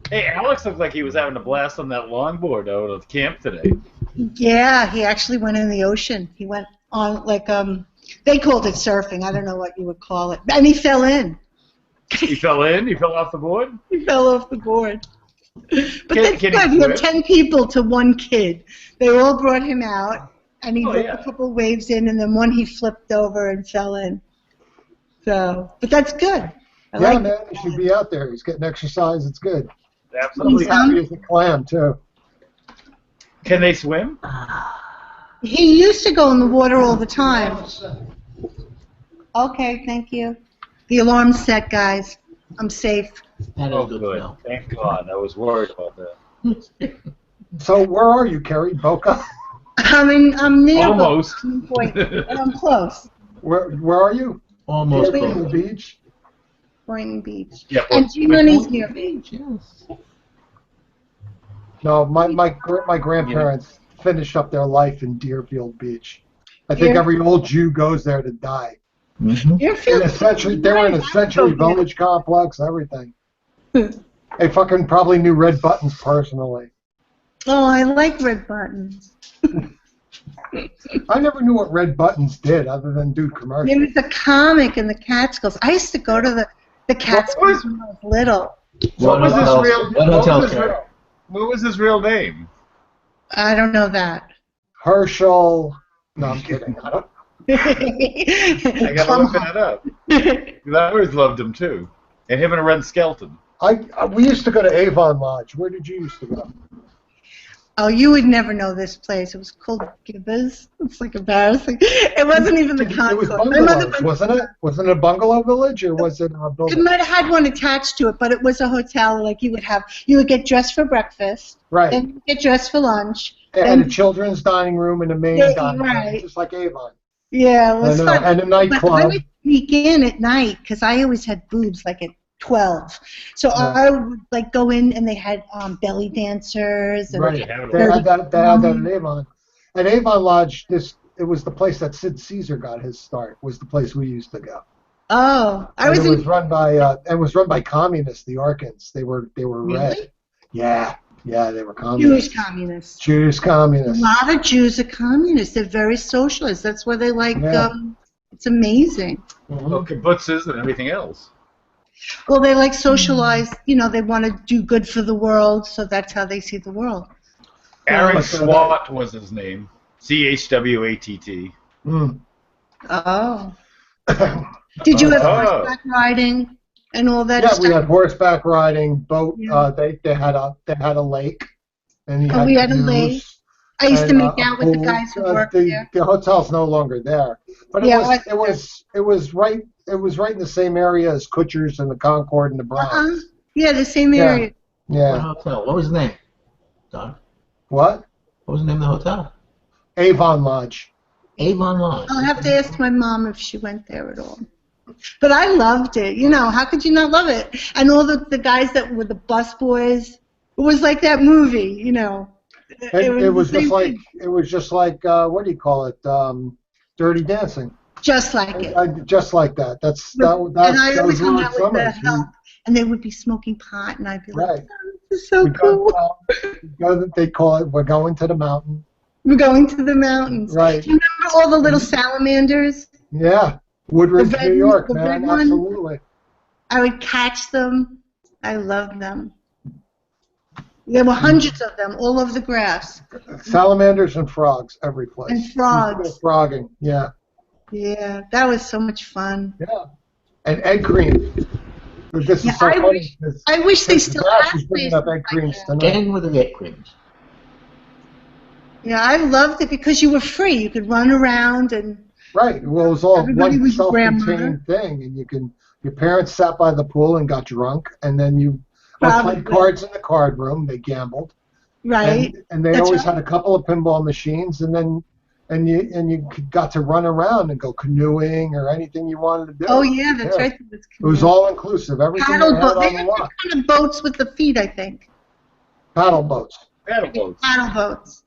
Hey, Alex looked like he was having a blast on that longboard out of camp today. Yeah, he actually went in the ocean. He went on like they called it surfing. I don't know what you would call it. And he fell in. He fell in? He fell off the board? He fell off the board. But that's can good. he He had swim? 10 people to one kid. They all brought him out, and he Oh, took yeah. a couple waves in, and then one he flipped over and fell in. So, but that's good. I Yeah, like man, he should be out there. He's getting exercise. It's good. Absolutely. He's happy as a clam, too. Can they swim? He used to go in the water all the time. Okay, thank you. The alarm's set, guys. I'm safe. That is Oh, good. good. Thank God. I was worried about that. So where are you, Kerry? Boca? I'm near Almost. the point, and I'm close. Where are you? Almost. Boynton Boca. Beach? Boynton Beach. Yeah, And G-Money's near me. Yes. No, my grandparents finished up their life in Deerfield Beach. I think Yeah. every old Jew goes there to die. Mm-hmm. Deerfield In a century, they were in a Century Village complex, everything. They fucking probably knew Red Buttons personally. Oh, I like red buttons. I never knew what Red Buttons did other than do commercials. There was a comic in the Catskills. I used to go to the Catskills when I was little. What was his hotel- real? what hotel, Kerry? What was his real name? I don't know that. Herschel. No, I'm kidding. I don't. I gotta look that up. 'Cause I always loved him too, and him and Ren Skelton. We used to go to Avon Lodge. Where did you used to go? Oh, you would never know this place. It was called Gibbers. It's like embarrassing. It wasn't even the Concord. It was bungalows, wasn't it? Wasn't it a bungalow village or was it a It building? might have had one attached to it, but it was a hotel. Like you would get dressed for breakfast. Right. Then you get dressed for lunch. They had a children's dining room and a main dining room, just like Avon. Yeah, it was fun. And a nightclub. But I would sneak in at night because I always had boobs like at 12. So I would like go in and they had belly dancers. And They had that at Avon. At Avon Lodge, it was the place that Sid Caesar got his start. Was the place we used to go. Oh, It was run by communists, the Orkans. They were red. Yeah, they were communists. Jewish communists. Jewish communists. A lot of Jews are communists. They're very socialist. That's why they like. It's amazing. Well, kibbutzes and everything else. Well, they like socialize. You know, they want to do good for the world, so that's how they see the world. Aaron Swat was his name. CHWATT. Oh. Did you have horseback riding and all that stuff? Yeah, we had horseback riding, boat. They had a lake. And we had a lake. I used to make out with the guys who worked there. The hotel's no longer there, but it was right in the same area as Kutcher's and the Concord and the Bronx. Yeah, the same area. Yeah. What hotel? What was the name? Don? What? What was the name of the hotel? Avon Lodge. Avon Lodge. I'll have to ask my mom if she went there at all. But I loved it. You know, how could you not love it? And all the guys that were the bus boys. It was like that movie, you know. It was just like what do you call it? Dirty Dancing. Just like it. Just like that. And I always hung out with the help, and they would be smoking pot, and I'd be like, oh, this is so cool. They call it, we're going to the mountain. We're going to the mountains. Right. Do you remember all the little salamanders? Yeah. Woodridge, New York, man. red one? Absolutely. I would catch them. I loved them. There were hundreds of them all over the grass. Salamanders and frogs every place. And frogs. Frogging, yeah. Yeah, that was so much fun. Yeah. And egg cream. This is so funny. I wish they still had bringing up egg creams tonight. Gang with the egg creams. Yeah, I loved it because you were free. You could run around and. Right. Well, it was all Everybody one was self-contained thing, and your parents sat by the pool and got drunk, and then you played cards in the card room. They gambled. Right. And they always had a couple of pinball machines, and then you got to run around and go canoeing or anything you wanted to do. Oh yeah, that's right. It was all inclusive. Everything Paddle they had boat. They on had the lot. kind of boats with the feet, I think. Paddle boats. Paddle boats.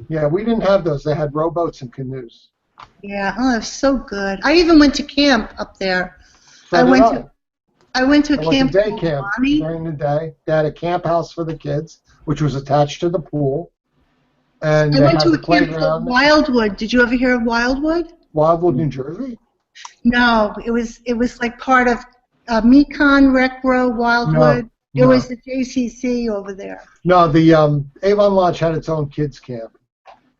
Yeah, we didn't have those. They had rowboats and canoes. Yeah, oh, it was so good. I even went to camp up there. I went to camp. Day camp during the day. They had a camp house for the kids, which was attached to the pool. And I went to a camp called Wildwood. Did you ever hear of Wildwood? Wildwood, New Jersey? No, it was like part of Mekon, Recro, Wildwood. No. It was the JCC over there. No, the Avon Lodge had its own kids camp,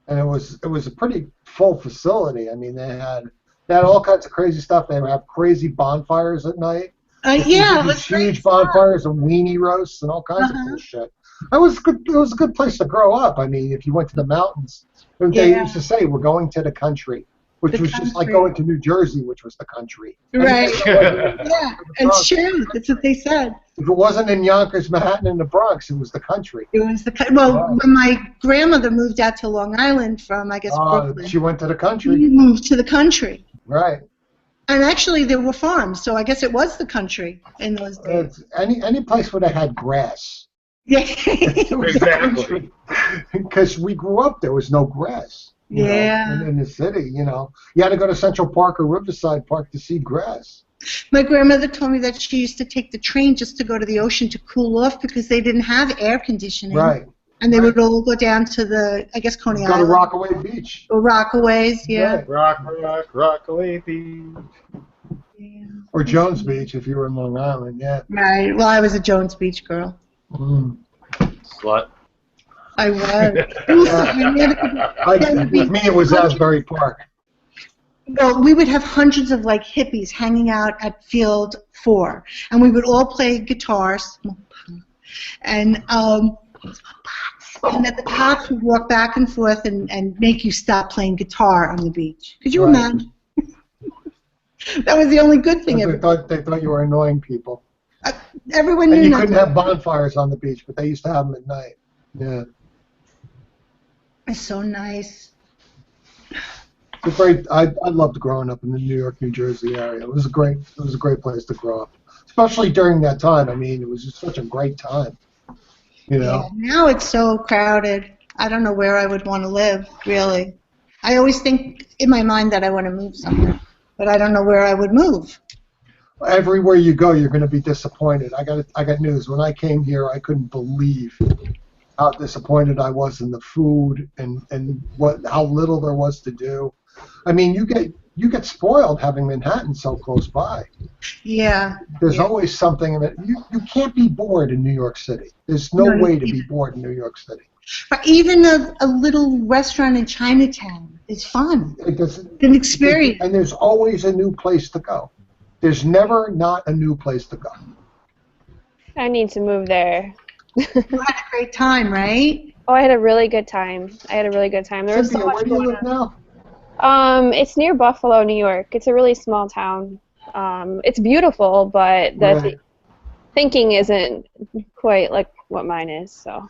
and it was a pretty full facility. I mean, they had all kinds of crazy stuff. They would have crazy bonfires at night. Yeah, it was huge bonfires and weenie roasts and all kinds of cool shit. It was good. It was a good place to grow up. I mean, if you went to the mountains, they used to say, "We're going to the country," which was just like going to New Jersey, which was the country. Right. Yeah, it's true. That's what they said. If it wasn't in Yonkers, Manhattan, and the Bronx, it was the country. It was when my grandmother moved out to Long Island from, I guess, Brooklyn. She went to the country. She moved to the country. Right. And actually, there were farms, so I guess it was the country in those days. Any place where they had grass. Yeah. Exactly. Because we grew up, there was no grass. In the city, you had to go to Central Park or Riverside Park to see grass. My grandmother told me that she used to take the train just to go to the ocean to cool off because they didn't have air conditioning. Right. And they would all go down to the, I guess, Coney Island. Go to Rockaway Beach. Or Rockaways, yeah. Right. Rockaway Beach. Yeah. Or Jones Beach if you were in Long Island, yeah. Right. Well, I was a Jones Beach girl. Slut. I was. With me, it was Asbury Park. Well, we would have hundreds of hippies hanging out at Field 4, and we would all play guitars, and and that the cops would walk back and forth and make you stop playing guitar on the beach. Could you Right. imagine? That was the only good thing. They thought you were annoying people. Everyone And knew you not couldn't to. have bonfires on the beach, but they used to have them at night. Yeah. It's so nice. It's a great. I loved growing up in the New York, New Jersey area. It was a great place to grow up, especially during that time. I mean, it was just such a great time. You know. Yeah, now it's so crowded. I don't know where I would want to live, really. I always think in my mind that I want to move somewhere, but I don't know where I would move. Everywhere you go, you're going to be disappointed. I got news. When I came here, I couldn't believe how disappointed I was in the food and how little there was to do. I mean, you get spoiled having Manhattan so close by. Yeah. There's always something in it. You can't be bored in New York City. There's no way to be bored in New York City. But even a little restaurant in Chinatown is fun. It's an experience. And there's always a new place to go. There's never not a new place to go. I need to move there. You had a great time, right? Oh, I had a really good time. There was so Cynthia, much where do you going live now? It's near Buffalo, New York. It's a really small town. It's beautiful, but the thinking isn't quite like what mine is. So.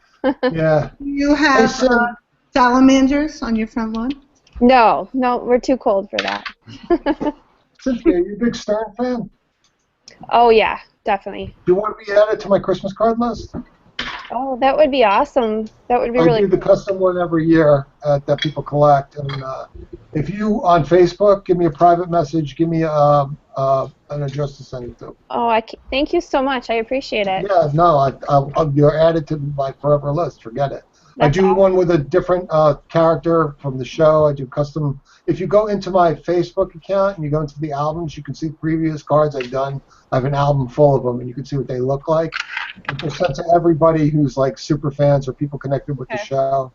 Yeah. You have salamanders on your front lawn? No, we're too cold for that. Cynthia, are you a big Stern fan? Oh yeah, definitely. Do you want to be added to my Christmas card list? Oh, that would be awesome. That would be I really do the custom one every year that people collect, and if you on Facebook give me a private message, give me an address to send it to. Oh, thank you so much. I appreciate it. Yeah, no, you're added to my forever list. Forget it. I That's do awesome. one with a different character from the show. I do custom. If you go into my Facebook account and you go into the albums, you can see previous cards I've done. I have an album full of them, and you can see what they look like. And they're sent to everybody who's like super fans or people connected with the show.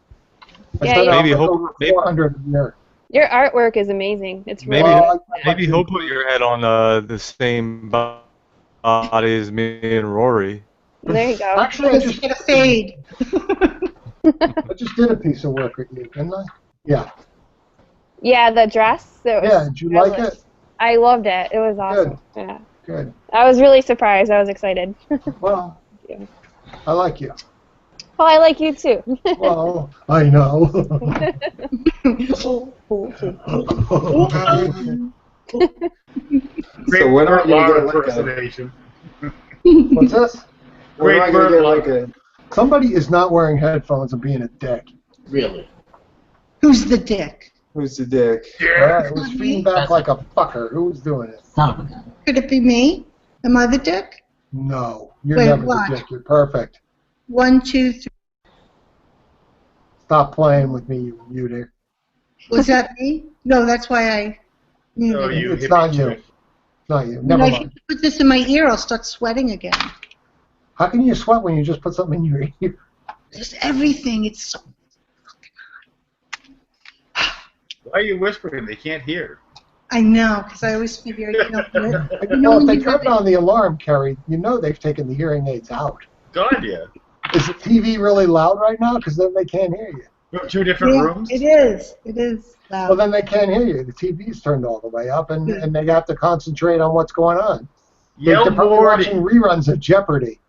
I send out over 400 a year. Your artwork is amazing. It's really Maybe he'll put your head on the same body as me and Rory. There you go. Actually, I just get a fade. I just did a piece of work with you, didn't I? Yeah. Yeah, the dress. Did you like it? I loved it. It was awesome. Good. Yeah. Good. I was really surprised. I was excited. Well, I like you. Well, I like you too. Well, I know. Great when are you Laura gonna get like impersonation. What's this? When am I gonna get like a? Somebody is not wearing headphones and being a dick. Really? Who's the dick? Who's the dick? It was feeding back like a fucker. Who was doing it? Could it be me? Am I the dick? No, you're Wait, never what? the dick. You're perfect. 1, 2, 3. Stop playing with me, you muter. Was that me? No, that's why I muted No, it. you It's not you. It's not you. When Never I mind. put this in my ear, I'll start sweating again. How can you sweat when you just put something in your ear? Just everything. It's so. Why are you whispering? They can't hear. I know, because I always figure, You know, if they turn on the alarm, Kerry, you know they've taken the hearing aids out. God, yeah. Is the TV really loud right now? Because then they can't hear you. Two different rooms? It is. It is loud. Well, then they can't hear you. The TV's turned all the way up, and they have to concentrate on what's going on. Yell They're probably Morty. watching reruns of Jeopardy.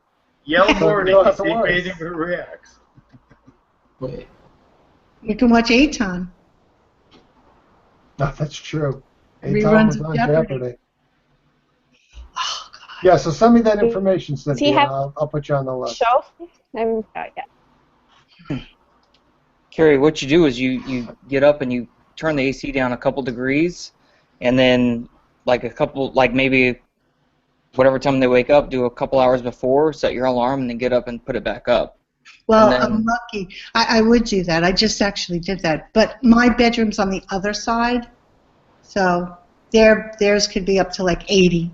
Yell So Morty. you don't have to See if worry. anything reacts. You can watch Aton. No, that's true. Reruns was of on Jeopardy. Yeah, so send me that information, Does he Cynthia. have I'll put you on the list. Show? Yeah. Carrie, what you do is you get up and you turn the AC down a couple degrees, and then like maybe whatever time they wake up, do a couple hours before, set your alarm, and then get up and put it back up. Well, And then- I'm lucky. I would do that. I just actually did that. But my bedroom's on the other side, so theirs could be up to like 80.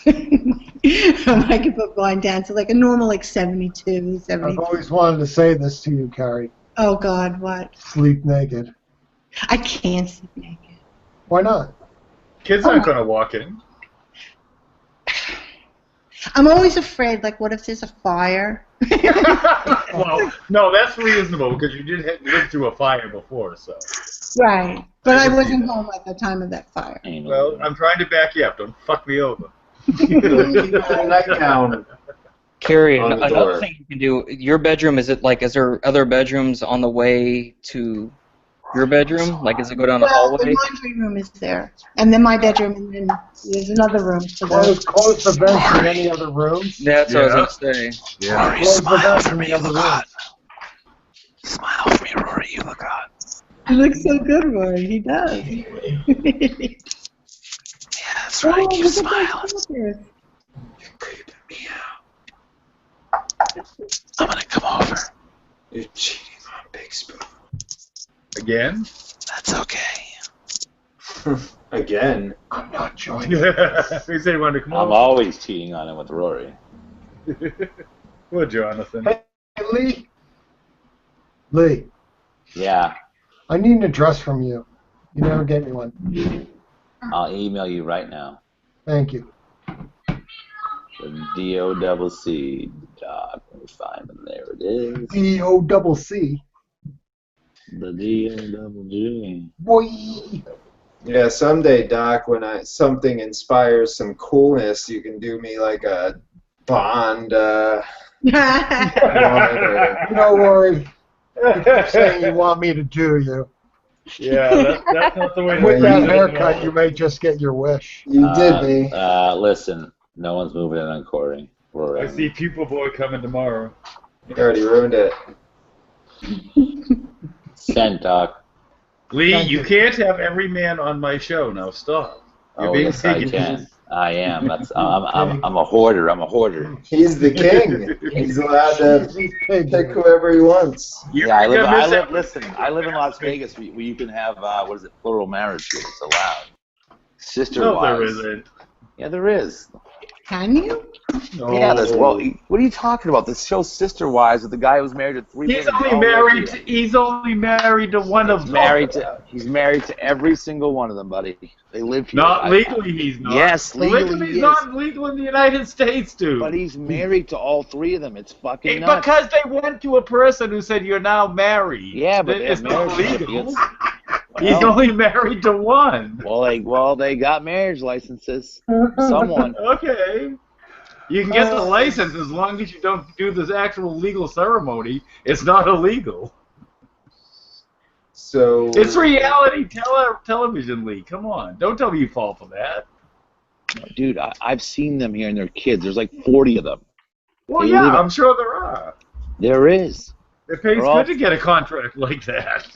I could put mine down to like a normal like 72, 73. I've always wanted to say this to you, Carrie. Oh, God, what? Sleep naked. I can't sleep naked. Why not? Kids aren't going to walk in. I'm always afraid, like, what if there's a fire? Well, no, that's reasonable because you did live through a fire before, so. Right. But I wasn't home at the time of that fire. Well, I'm trying to back you up. Don't fuck me over. Keep a nightgown. Carrie, On the another door. thing you can do. Your bedroom, is there other bedrooms on the way to your bedroom? Like, does it go down the Well, the hallway? laundry room is there, and then my bedroom, and then there's another room for Close the vents in any other rooms. That's what I was gonna say. Yeah. Rory, Close the smile vents for in me. the You other look rooms. hot. Smile for me, Rory. You look hot. He looks so good, Roy. He does. Yeah, that's right. Keep smiling. I'm gonna come over. You're cheating on Big Spoon. Again? That's okay. Again. I'm not joining. He said he wanted to come I'm over. always cheating on him with Rory. Well, Jonathan. Hey, Lee. Lee, Yeah, I need an address from you. You never gave me one. I'll email you right now. Thank you. The DOCC dot. Let me find them. There it is. D-O-double-C. The DOCC. Boy. Yeah, someday, Doc, when something inspires some coolness, you can do me like a Bond. You don't worry. You keep saying you want me to do you. Yeah, that's not the way to With phrase that it. haircut, you may just get your wish. You did me. Listen, no one's moving in on Corey. Rory. I see Pupil Boy coming tomorrow. You already ruined it. Sent, Doc. Lee, you can't have every man on my show. Now stop. You're Oh, being yes, I bigoted. can. I am. I'm a hoarder. I'm a hoarder. He's the king. He's allowed to pick whoever he wants. Yeah, I live in Las Vegas where you can have what is it, plural marriage here. It's allowed. Sister No, wives. there isn't. Yeah, there is. Can you? No. Yeah, there's. Well, what are you talking about? This show Sister Wives with the guy who's married to three He's women. only married. He's only married to one of them. He's married to every single one of them, buddy. They live here. Not legally, he's not. Yes, legally Polygamy's he is. not legal in the United States, dude. But he's married to all three of them. It's fucking nuts. Because they went to a person who said you're now married. Yeah, but it's not legal. Well, He's only married to one. Well, they got marriage licenses. Someone. Okay. You can get the license as long as you don't do this actual legal ceremony. It's not illegal. So it's reality television, Lee. Come on, don't tell me you fall for that. Dude, I've seen them here and their kids. There's like 40 of them. Well, yeah, I'm sure there are. There is. It pays good to get a contract like that.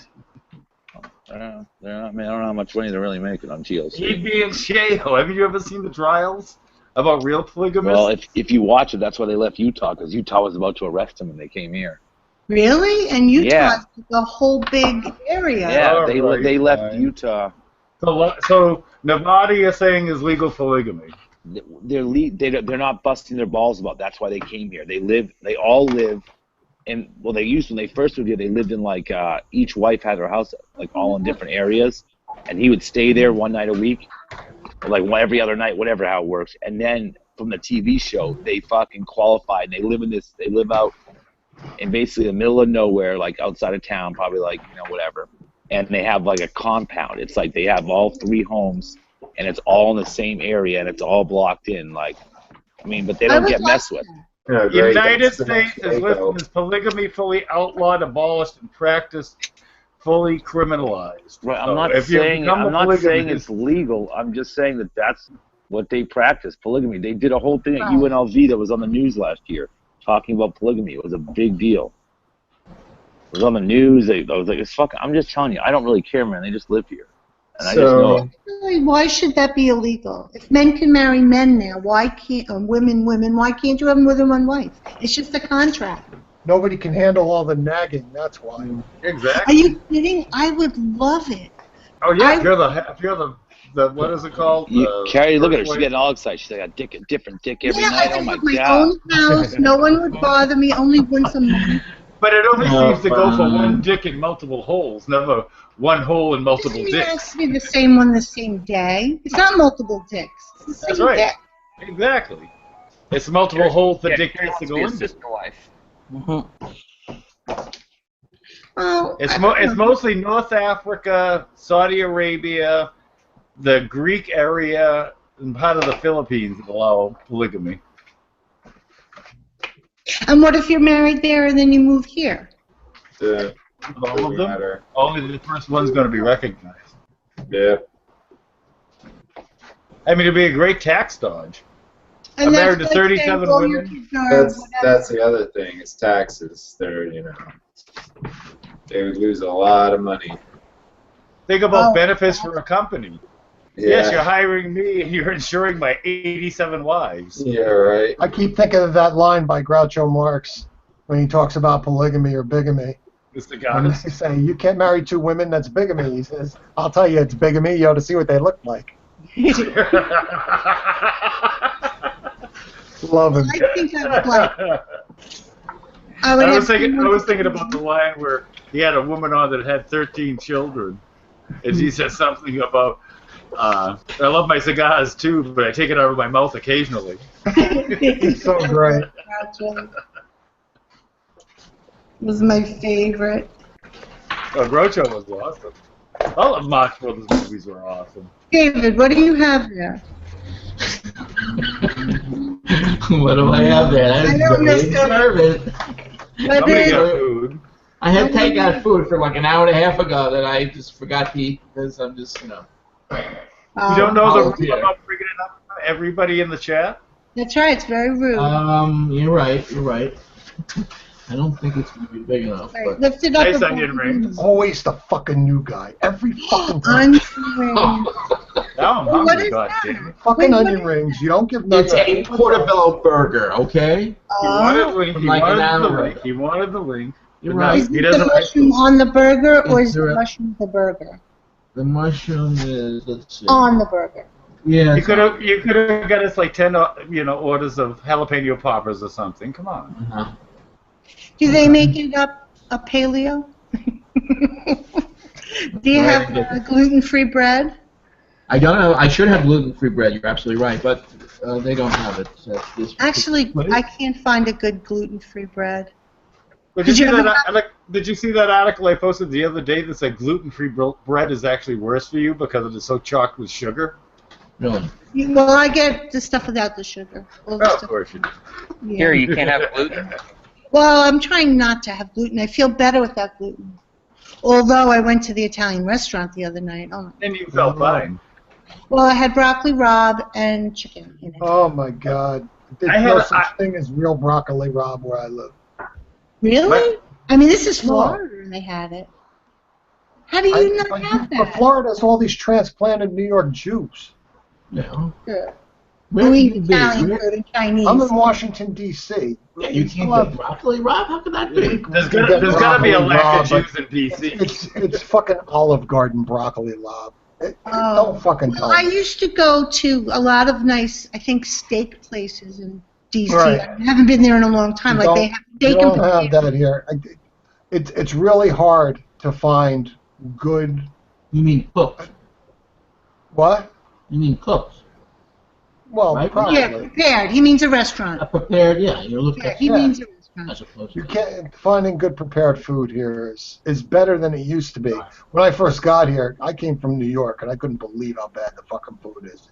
I don't know how much money they're really making on TLC. He'd be in jail. Have you ever seen the trials about real polygamists? Well, if you watch it, that's why they left Utah, because Utah was about to arrest them when they came here. Really? And Utah Yeah. is the whole big area. Yeah, they left Utah. So Nevada, you're saying, is legal polygamy? They're not busting their balls about. That's why they came here. They all live. And well, they used when they first moved here, they lived in like each wife had her house like all in different areas, and he would stay there one night a week, or like every other night, whatever how it works. And then from the TV show, they fucking qualified. And they live out in basically the middle of nowhere, like outside of town, probably like whatever. And they have like a compound. It's like they have all three homes, and it's all in the same area, and it's all blocked in. Like, I mean, but they don't get messed with. Oh, United States is listed as polygamy fully outlawed, abolished, and practiced fully criminalized. Right, So I'm not saying it's legal. I'm just saying that that's what they practice, polygamy. They did a whole thing at UNLV that was on the news last year talking about polygamy. It was a big deal. It was on the news. I was like, it's fucking. I'm just telling you, I don't really care, man. They just live here, and I just know it. Really, why should that be illegal? If men can marry men now, why can't women? Why can't you have more than one wife? It's just a contract. Nobody can handle all the nagging. That's why. Exactly. Are you kidding? I would love it. Oh yeah, if you're the what is it called? Carrie, look at her. She's getting all excited. She's like a different dick every night. I Oh my have my god. own house. No one would bother me. Only once a month. But it only seems to go for one dick in multiple holes, never one hole in multiple It dicks. has to be the same one the same day. It's not multiple dicks. It's the That's same right. dick. Exactly. It's multiple holes that Yeah, Dick Carrie gets to wants to go be a into. sister wife. Oh, It's mostly North Africa, Saudi Arabia, the Greek area, and part of the Philippines that allow polygamy. and what if you're married there and then you move here? All of them? Only the first one's going to be recognized. Yeah. I mean, it'd be a great tax dodge. And I'm that's married to like 37 saying all your women. kids are That's whatever. the other thing. Is taxes. They're they would lose a lot of money. Think about benefits for a company. Yeah. Yes, you're hiring me and you're insuring my 87 wives. Yeah, right. I keep thinking of that line by Groucho Marx when he talks about polygamy or bigamy. Mr. And Goddess. they say, you can't marry two women, that's bigamy. He says, I'll tell you, it's bigamy. You ought to see what they look like. Love him. I think I would like. I was thinking about the line where he had a woman on that had 13 children, and he said something about, I love my cigars too, but I take it out of my mouth occasionally. He's so great. Was my favorite. Oh, Groucho was awesome. All of Marx Brothers movies were awesome. David, what do you have there? What do I have there? I don't Serve it. Somebody got food. I had takeout food for like an hour and a half ago that I just forgot to eat because I'm just, You don't know the rule volunteer. about bringing it up for everybody in the chat? That's right. It's very rude. You're right. You're right. I don't think it's going to be big enough. Right, But lift it up. Nice above onion the rings. Always the fucking new guy. Every fucking time. onion rings. Now I'm What hungry, is goddammit. Fucking Wait, what onion is rings. You don't give it's nothing. a portobello burger, okay? He wanted the link. From like an hour He wanted the link. You're but right. no, Is he it doesn't the like mushroom on the burger, or Is is there the a- mushroom the burger? The mushroom is, let's see. On the burger. Yeah. You could have got us like 10 orders of jalapeno poppers or something. Come on. Uh-huh. Do they make it up a paleo? Do you have gluten-free bread? I don't know. I should have gluten-free bread. You're absolutely right, but they don't have it. Actually, I can't find a good gluten-free bread. Did you see that article I posted the other day that said gluten-free bread is actually worse for you because it is so chocked with sugar? Really? Well, I get the stuff without the sugar. All the Oh, stuff- of course you do. Yeah. Here, you can't have gluten. Well, I'm trying not to have gluten. I feel better without gluten. Although I went to the Italian restaurant the other night. Oh, And you felt fine. well, I had broccoli rabe and chicken in it. Oh my God. There's no such thing as real broccoli rabe where I live. Really? I mean, this is Florida, and they had it. How do you not have But that? Florida has all these transplanted New York Jews. No. Sure. Where Who do eat you be? Italian food and Chinese? I'm in Washington, D.C. Yeah, you can't get broccoli, Rob? How could that be? There's gotta be a lack of Jews in D.C. It's fucking Olive Garden broccoli lob. Don't fucking tell I me. used to go to a lot of nice, I think, steak places in D.C. Right. I haven't been there in a long time. Like they have You steak don't and have that here. It's really hard to find good. You mean cooked? What? You mean cooked? Well, Right? probably. Yeah, prepared. He means a restaurant. Prepared, yeah. You're looking Yeah, at he means a restaurant. as opposed You to can't finding good prepared food here is better than it used to be. When I first got here, I came from New York and I couldn't believe how bad the fucking food is.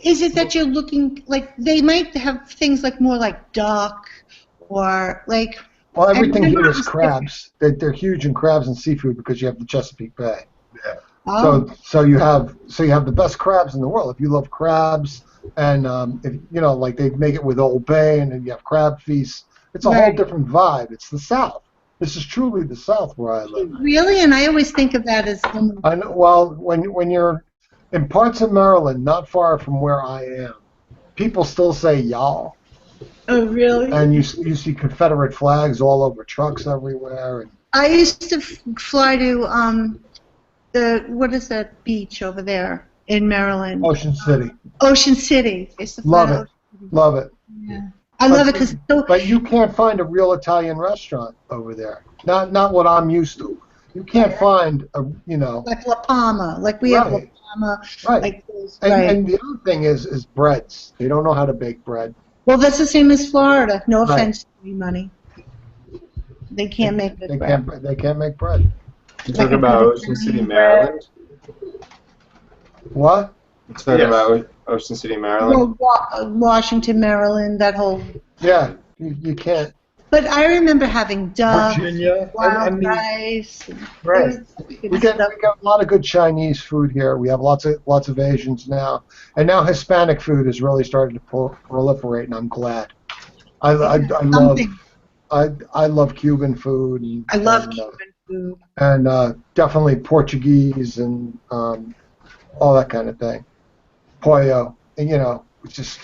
Is it that you're looking like they might have things like more like duck or like? Well, everything and- here is crabs. They're huge in crabs and seafood because you have the Chesapeake Bay. Yeah. Oh. So you have the best crabs in the world. If you love crabs, and if like they make it with Old Bay, and then you have crab feasts. It's a whole different vibe. It's the South. This is truly the South where I live. Really? And I always think of that as. I know, well, when you're in parts of Maryland, not far from where I am, people still say y'all. Oh, really? And you see Confederate flags all over trucks everywhere. And I used to fly to what is that beach over there in Maryland? Ocean City. Ocean City. I used to fly Love to it. Ocean City. Love it. Yeah. I love it because it's so. But you can't find a real Italian restaurant over there. Not what I'm used to. You can't find a Like La Palma, like we have La Right. Palma. Right. Like those, And, right. and the other thing is breads. They don't know how to bake bread. Well, that's the same as Florida. No Right. offense to anybody. They can't make good They bread. can't. They can't make bread. You talking about Ocean City, bread. Maryland? What? You talking about Ocean City, Maryland? Well, Washington, Maryland, that whole. Yeah, you can't. But I remember having duck, Virginia, wild rice. Right. We get a lot of good Chinese food here. We have lots of Asians now, and now Hispanic food is really starting to proliferate, and I'm glad. I love Cuban food. I love Cuban food. And definitely Portuguese and all that kind of thing. Pollo, and it's just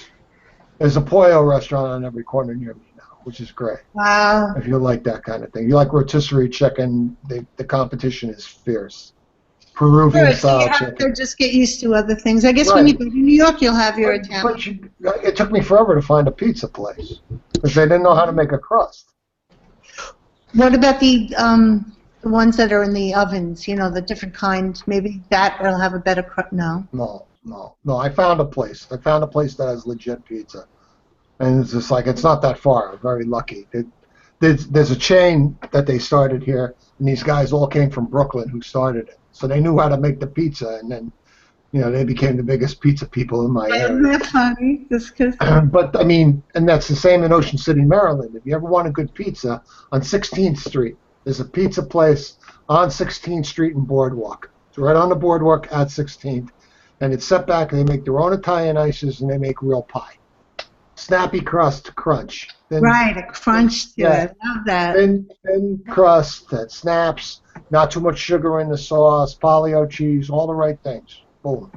there's a pollo restaurant on every corner near me now, which is great. Wow. If you like that kind of thing, you like rotisserie chicken. The competition is fierce. Peruvian style You have chicken. to just get used to other things. I guess when you go to New York, you'll have your Italian. But it took me forever to find a pizza place because they didn't know how to make a crust. What about the ones that are in the ovens? The different kinds. Maybe that will have a better crust. No. No. I found a place. I found a place that has legit pizza, and it's just like it's not that far. I'm very lucky. There's a chain that they started here, and these guys all came from Brooklyn who started it, so they knew how to make the pizza, and then they became the biggest pizza people in my area. Isn't that funny? Just 'cause. But I mean, and that's the same in Ocean City, Maryland. If you ever want a good pizza, on 16th Street, there's a pizza place on 16th Street and Boardwalk. It's right on the boardwalk at 16th, and it's set back, and they make their own Italian ices, and they make real pie. Snappy crust, crunch. Right, a crunch to it. I love that. Thin crust that snaps, not too much sugar in the sauce, paleo cheese, all the right things. Boom.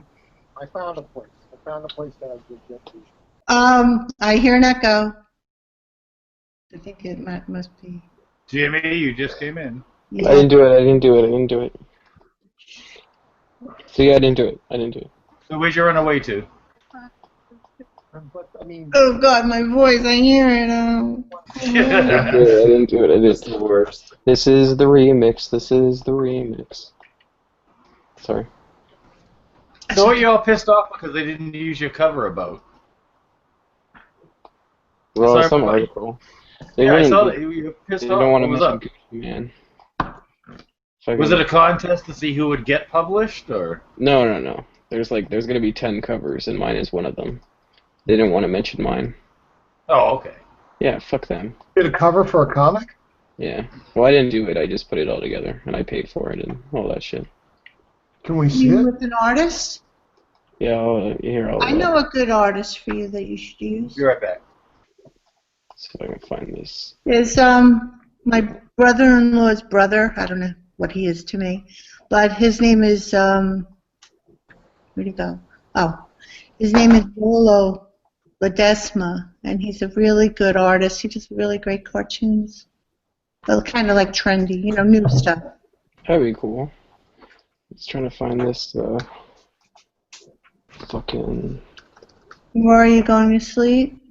I found a place. I found a place that has legit pizza. I hear an echo. I think it must be. Jimmy, you just came in. Yeah. I didn't do it. So yeah, I didn't do it. So where'd you run away to? But, I mean, oh God, my voice! I hear it. I didn't do it. It's the worst. This is the remix. Sorry. So what, you all pissed off because they didn't use your cover about? Well, some article. I saw that you were pissed off. They don't want to What was mention up? Gucci Man. Was it a contest to see who would get published, or? No. There's gonna be 10 covers, and mine is one of them. They didn't want to mention mine. Oh, okay. Yeah, fuck them. Did a cover for a comic? Yeah. Well, I didn't do it. I just put it all together, and I paid for it and all that shit. Can we see it? With an artist? Yeah, I know a good artist for you that you should use. Be right back. See if I can find this. Is my brother-in-law's brother. I don't know what he is to me, but his name is where'd he go? Oh, his name is Bolo Ledesma, and he's a really good artist. He does really great cartoons, but kind of like trendy, new stuff. That'd be cool. Just trying to find this fucking. Where are you going to sleep?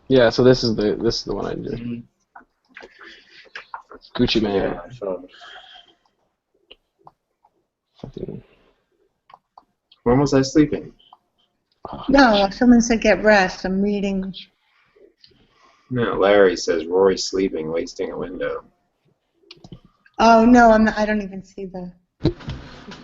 Yeah, so this is the one I did. Gucci Man. Yeah, Fucking. when was I sleeping? No, someone said get rest. I'm reading. No, Larry says Rory's sleeping, wasting a window. Oh no, I don't even see the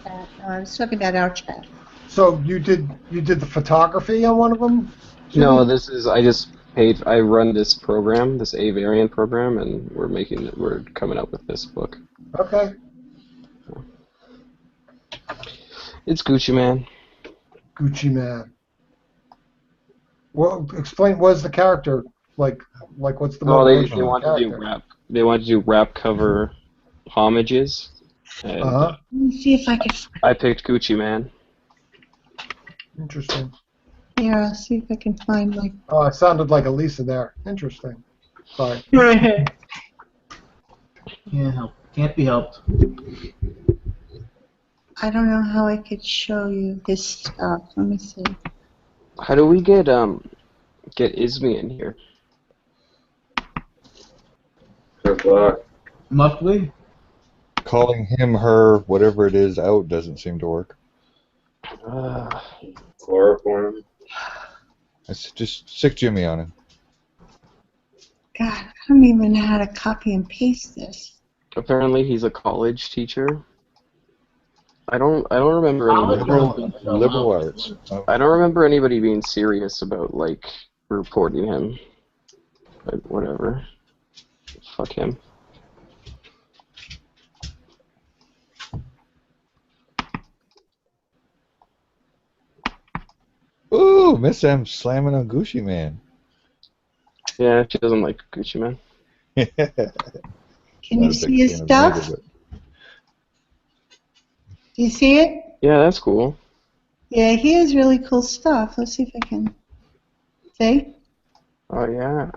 chat. No, I was talking about our chat. So you did the photography on one of them? No, this is I just paid. I run this program, this A variant program, and we're coming up with this book. Okay. It's Gucci Man. Gucci Man. Well, explain. What's the character like? What's the motivation? They want to do rap. They want to do rap cover homages. And, Let me see if I can. I picked Gucci Man. Interesting. Here, I'll see if I can find like. Oh, it sounded like Elisa there. Interesting. Sorry. Can't help. Can't be helped. I don't know how I could show you his stuff. Let me see. How do we get Isme in here? Good luck. Monthly? Calling him, her, whatever it is, out doesn't seem to work. Chloroform. Just stick Jimmy on it. God, I don't even know how to copy and paste this. Apparently, he's a college teacher. I don't remember liberal arts. I don't remember anybody being serious about like reporting him. But whatever. Fuck him. Ooh, Miss M slamming on Gucci Man. Yeah, she doesn't like Gucci Man. Can you see his stuff? Do you see it? Yeah, that's cool. Yeah, he has really cool stuff. Let's see if I can. See? Oh yeah.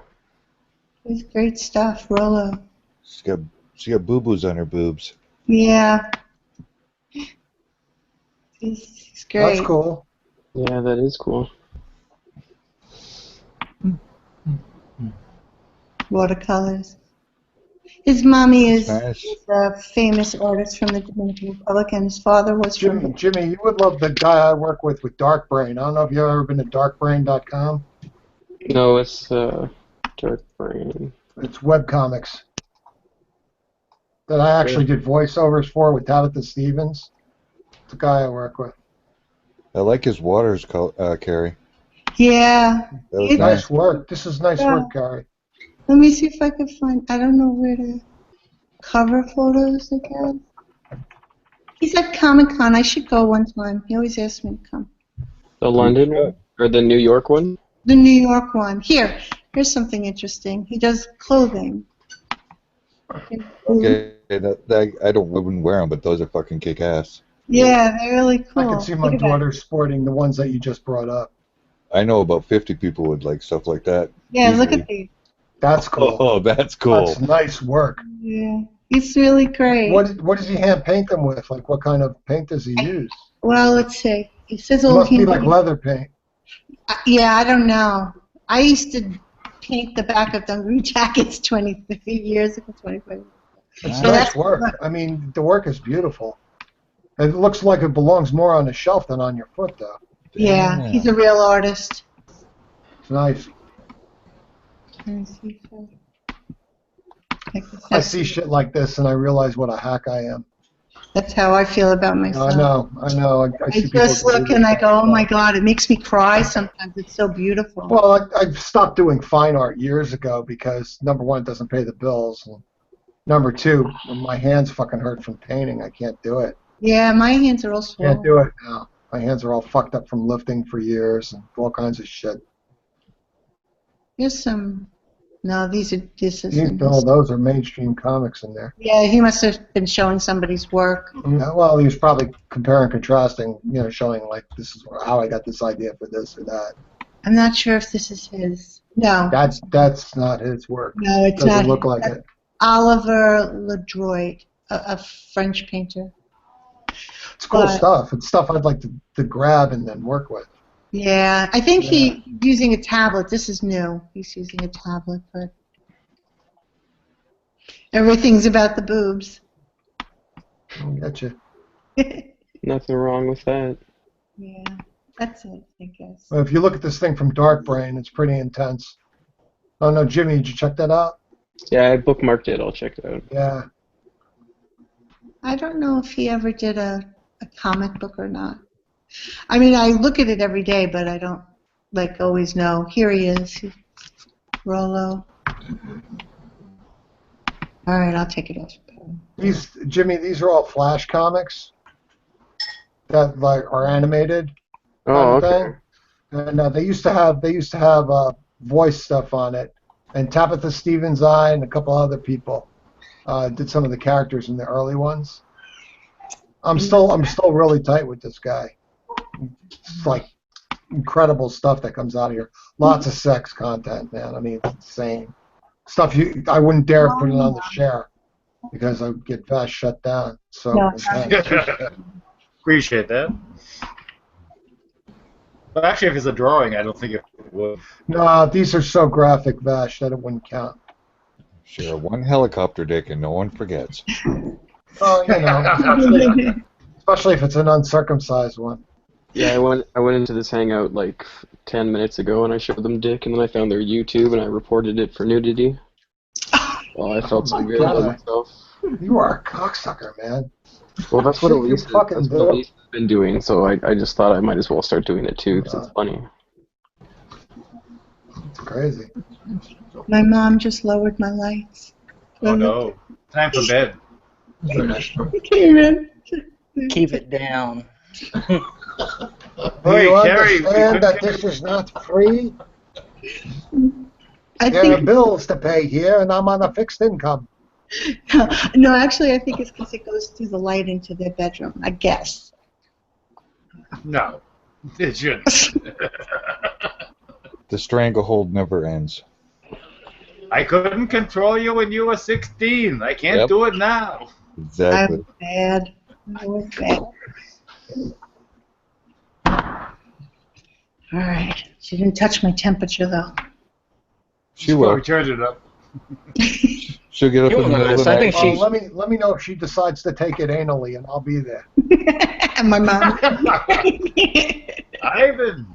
It's great stuff, Rolo. She got boo-boos on her boobs. Yeah. He's great. That's cool. Yeah, that is cool. Watercolors. His mommy is Nice. a famous artist from the Dominican Republic, and his father was from... Jimmy, you would love the guy I work with Darkbrain. I don't know if you've ever been to darkbrain.com. No, it's Dark Brain. It's webcomics that I actually did voiceovers for with Tabitha Stevens. It's the guy I work with. I like his waters, Carrie. Yeah. That was Nice nice. work. This is nice work, Carrie. Let me see if I can find... I don't know where to... Cover photos again. He's at Comic-Con. I should go one time. He always asks me to come. The London one? Or the New York one? The New York one. Here's something interesting. He does clothing. Okay, I wouldn't wear them, but those are fucking kick-ass. Yeah, they're really cool. I can see my daughter sporting the ones that you just brought up. I know about 50 people would like stuff like that. Yeah, easily. look at these. That's cool. Oh, that's cool. That's nice work. Yeah, it's really great. What does he hand paint them with? Like, what kind of paint does he use? Well, let's see. It says It all must be like leather paint. Yeah, I don't know. I used to paint the back of dungaree jackets 23 years ago, 25 years ago. It's So nice that's work. I mean, the work is beautiful. It looks like it belongs more on the shelf than on your foot, though. Yeah, he's a real artist. It's nice. Let me see if I see shit like this and I realize what a hack I am. That's how I feel about myself. I know. I see I just people look and I go, oh my God, it makes me cry sometimes. It's so beautiful. Well, I stopped doing fine art years ago because, number one, it doesn't pay the bills. And number two, my hands fucking hurt from painting. I can't do it. Yeah, my hands are all swollen. Can't do it now. My hands are all fucked up from lifting for years and all kinds of shit. Here's some. No, this is. Those are mainstream comics in there. Yeah, he must have been showing somebody's work. Yeah, well, he was probably comparing, contrasting, showing like this is how I got this idea for this or that. I'm not sure if this is his. No. That's not his work. No, it's Doesn't not. look like it. Oliver Ledroit, a French painter. It's cool stuff. It's stuff I'd like to grab and then work with. Yeah, I think he's using a tablet. This is new. He's using a tablet, but everything's about the boobs. I gotcha. Nothing wrong with that. Yeah, that's it, I guess. Well, if you look at this thing from Darkbrain, it's pretty intense. Oh no, Jimmy, did you check that out? Yeah, I bookmarked it. I'll check it out. Yeah. I don't know if he ever did a comic book or not. I mean, I look at it every day, but I don't, always know. Here he is. Rolo. All right, I'll take it off. Jimmy, these are all Flash comics that are animated. Oh, okay. And they used to have voice stuff on it. And Tabitha Stevens and a couple other people did some of the characters in the early ones. I'm still really tight with this guy. It's like incredible stuff that comes out of here. Lots of sex content, man. I mean, it's insane stuff. I wouldn't dare put it on the share because I'd get fast shut down. So appreciate that. But actually, if it's a drawing, I don't think it would. No, these are so graphic, Vash, that it wouldn't count. Share one helicopter dick and no one forgets. Oh, especially if it's an uncircumcised one. Yeah, I went into this hangout like 10 minutes ago and I showed them dick and then I found their YouTube and I reported it for nudity. Well, I felt so good about myself. You are a cocksucker, man. Well, that's what Shit you Elise fucking do. has been doing, so I just thought I might as well start doing it too because it's funny. It's crazy. My mom just lowered my lights. Oh no. Time for bed. Came in. Keep it down. Do Hey, you Carrie, understand that this is not free? I There are think bills to pay here, and I'm on a fixed income. no, actually, I think it's because it goes through the light into their bedroom. I guess. No, it shouldn't. The stranglehold never ends. I couldn't control you when you were 16. I can't do it now. Exactly. I'm bad. I was bad. All right. She didn't touch my temperature though. She will. Probably turned it up. She'll get up in the middle of the night. Oh, let me know if she decides to take it anally, and I'll be there. And my mom. Ivan,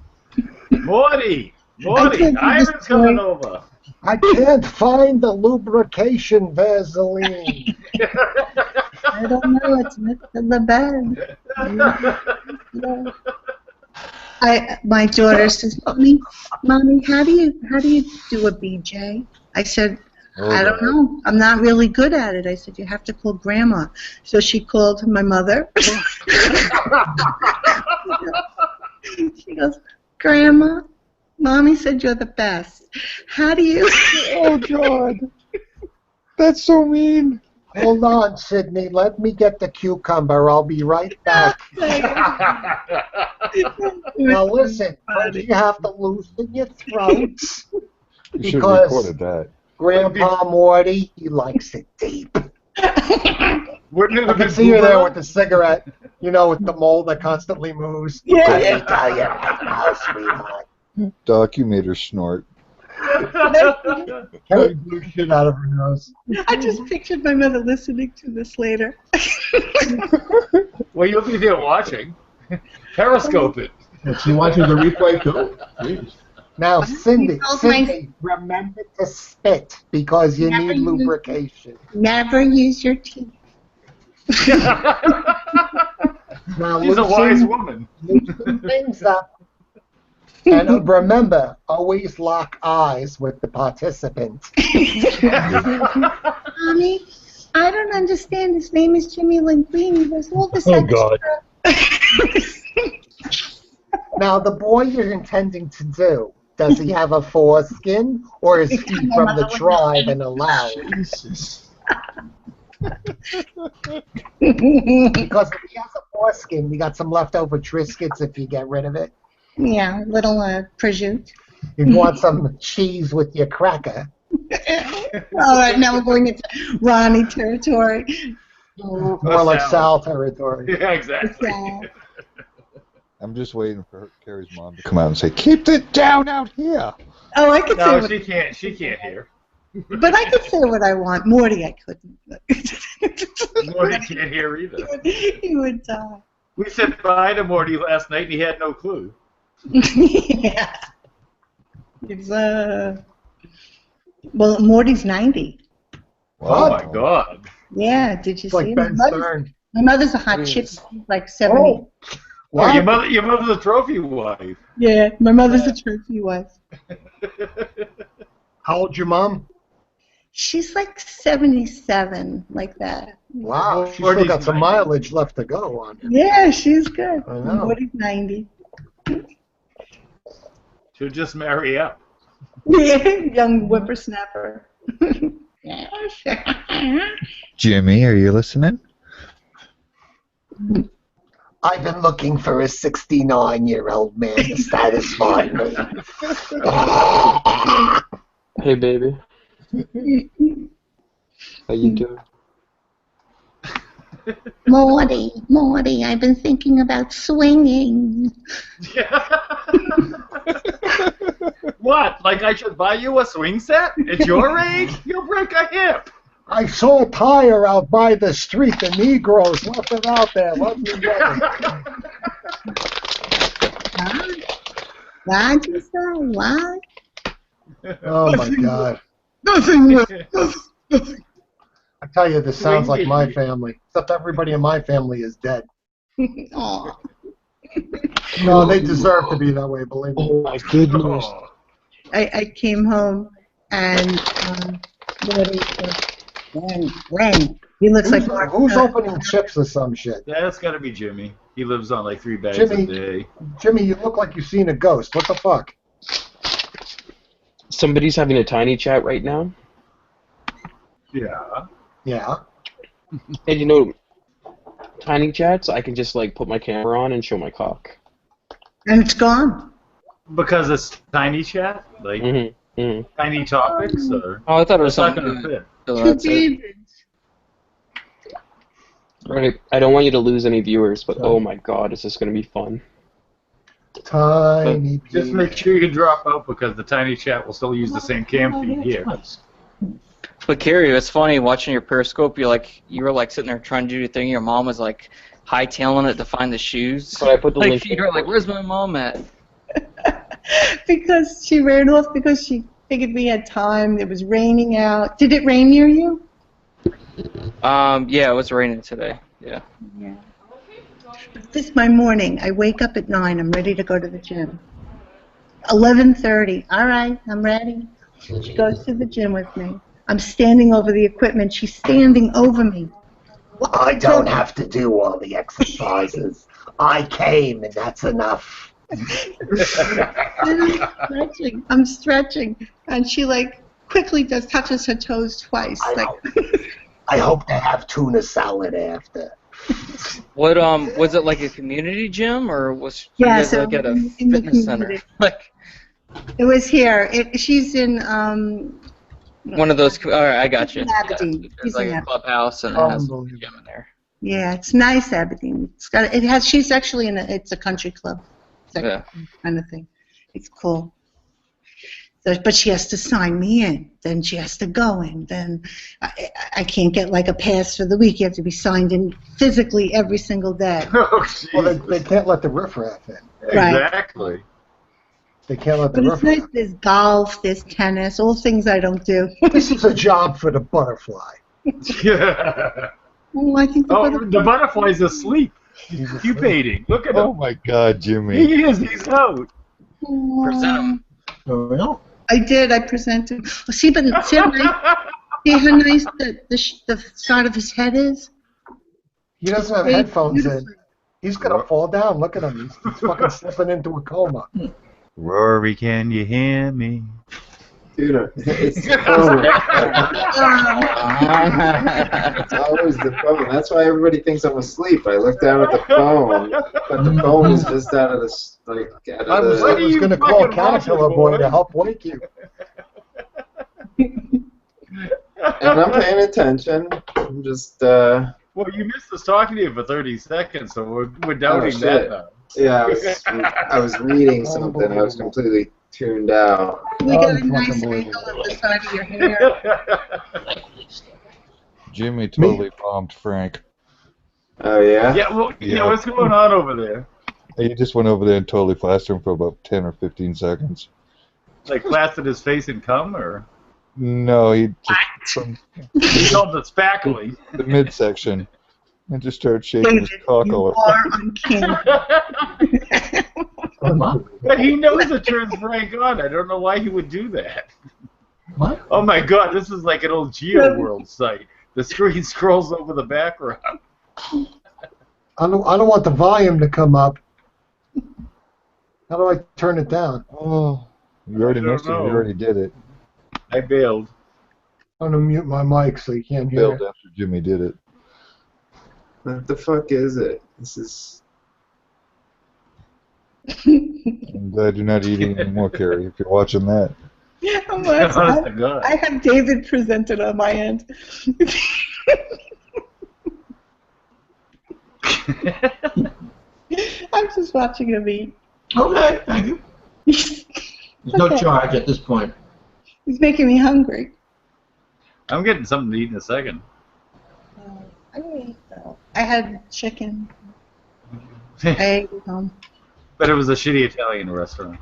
Morty, Ivan's coming over. I can't find the lubrication Vaseline. I don't know. It's next to the bed. My daughter says, "Mommy, how do you do a BJ?" I said, "I don't know. I'm not really good at it." I said, "You have to call Grandma." So she called my mother. She goes, "Grandma, Mommy said you're the best. How do you?" Oh God, that's so mean. Hold on, Sydney. Let me get the cucumber. I'll be right back. Now listen, first you have to loosen your throats You should have recorded that. Grandpa Morty, he likes it deep. Wouldn't it I have can been see you there cooler? with the cigarette, with the mole that constantly moves. Yeah, Let yeah. me tell you right now, sweetheart. Doc, you made her snort. Carrie blew shit out of her nose. I just pictured my mother listening to this later. Well, you'll be there watching. Periscope it. She watches the replay too? Jeez. Now, Cindy, tells my- remember to spit because you need lubrication. Never use your teeth. Now, She's a wise woman. Loosen things up. And remember, always lock eyes with the participant. Mommy, I don't understand. His name is Jimmy Linguini. There's all this extra. Now, the boy you're intending to do, does he have a foreskin, or is he from the tribe and allowed? Jesus. Because if he has a foreskin, you got some leftover Triscuits if you get rid of it. Yeah, little prosciutto. If you want some cheese with your cracker. All right, now we're going into Ronnie territory. More like Sal territory. Yeah, exactly. I'm just waiting for Carrie's mom to come out and say, "Keep it down out here." Oh, I could say No, what, she can't. She can't hear. but I could say what I want. Morty, I couldn't. Morty can't hear either. He would die. We said bye to Morty last night, and he had no clue. Yeah. It's well, Morty's 90. Oh my God. Yeah, did you It's see like him? Ben Stern. My mother's a hot chick. She's like 70. Oh, Oh, your mother's a trophy wife. Yeah, my mother's a trophy wife. How old's your mom? She's like 77, like that. Wow, she's still got some mileage left to go on. Yeah, she's good. I know. Morty's 90. She'll just marry up. Yeah, young whippersnapper. Yeah. Jimmy, are you listening? I've been looking for a 69-year-old man to satisfy me. Hey, baby. How you doing? Morty, I've been thinking about swinging. What? Like I should buy you a swing set? At your age? You'll break a hip. I saw a tire out by the street. The Negroes left it out there. Let me get it. What'd you say? What? Oh my God. Nothing. I tell you, this sounds like my family. Except everybody in my family is dead. Aw. No, they deserve to be that way, believe me. Oh my goodness. I came home and Glenn, he looks like Who's opening chips or some shit? That's got to be Jimmy. He lives on like 3 bags a day. Jimmy, you look like you've seen a ghost. What the fuck? Somebody's having a tiny chat right now. Yeah. Yeah. And you know, tiny chats, I can just like put my camera on and show my cock. And it's gone. Because it's tiny chat, like tiny topics, or Oh, I thought it was it's not something going to fit. So that's it. Right. I don't want you to lose any viewers, but oh my god, is this going to be fun? Tiny. Just make sure you drop out because the tiny chat will still use the same cam feed here. But Carrie, it's funny watching your Periscope. You were like sitting there trying to do your thing. Your mom was like hightailing it to find the shoes. But I put the link. You were like, "Where's my mom at?" Because she ran off because she figured we had time. It was raining out. Did it rain near you? Yeah, it was raining today. Yeah. Yeah. This is my morning. I wake up at 9. I'm ready to go to the gym. 11:30. All right, I'm ready. She goes to the gym with me. I'm standing over the equipment. She's standing over me. I don't have to do all the exercises. I came, and that's enough. I'm stretching, and she like quickly touches her toes twice. I hope to have tuna salad after. What was it like a community gym or was you Yeah, guys so like at a in the fitness center? community. Like It was here. She's in one of those. All right, I got you. Aberdeen. Yeah, She's there's like in a Aberdeen. clubhouse and it has a gym in there. Yeah, it's nice, Aberdeen. She's actually it's a country club. It's Yeah. kind of thing. It's cool. So, but she has to sign me in. Then she has to go in. Then I can't get like a pass for the week. You have to be signed in physically every single day. Well, they can't let the riffraff in. Right. Exactly. They can't let the But it's riffraff. nice. There's golf. There's tennis. All things I don't do. This is a job for the butterfly. Yeah. Oh, I think the butterfly's asleep. He's pupating. Look at him. Oh my God, Jimmy. He is. He's out. Present him. Oh, well. I did. I presented. See, but see how nice the side of his head is. He doesn't have headphones in. He's gonna fall down. Look at him. He's fucking slipping into a coma. Rory, can you hear me? Dude, it's the phone. It's always the phone. That's why everybody thinks I'm asleep. I look down at the phone, but the phone is just out of the I was gonna call Caterpillar Boy to help wake you. And I'm paying attention. I'm just. Well, you missed us talking to you for 30 seconds, so we're doubting that now. Yeah, I was reading something. I was completely tuned out. You got a nice angle of the side of your hair. Jimmy totally bombed Frank. Oh yeah. Yeah. Well, yeah. What's going on over there? He just went over there and totally plastered him for about 10 or 15 seconds. Like plastered his face and cum, or? No, he just He called the spackling. the midsection and just started shaking his cock all over. are on camera. But he knows it turns Frank on. I don't know why he would do that. What? Oh my God, this is like an old Geo World site. The screen scrolls over the background. I don't want the volume to come up. How do I turn it down? Oh, you already missed it. You already did it. I bailed. I'm gonna mute my mic so you can't hear. Bailed after Jimmy did it. What the fuck is it? This is. I'm glad you're not eating anymore, Carrie, if you're watching that. I have David presented on my end. I'm just watching him eat. Okay, thank you. There's no charge at this point. He's making me hungry. I'm getting something to eat in a second. I didn't eat though. I had chicken. I ate at home. But it was a shitty Italian restaurant.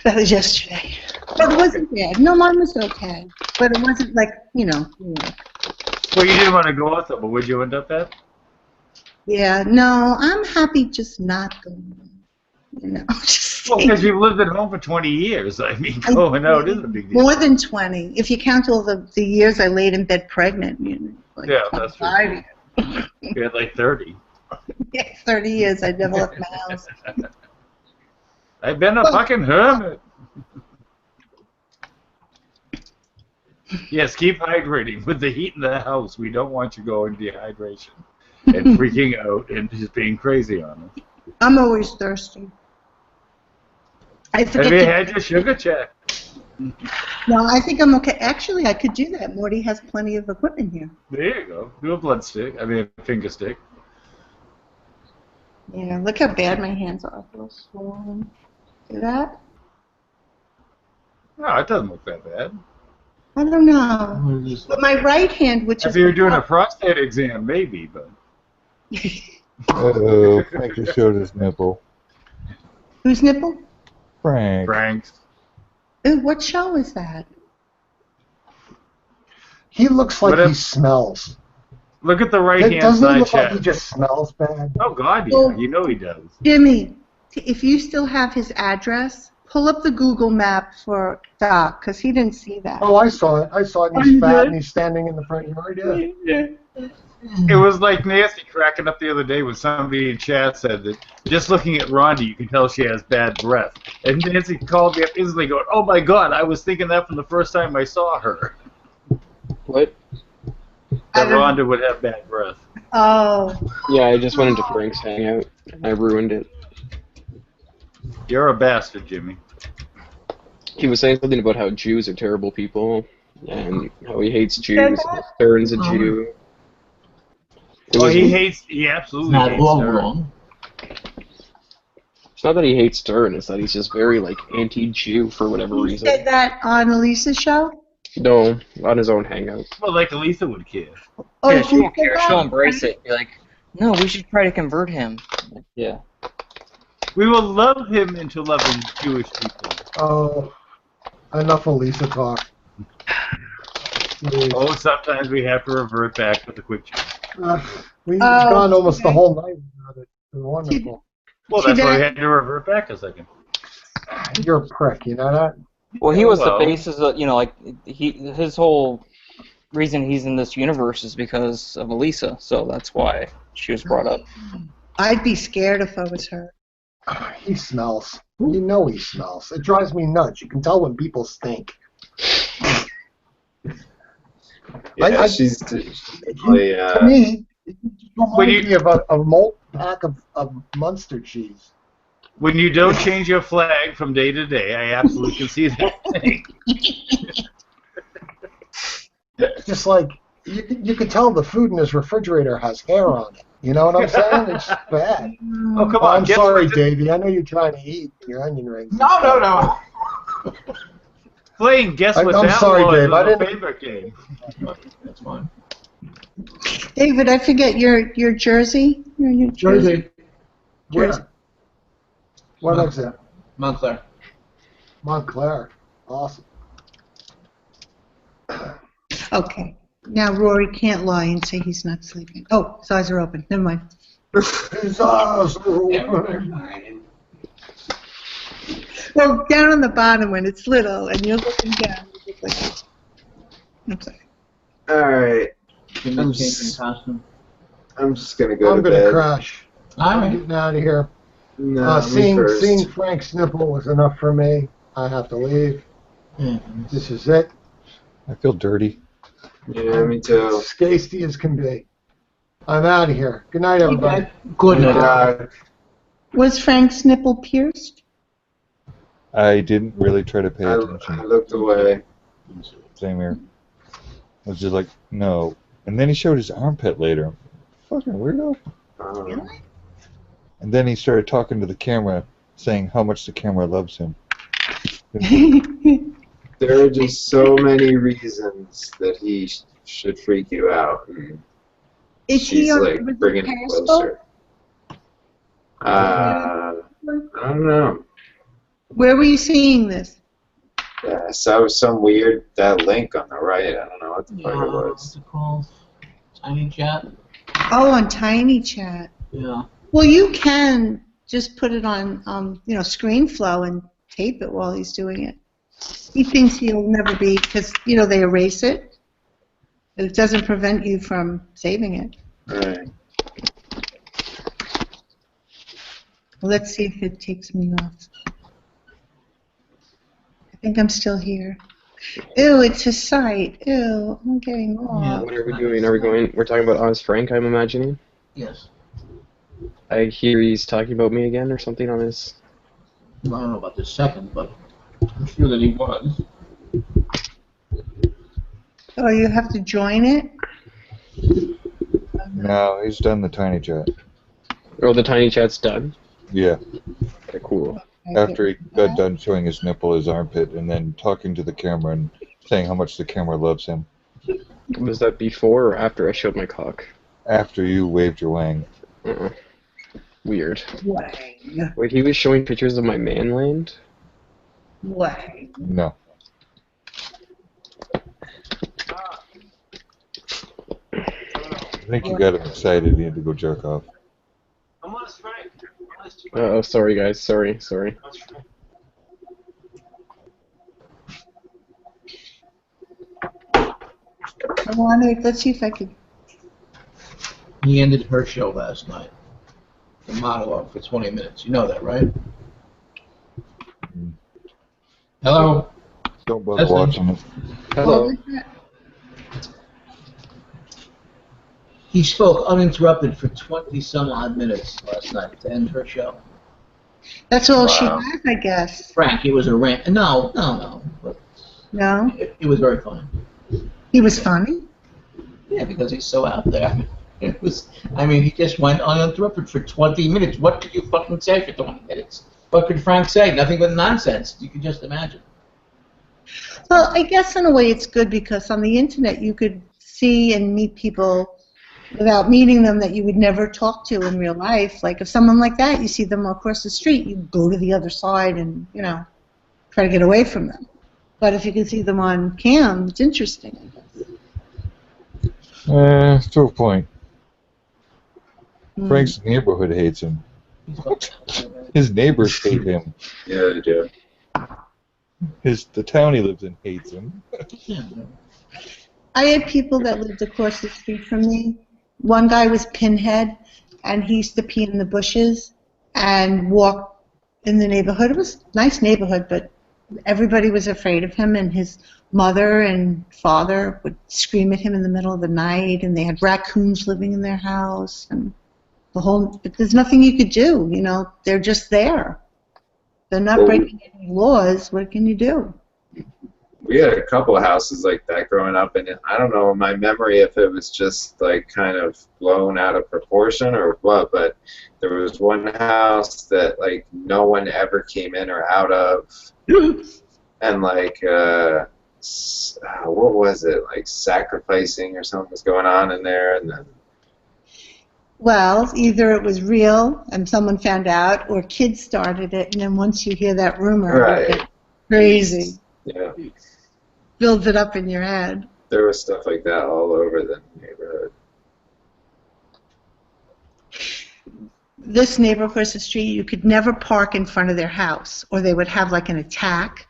That was yesterday. But it wasn't bad. No, mine was okay. But it wasn't like, you know. Well, you didn't want to go with them, but would you end up at? Yeah, no, I'm happy just not going. You know, just Well, because you've lived at home for 20 years. I mean, going out is a big deal. more than 20. If you count all the years I laid in bed pregnant, you know, like Yeah, that's true. 5 You had like 30. Yeah, 30 years I never left my house. I've been a fucking hermit. Yes, keep hydrating. With the heat in the house, we don't want you going dehydration and freaking out and just being crazy on us. I'm always thirsty. I forget Have you to- had your sugar check? No, I think I'm okay. Actually, I could do that. Morty has plenty of equipment here. There you go. Do a blood stick. I mean, a finger stick. Yeah, look how bad my hands are. A little swollen. See that? No, it doesn't look that bad. I don't know. But my right hand, which If is... you were doing a prostate exam, maybe, but... Uh-oh, Frank just showed his nipple. Whose nipple? Frank. Frank's. Ooh, what show is that? He looks like he smells. Look at the right-hand Doesn't he side look like chat. he just smells bad? Oh, God, yeah. Well, You know he does. Jimmy, if you still have his address, pull up the Google map for Doc, because he didn't see that. Oh, I saw it. I saw it. Oh, He's you fat did? and he's standing in the front yard. Yeah. It was like Nancy cracking up the other day when somebody in chat said that just looking at Rhonda, you can tell she has bad breath. And Nancy called me up instantly going, "Oh my God, I was thinking that from the first time I saw her." What? That Rhonda would have bad breath. Oh. Yeah, I just went into Frank's Hangout, and I ruined it. You're a bastard, Jimmy. He was saying something about how Jews are terrible people, and how he hates Jews, and Stern's a Jew. Oh, he absolutely Not hates all her. wrong. It's not that he hates Stern, it's that he's just very, like, anti-Jew for whatever You reason. said that on Elisa's show? No, on his own Hangout. Well, like Elisa would care. Oh, Yeah, you she won't said care. that? She'll embrace it. Be like, no, we should try to convert him. Like, yeah. We will love him into loving Jewish people. Oh, enough of Lisa talk. Oh, sometimes we have to revert back with a quick change. We've gone almost the whole night without it. It was wonderful. Well, that's why we had to revert back a second. You're a prick, you know that? Well, he was Well. the basis of, you know, like, his whole reason he's in this universe is because of Elisa, so that's why she was brought up. I'd be scared if I was her. He smells. You know he smells. It drives me nuts. You can tell when people stink. Yeah, she's definitely. To me, it When reminds me of a malt pack of Munster cheese. When you don't change your flag from day to day, I absolutely can see that thing. Just like you can tell the food in his refrigerator has hair on it. You know what I'm saying? It's bad. Oh, come on. I'm guess sorry, what? Davey. I know you're trying to eat your onion rings. No. Playing Guess What's I'm That sorry, was Dave. I a didn't. favorite game. That's fine. David, I forget your Jersey. You're in New Jersey. Where? What is it? Montclair. Montclair. Awesome. Okay. Now Rory can't lie and say he's not sleeping. Oh, his eyes are open. Never mind. His eyes are open. Well, down on the bottom when it's little and you're looking down, you look like this. I'm sorry. All right. Can I'm you change just- your costume? I'm just gonna go I'm to gonna bed. crash. All I'm right. getting out of here. No, me Seeing first. Frank's nipple was enough for me. I have to leave. Yeah. This is it. I feel dirty. Yeah, me too. Scasty as can be. I'm out of here. Good night, everybody. Good night. Was Frank's nipple pierced? I didn't really try to pay I attention. looked away. Same here. I was just like, no. And then he showed his armpit later. Fucking weirdo. And then he started talking to the camera, saying how much the camera loves him. There are just so many reasons that he should freak you out. And Is she's he on like was it bringing it Periscope? closer. I don't know. Where were you seeing this? Yeah, so some weird that link on the right. I don't know what the fuck it was. What's it called? Tiny chat? Oh, on Tiny Chat. Yeah. Well, you can just put it on, ScreenFlow and tape it while he's doing it. He thinks he'll never be, because, they erase it. It doesn't prevent you from saving it. Right. Let's see if it takes me off. I think I'm still here. Ew, it's a site. Ew, I'm getting off. What are we doing? Are we going? We're talking about Oz Frank, I'm imagining. Yes. I hear he's talking about me again or something on his. Well, I don't know about this second, but I'm sure that he was. Oh, you have to join it? No, he's done the tiny chat. Oh, the tiny chat's done? Yeah. Okay, cool. After he got done showing his nipple, his armpit, and then talking to the camera and saying how much the camera loves him. Was that before or after I showed my cock? After you waved your wang. Weird. Wang. Wait, he was showing pictures of my manland? Wang. No. I think you got him excited. He had to go jerk off. Oh, sorry guys. Sorry. Let's see if I can. He ended her show last night. The monologue for 20 minutes. You know that, right? Hello? Don't bother watching it. Hello. He spoke uninterrupted for 20-some-odd minutes last night to end her show. That's all she has, I guess. Frank, it was a rant. No. But No? it was very funny. He was funny? Yeah, because he's so out there. It was. I mean, he just went uninterrupted for 20 minutes. What could you fucking say for 20 minutes? What could Frank say? Nothing but nonsense. You can just imagine. Well, I guess in a way it's good because on the internet you could see and meet people without meeting them that you would never talk to in real life. Like if someone like that, you see them across the street, you go to the other side and, try to get away from them. But if you can see them on cam, it's interesting, I guess. To a point. Frank's neighborhood hates him. His neighbors hate him. Yeah, they do. The town he lives in hates him. I had people that lived across the street from me. One guy was Pinhead, and he used to pee in the bushes and walk in the neighborhood. It was a nice neighborhood, but everybody was afraid of him, and his mother and father would scream at him in the middle of the night, and they had raccoons living in their house, and but there's nothing you could do, they're just there. They're not breaking any laws. What can you do? We had a couple of houses like that growing up, and I don't know in my memory if it was just like kind of blown out of proportion or what, but there was one house that like no one ever came in or out of, and like what was it, like sacrificing or something was going on in there, and then. Well, either it was real and someone found out, or kids started it, and then once you hear that rumor, it's crazy. Yeah. Builds it up in your head. There was stuff like that all over the neighborhood. This neighbor across the street, you could never park in front of their house, or they would have like an attack.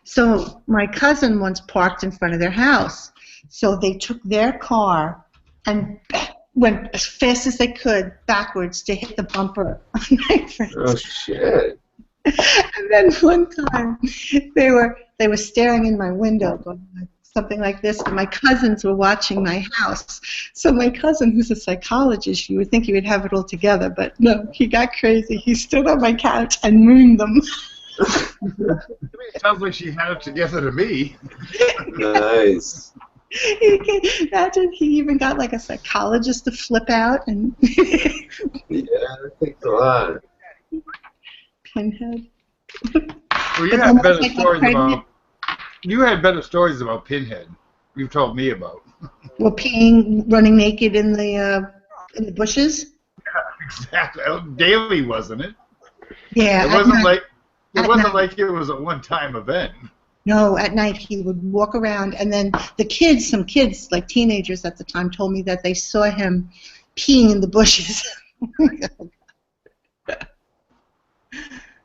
So my cousin once parked in front of their house. So they took their car and went as fast as they could backwards to hit the bumper on my friend's. Oh shit! And then one time they were staring in my window, going like, something like this, and my cousins were watching my house. So my cousin, who's a psychologist, you would think he would have it all together, but no, he got crazy. He stood on my couch and mooned them. It sounds like she had it together to me. Nice. Imagine he even got like a psychologist to flip out and. Yeah, that takes a lot. Pinhead. Well, you had better stories about. You had better stories about Pinhead. You've told me about. Well, peeing, running naked in the bushes. Yeah, exactly. Daily, wasn't it? Yeah. It wasn't like. It wasn't like it was a one-time event. No, at night he would walk around, and then some kids, like teenagers at the time, told me that they saw him peeing in the bushes.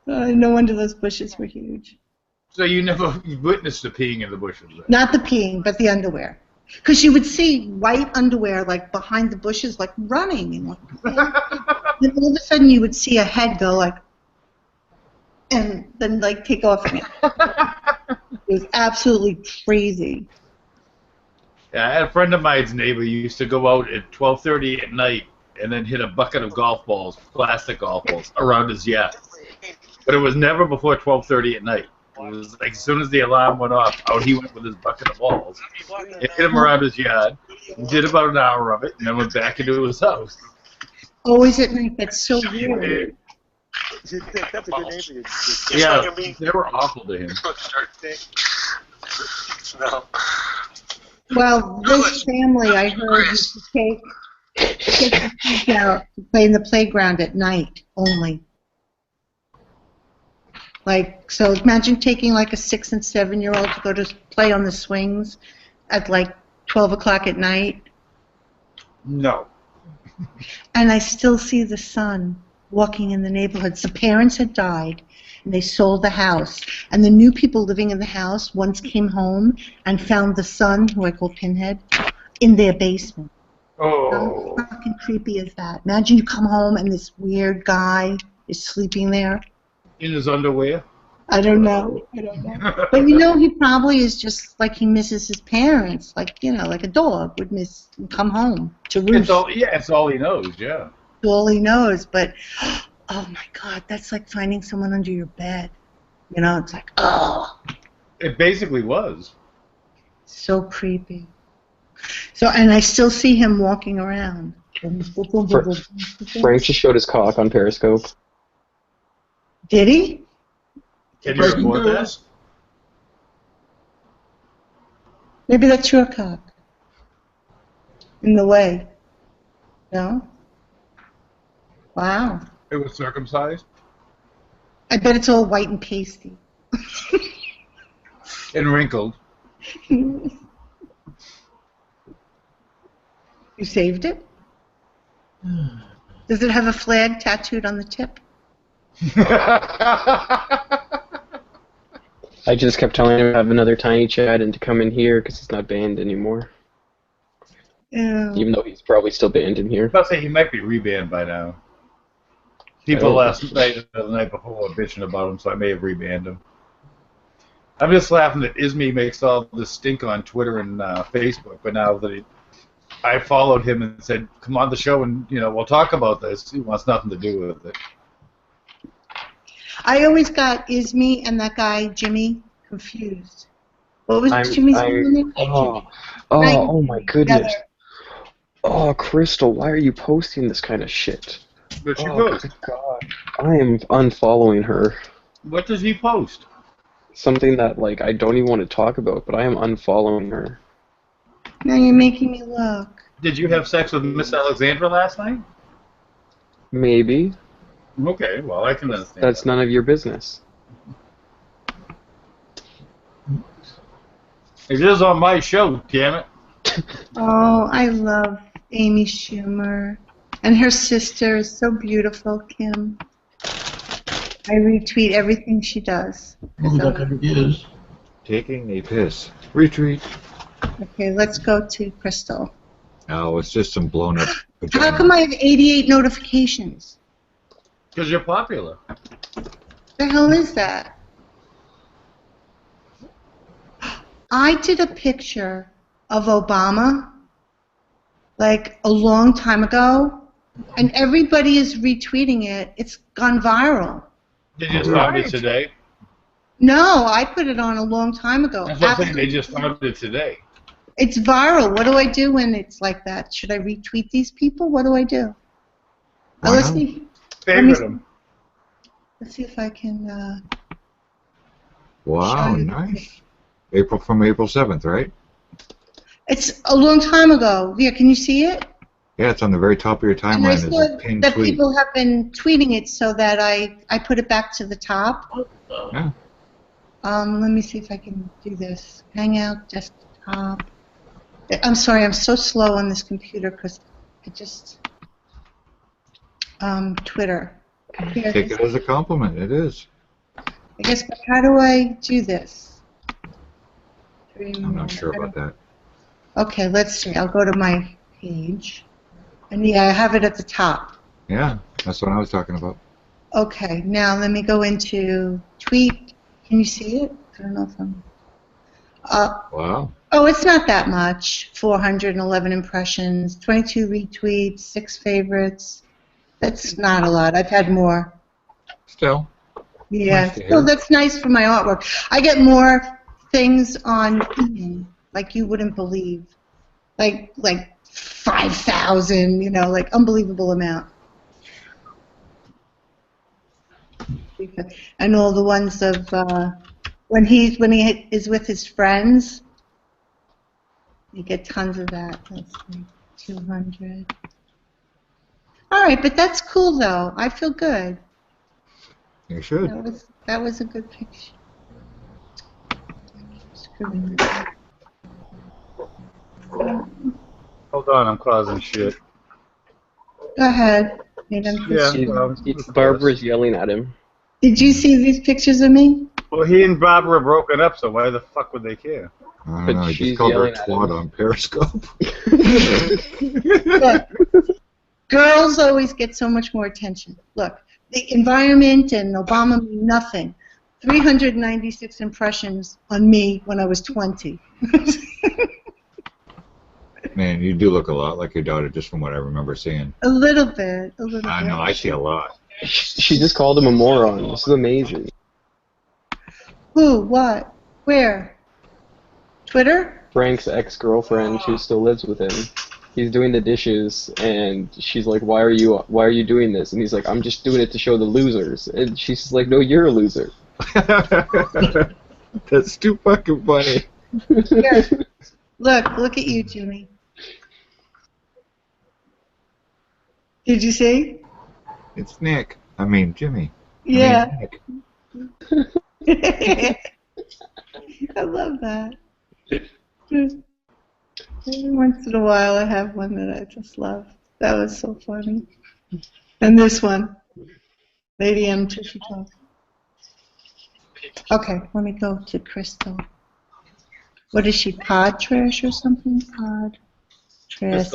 No wonder those bushes were huge. So you never witnessed the peeing in the bushes? Then. Not the peeing, but the underwear. Because you would see white underwear, like, behind the bushes, like, running. And then all of a sudden you would see a head go, like, and then, like, take off again. It was absolutely crazy. Yeah, I had a friend of mine's neighbor used to go out at 12:30 at night and then hit a bucket of golf balls, plastic golf balls, around his yard. But it was never before 12:30 at night. It was like as soon as the alarm went off, out he went with his bucket of balls. It hit him around his yard. He did about an hour of it, and then went back into his house. Always at night. That's so weird. That's a good name for you. Yeah, they were awful to him. No. Well, this family, I heard, used to take the kids out to play in the playground at night only. Like, so imagine taking like a 6- and 7-year-old to go to play on the swings at like 12 o'clock at night. No. And I still see the son walking in the neighborhoods. The parents had died, and they sold the house. And the new people living in the house once came home and found the son, who I call Pinhead, in their basement. Oh. How fucking creepy is that? Imagine you come home and this weird guy is sleeping there. In his underwear? I don't know. But you know, he probably is just like he misses his parents, like, you know, like a dog would miss and come home to roost. It's all he knows, yeah. It's all he knows, but oh my God, that's like finding someone under your bed. You know, it's like, oh. It basically was. So creepy. So, and I still see him walking around. Frank just showed his cock on Periscope. Did he? Can you report that? Maybe that's your cock. In the way. No? Wow. It was circumcised? I bet it's all white and pasty. And wrinkled. You saved it? Does it have a flag tattooed on the tip? I just kept telling him to have another tiny chat and to come in here because he's not banned anymore. Ew. Even though he's probably still banned in here. I was about to say he might be rebanned by now. People last night and the night before were bitching about him, so I may have rebanned him. I'm just laughing that Isme makes all this stink on Twitter and Facebook, but now that I followed him and said, "Come on the show and we'll talk about this," he wants nothing to do with it. I always got Isme and that guy Jimmy confused. What was Jimmy's name? Oh my goodness. Oh, Crystal, why are you posting this kind of shit? But she post. God. I am unfollowing her. What does he post? Something that, like, I don't even want to talk about, but I am unfollowing her. Now you're making me look. Did you have sex with Miss Alexandra last night? Maybe. Okay, well, I can understand. That's none of your business. It is on my show, damn it. Oh, I love Amy Schumer. And her sister is so beautiful, Kim. I retweet everything she does. Taking a piss. Retweet. Okay, let's go to Crystal. Oh, it's just some blown up. How come I have 88 notifications? Because you're popular. The hell is that? I did a picture of Obama, like a long time ago, and everybody is retweeting it. It's gone viral. They just found it today? No, I put it on a long time ago. That's what I'm saying, they just found it today. It's viral. What do I do when it's like that? Should I retweet these people? What do I do? Let's see. Favorite them. Let's see if I can. Wow, nice. April 7th, right? It's a long time ago. Yeah, can you see it? Yeah, it's on the very top of your timeline. And I saw that people have been tweeting it so that I put it back to the top. Yeah. Let me see if I can do this. Hangout, desktop. I'm sorry, I'm so slow on this computer because I just... Twitter. Here, Take it as a compliment. It is. I guess, but how do I do this? I'm not sure about that. Okay, let's see. I'll go to my page. And yeah, I have it at the top. Yeah, that's what I was talking about. Okay, now let me go into tweet. Can you see it? I don't know if I'm... Wow. Oh, it's not that much. 411 impressions, 22 retweets, 6 favorites. That's not a lot. I've had more. Still. Yeah, Nice to so hear. that's nice for my artwork. I get more things on eBay, like you wouldn't believe. Like 5,000, like unbelievable amount. And all the ones of when he is with his friends, you get tons of that. Let's see, 200. All right, but that's cool though. I feel good. You should. That was a good picture. Hold on, I'm causing shit. Go ahead. Barbara's yelling at him. Did you see these pictures of me? Well, he and Barbara are broken up, so why the fuck would they care? I don't know. He just called her a twat on Periscope. Look, girls always get so much more attention. Look, the environment and Obama mean nothing. 396 impressions on me when I was 20. Man, you do look a lot like your daughter, just from what I remember seeing. A little bit. I know. I see a lot. She just called him a moron. This is amazing. Who? What? Where? Twitter? Frank's ex-girlfriend, who still lives with him. He's doing the dishes, and she's like, "Why are you doing this?" And he's like, "I'm just doing it to show the losers." And she's like, "No, you're a loser." That's too fucking funny. Here. Look at you, Jimmy. Did you see? It's Nick. I mean, Jimmy. Yeah. Nick. I love that. Once in a while I have one that I just love. That was so funny. And this one. Lady M. Tushy Talk. Okay, let me go to Crystal. What is she, pod trash or something? Pod trash.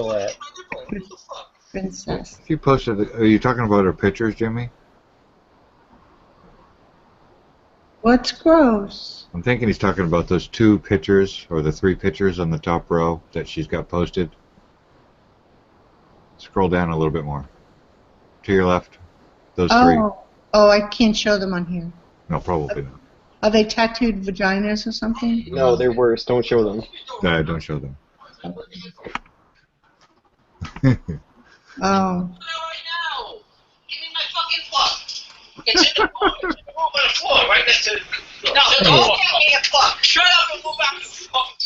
Princess. She posted. Are you talking about her pictures, Jimmy? What's gross? I'm thinking he's talking about those 2 pictures, or the 3 pictures on the top row that she's got posted. Scroll down a little bit more. To your left. Those 3. Oh, I can't show them on here. No, probably not. Are they tattooed vaginas or something? No, they're worse. Don't show them. No, don't show them. Oh. It's in the room on the floor, right next to the... No, don't get me a fuck. Shut up and move out, you fucking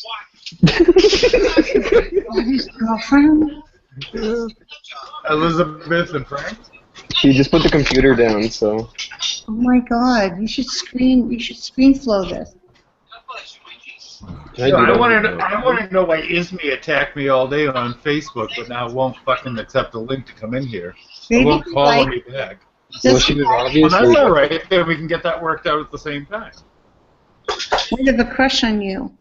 twat. His girlfriend? Elizabeth and Frank? She just put the computer down, so... Oh my God! You should screen flow this. I want to know why Isme attacked me all day on Facebook, but now won't fucking accept a link to come in here. Maybe won't follow me back. Well, she was obviously... Well, that's all right. Then we can get that worked out at the same time. I have a crush on you.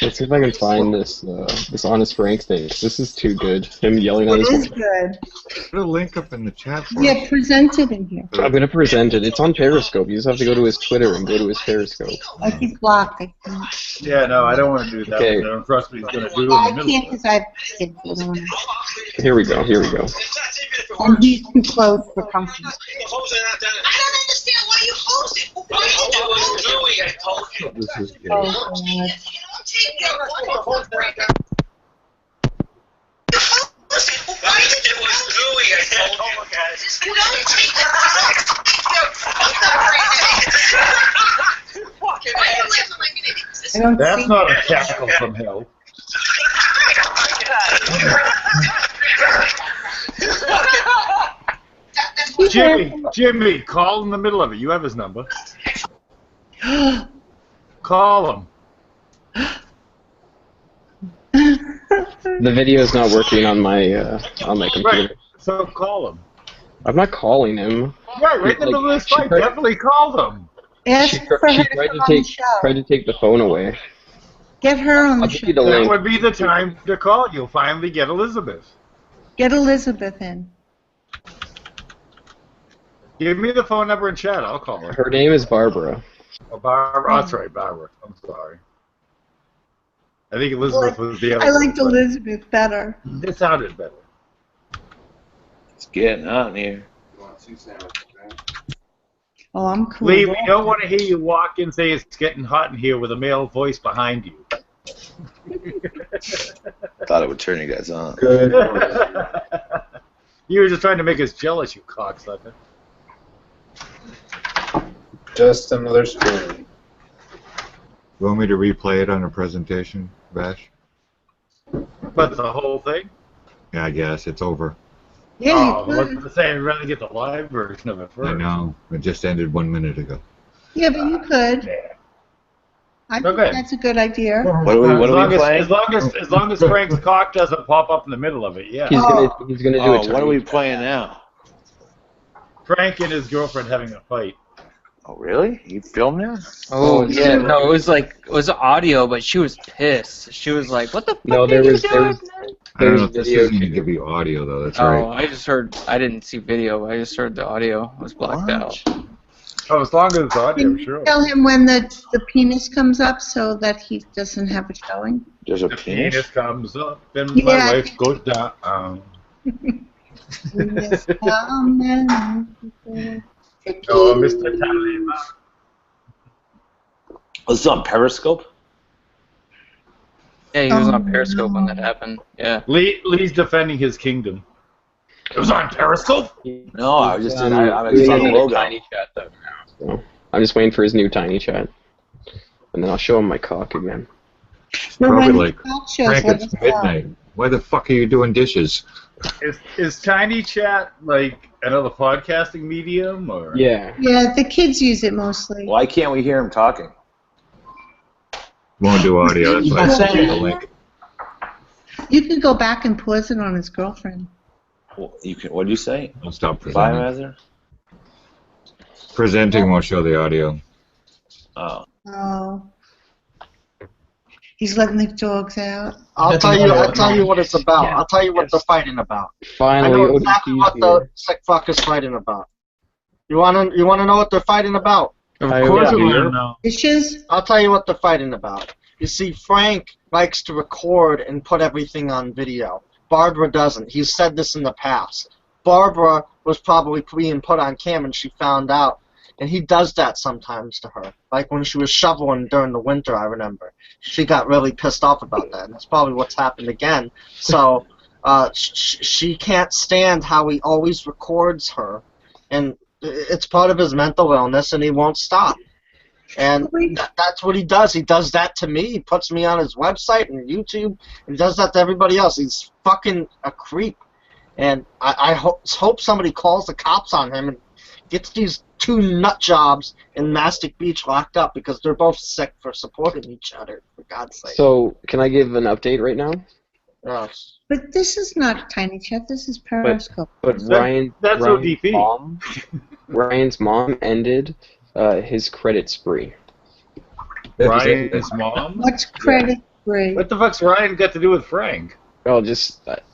Let's see if I can find this this Honest Frank thing. This is too good. Him yelling at It his is good. Put a link up in the chat for Yeah, present it in here. I'm gonna present it. It's on Periscope. You just have to go to his Twitter and go to his Periscope. I keep blocked. I can't. Yeah, no, I don't want to do that. Okay. I don't trust what he's going to do in I the middle. can't because I have kids. I don't wanna- Here we go. Here we go. And he's too close for comfort. I don't understand why you host it. Why you doing it? I told you. This is gay. Oh, God. You don't take your one breaker. Listen, why did you do it? I told you guys. You don't take your That's not a cackle from hell. Jimmy, call in the middle of it. You have his number. Call him. The video is not working on my computer. Right. So call him. I'm not calling him. Right in the middle of this fight. Definitely call them. Ask for her She to tried come to on the take show. the phone away. Get her on the I'll give show. you the That link. would be the time to call. You'll finally get Elizabeth. Get Elizabeth in. Give me the phone number in chat. I'll call her. Her name is Barbara. Oh, Barbara. Oh, that's right, Barbara. I'm sorry. I think Elizabeth was the other I liked one, but Elizabeth better. it sounded better. It's getting hot in here. Oh, I'm cool. Lee, we don't want to hear you walk in and say it's getting hot in here with a male voice behind you. Thought it would turn you guys on. Good. You were just trying to make us jealous, you cocksucker. Just another story. You want me to replay it on a presentation, Vash? But the whole thing? Yeah, I guess it's over. Yeah, Oh, you let's could. say I'd rather get the live version of it first. I know. It just ended 1 minute ago. Yeah, but you could. I think Okay. that's a good idea. What are we playing? As long as Frank's cock doesn't pop up in the middle of it, yeah. He's gonna do it. What are we playing now? Frank and his girlfriend having a fight. Oh, really? You filmed that? Oh yeah, no, it was audio, but she was pissed. She was like, "What the fuck No, did there you was do?" there was I don't know if this video is going to too. give you audio, though. That's Oh, right. I just heard. I didn't see video. I just heard the audio was blacked out. Oh, as long as it's audio, Can you sure. tell him when the penis comes up so that he doesn't have it showing? There's a The penis? penis comes up and Yeah, my I wife goes down. Yes, amen. Oh, Mr. Tallyman. Was this on Periscope? Yeah, he was on Periscope when that happened. Yeah. Lee's defending his kingdom. It was on Periscope? No, I was just He's on the in logo. tiny chat though now. So I'm just waiting for his new tiny chat, and then I'll show him my cock again. Probably like, shows, Frank, let it's us know. midnight. Why the fuck are you doing dishes? Is Tiny Chat like another podcasting medium? Or? Yeah. Yeah, the kids use it mostly. Why can't we hear him talking? Won't do audio. That's why I sent you the link. You could go back and pause it on his girlfriend. Well, you can. What did you say? I'll stop presenting. Biohazard? Presenting won't show the audio. Oh. Oh. He's letting the dogs out. I'll tell you what it's about. I'll tell you what they're fighting about. Finally, I know exactly what the sick fuck is fighting about. You wanna know what they're fighting about? Of course we want to know. Dishes? I'll tell you what they're fighting about. You see, Frank likes to record and put everything on video. Barbara doesn't. He's said this in the past. Barbara was probably being put on cam and she found out. And he does that sometimes to her. Like when she was shoveling during the winter, I remember. She got really pissed off about that. And that's probably what's happened again. So she can't stand how he always records her. And it's part of his mental illness, and he won't stop. And that's what he does. He does that to me. He puts me on his website and YouTube, and he does that to everybody else. He's fucking a creep. And I hope somebody calls the cops on him and gets these two nut jobs in Mastic Beach locked up because they're both sick for supporting each other, for God's sake. So, can I give an update right now? Yes. But this is not Tiny Chat. This is Periscope. But Ryan's mom ended his credit spree. Ryan's mom? What's credit free? What the fuck's Ryan got to do with Frank? Well,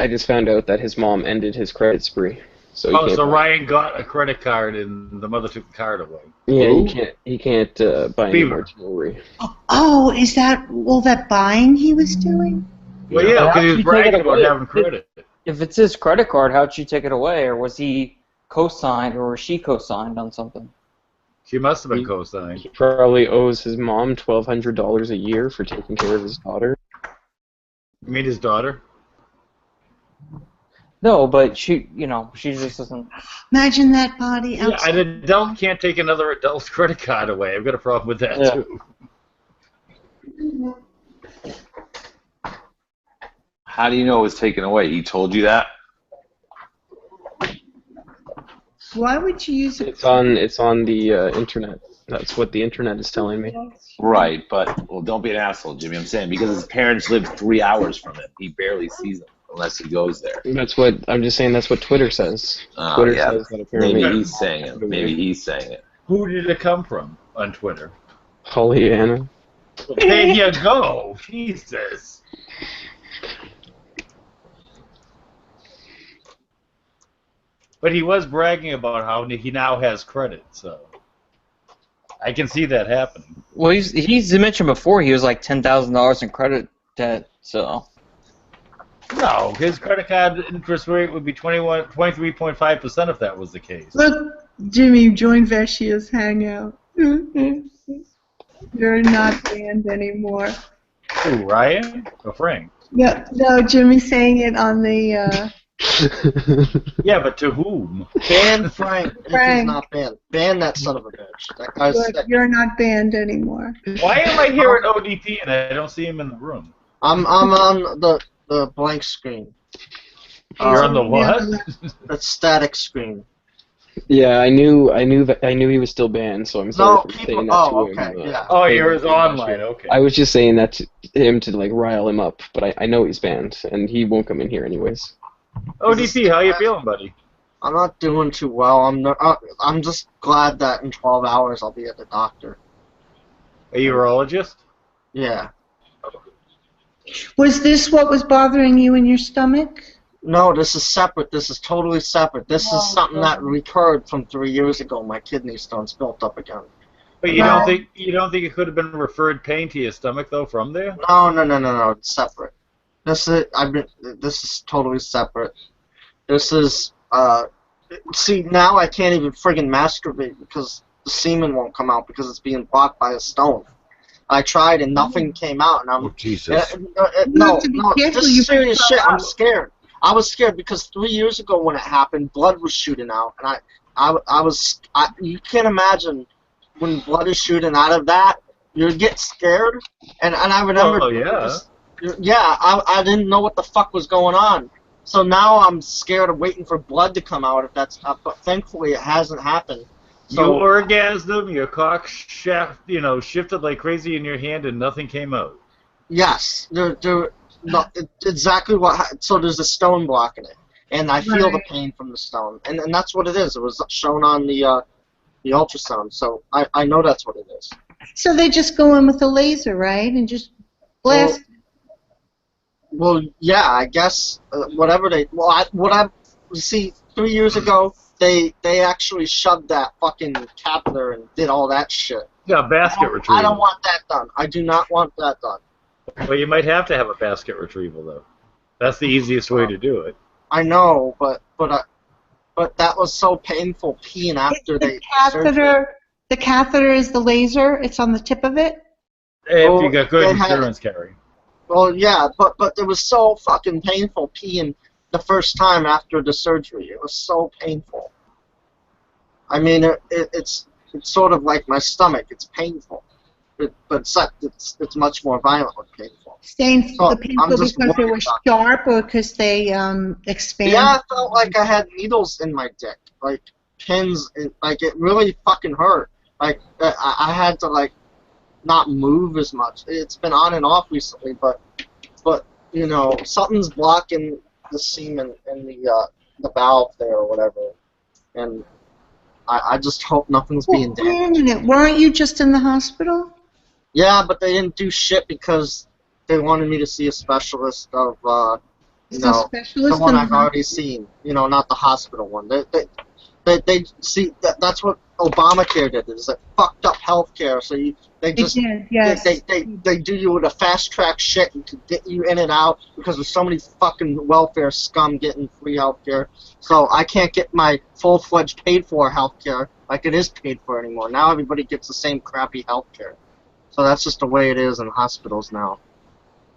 I just found out that his mom ended his credit spree. So he can't so buy- Ryan got a credit card and the mother took the card away. Yeah, he can't buy any Beaver. more jewelry. Oh, is that all that buying he was doing? Well, yeah, because he was bragging about having credit. If it's his credit card, how'd she take it away? Or was he co-signed, or was she co-signed on something? She must have been co-signed. He probably owes his mom $1,200 a year for taking care of his daughter. You mean his daughter? No, but she just doesn't. Imagine that body Yeah, outside. an adult can't take another adult's credit card away. I've got a problem with that, too. How do you know it was taken away? He told you that? Why would you use it? It's on the internet. That's what the internet is telling me. Right, but well, don't be an asshole, Jimmy. I'm saying because his parents live 3 hours from him, he barely sees them unless he goes there. That's what I'm just saying. That's what Twitter says. Twitter Yeah, says that apparently. maybe he's saying it. Maybe he's saying it. Who did it come from on Twitter? Holy Anna. Well, there you go. Jesus. But he was bragging about how he now has credit, so I can see that happening. Well, he's mentioned before he was like $10,000 in credit debt, so. No, his credit card interest rate would be 23.5% if that was the case. Look, Jimmy, join Vash'Skellar's Hangout. You're not banned anymore. Who, Ryan or Frank? No, Jimmy's saying it on the. Yeah, but to whom? Ban Frank if he's not banned. Ban that son of a bitch. That guy's Look, sick. you're not banned anymore. Why am I here at ODP and I don't see him in the room? I'm on the blank screen. You're on the what? The static screen. Yeah, I knew he was still banned, so I'm sorry for saying that to him. Okay, yeah. Oh, you're his online, okay. I was just saying that to him to like rile him up, but I know he's banned, and he won't come in here anyways. ODP, how you feeling, buddy? I'm not doing too well. I'm just glad that in 12 hours I'll be at the doctor. A urologist? Yeah. Was this what was bothering you in your stomach? No, this is separate. This is totally separate. This is something that recurred from 3 years ago. My kidney stones built up again. But you don't think it could have been referred pain to your stomach though from there? No. It's separate. This is totally separate. This is see, now I can't even friggin' masturbate because the semen won't come out because it's being blocked by a stone. I tried and nothing came out, and I'm. Oh, Jesus. No, this is serious shit. I'm scared. I was scared because 3 years ago when it happened, blood was shooting out, and you can't imagine when blood is shooting out of that. You get scared, and I remember. Oh yeah. I didn't know what the fuck was going on. So now I'm scared of waiting for blood to come out. If that's, but thankfully it hasn't happened. So, you orgasmed, your cock shaft, shifted like crazy in your hand, and nothing came out. Yes, exactly what. So there's a stone blocking it, and I feel the pain from the stone, and that's what it is. It was shown on the ultrasound, so I know that's what it is. So they just go in with a laser, right, and just blast. Well, yeah, I guess whatever they. Well, see, 3 years ago. They actually shoved that fucking catheter and did all that shit. Yeah, basket retrieval. I don't want that done. I do not want that done. Well, you might have to have a basket retrieval though. That's the easiest way to do it. I know, but that was so painful peeing after they. The catheter is the laser. It's on the tip of it. If you got good insurance, Carrie. Well, yeah, but it was so fucking painful peeing the first time after the surgery. It was so painful. I mean, it's sort of like my stomach. It's painful, but it's much more violently painful. Saying So the painful because they were sharp or because they expand. Yeah, I felt like I had needles in my dick, like pins. Like it really fucking hurt. Like I had to like not move as much. It's been on and off recently, but something's blocking the semen in the valve there or whatever, and I just hope nothing's being damaged. Wait a minute, weren't you just in the hospital? Yeah, but they didn't do shit because they wanted me to see a specialist of the one I've already seen. Not the hospital one. They see that's what Obamacare did. Is it fucked up healthcare? So they do you with a fast track shit to get you in and out because there's so many fucking welfare scum getting free healthcare. So I can't get my full-fledged paid for healthcare like it is paid for anymore. Now everybody gets the same crappy healthcare. So that's just the way it is in hospitals now,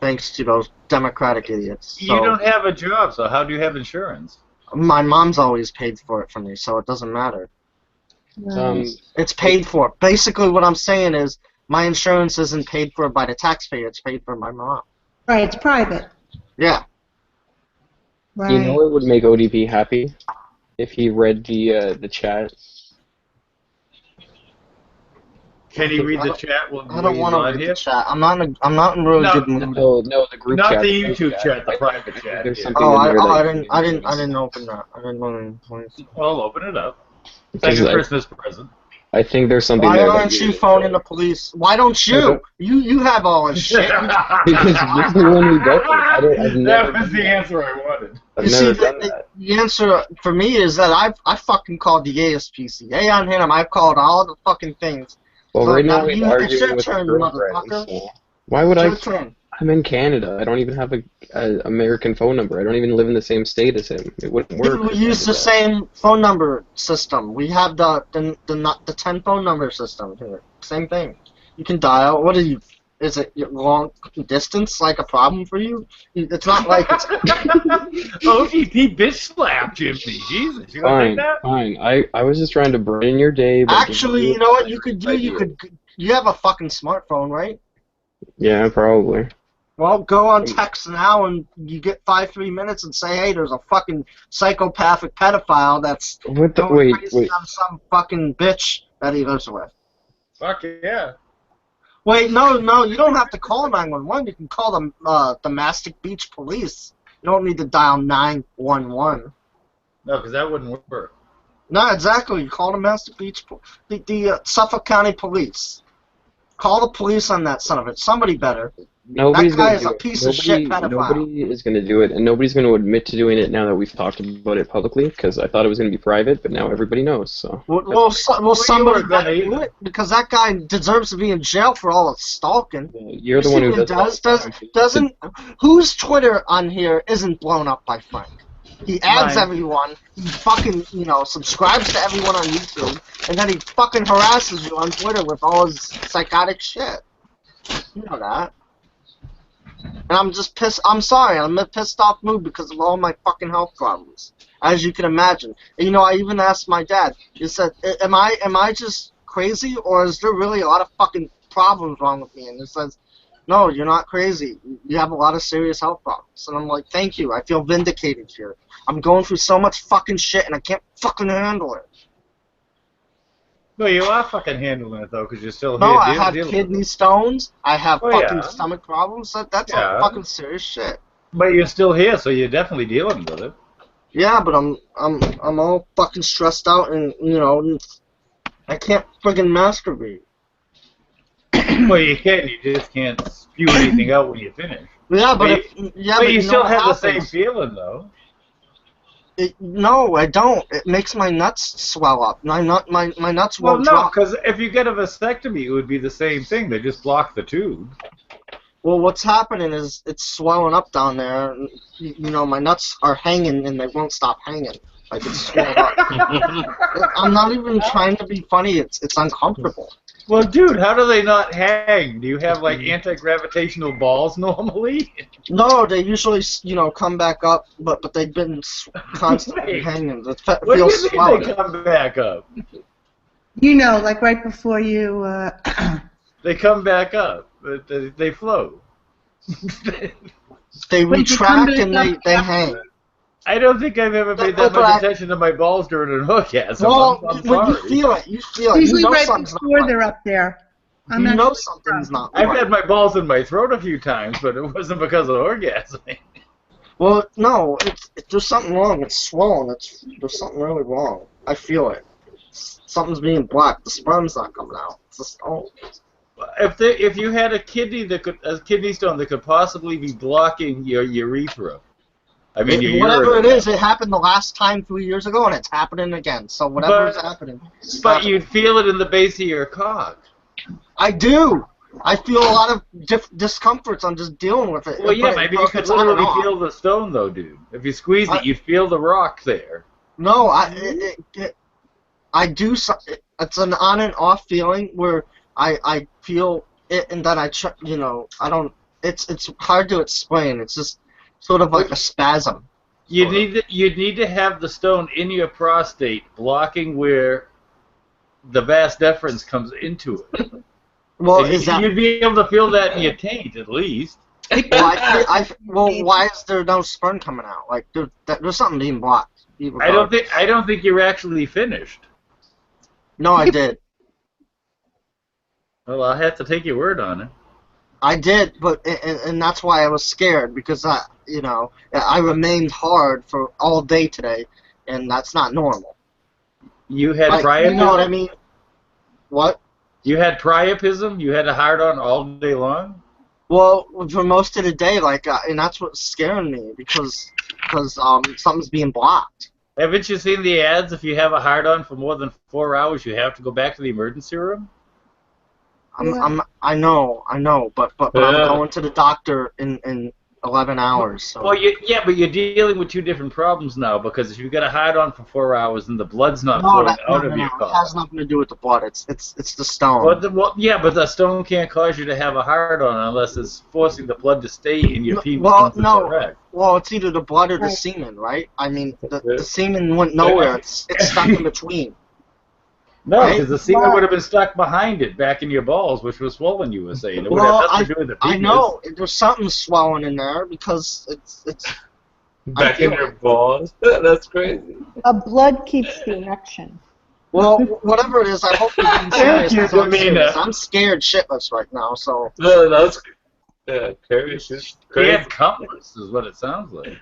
thanks to those Democratic idiots. So, you don't have a job, so how do you have insurance? My mom's always paid for it for me, so it doesn't matter. It's paid for. Basically, what I'm saying is my insurance isn't paid for by the taxpayer. It's paid for by my mom. Right, it's private. Yeah. Right. You know it would make ODP happy if he read the chat. Can you read the chat? I don't want to read the chat. I'm not in a really good mood. No, the group Not chat. the YouTube chat, the private chat. There's Yeah. something Oh, in there I that didn't open that. I didn't want to. Well, open it up. Because Second Christmas present. I think there's something Why there. aren't you phoning the police? Why don't you? You have all this shit. Because you're the one who does it. I've never That was the answer I wanted. I've You never see, done that. the answer for me is that I fucking called the ASPCA on him. I've called all the fucking things. Well, So right now it's he's your arguing with turn, his you girlfriend. motherfucker. So why would It's your turn. I'm in Canada. I don't even have a American phone number. I don't even live in the same state as him. It wouldn't work. We use the same phone number system. We have the 10 phone number system here. Same thing. You can dial. What are you? Is it long distance like a problem for you? It's not like it's. OTP bitch slap, Jimmy. Jesus, you gonna take that? Fine. I was just trying to brighten your day. By Actually, you know what you could do? You have a fucking smartphone, right? Yeah, probably. Well, go on text now and you get 3 minutes and say, hey, there's a fucking psychopathic pedophile that's What the, going wait. crazy on some fucking bitch that he lives with. Fuck yeah. Wait, no, you don't have to call 911. You can call the Mastic Beach Police. You don't need to dial 911. No, because that wouldn't work. No, exactly. You call the Mastic Beach, the Suffolk County Police. Call the police on that son of it. Somebody better. Nobody's that guy gonna is do a it. piece of shit pedophile. Nobody is going to do it, and nobody's going to admit to doing it now that we've talked about it publicly, because I thought it was going to be private, but now everybody knows, so... Well, somebody better do it, because that guy deserves to be in jail for all the stalking. You're the one who doesn't. Whose Twitter on here isn't blown up by Frank? He adds Mine. everyone, he fucking, subscribes to everyone on YouTube, and then he fucking harasses you on Twitter with all his psychotic shit. You know that. And I'm just pissed. I'm sorry. I'm in a pissed off mood because of all my fucking health problems, as you can imagine. And, I even asked my dad. He said, "Am I just crazy, or is there really a lot of fucking problems wrong with me?" And he says, "No, you're not crazy. You have a lot of serious health problems." And I'm like, "Thank you. I feel vindicated here. I'm going through so much fucking shit, and I can't fucking handle it." No, you are fucking handling it though, because you're still No, here. I have kidney stones. I have fucking yeah. stomach problems. That's Yeah. all fucking serious shit. But you're still here, so you're definitely dealing with it. Yeah, but I'm all fucking stressed out, and I can't friggin' masturbate. Well, you can. You just can't spew anything out when you finish. Yeah, but you still what have the same happens? feeling though. No, I don't. It makes my nuts swell up. My nuts Well, won't no, drop. because if you get a vasectomy, it would be the same thing. They just block the tube. Well, what's happening is it's swelling up down there. And, my nuts are hanging, and they won't stop hanging. Like it's swelled up. I'm not even trying to be funny. It's uncomfortable. Well, dude, how do they not hang? Do you have like anti-gravitational balls normally? No, they usually come back up, but they've been constantly hanging. It What do feels you mean they come back up? Like right before you. They come back up, but they float. They When you retract come and back they up- hang. I don't think I've ever paid that But much attention to my balls during an orgasm. Well, I'm when you sorry. feel it, you feel it. Usually You know right something's not before right. they're up there. I'm You not know sure. something's not I've right. had my balls in my throat a few times, but it wasn't because of orgasming. Well, no, there's something wrong. It's swollen. There's something really wrong. I feel it. Something's being blocked. The sperm's not coming out. It's just If you had a kidney stone that could possibly be blocking your urethra, I mean your whatever urine. it is, it happened the last time 3 years ago, and it's happening again. So whatever is happening. But you'd feel it in the base of your cock. I do. I feel a lot of discomforts. I'm just dealing with it. Well, yeah, But maybe you could it's on and literally off. feel the stone, though, dude. If you squeeze it, you'd feel the rock there. No, I do. It's an on and off feeling where I feel it, and then I don't. It's hard to explain. It's just sort of like a spasm. You'd need to have the stone in your prostate, blocking where the vas deferens comes into it. Well, And is that? you'd be able to feel that in your taint at least. Well, why is there no sperm coming out? Like there's something being blocked. I don't think you're actually finished. No, I did. Well, I'll have to take your word on it. I did, but and that's why I was scared because I remained hard for all day today, and that's not normal. You had priapism? You know what I mean? What? You had priapism? You had a hard-on all day long? Well, for most of the day, and that's what's scaring me because something's being blocked. Haven't you seen the ads? If you have a hard-on for more than 4 hours, you have to go back to the emergency room? I know, but I'm going to the doctor in 11 hours. So. Well, but you're dealing with two different problems now because if you've got a hard-on for 4 hours and the blood's not flowing out of your It has nothing to do with the blood. It's the stone. But the stone can't cause you to have a hard-on unless it's forcing the blood to stay in your penis. Well, it's either the blood or the semen, right? I mean, the semen went nowhere. It's stuck in between. No, because the semen would have been stuck behind it, back in your balls, which was swollen, you were saying. It would have nothing to do with the penis. I know. There's something swelling in there because it's... Back in your balls? That's crazy. A blood keeps the erection. Well, whatever it is, I hope you're being serious. I'm scared shitless right now, so... No, that's... Yeah, Carrie's just crazy. He had compass, is what it sounds like.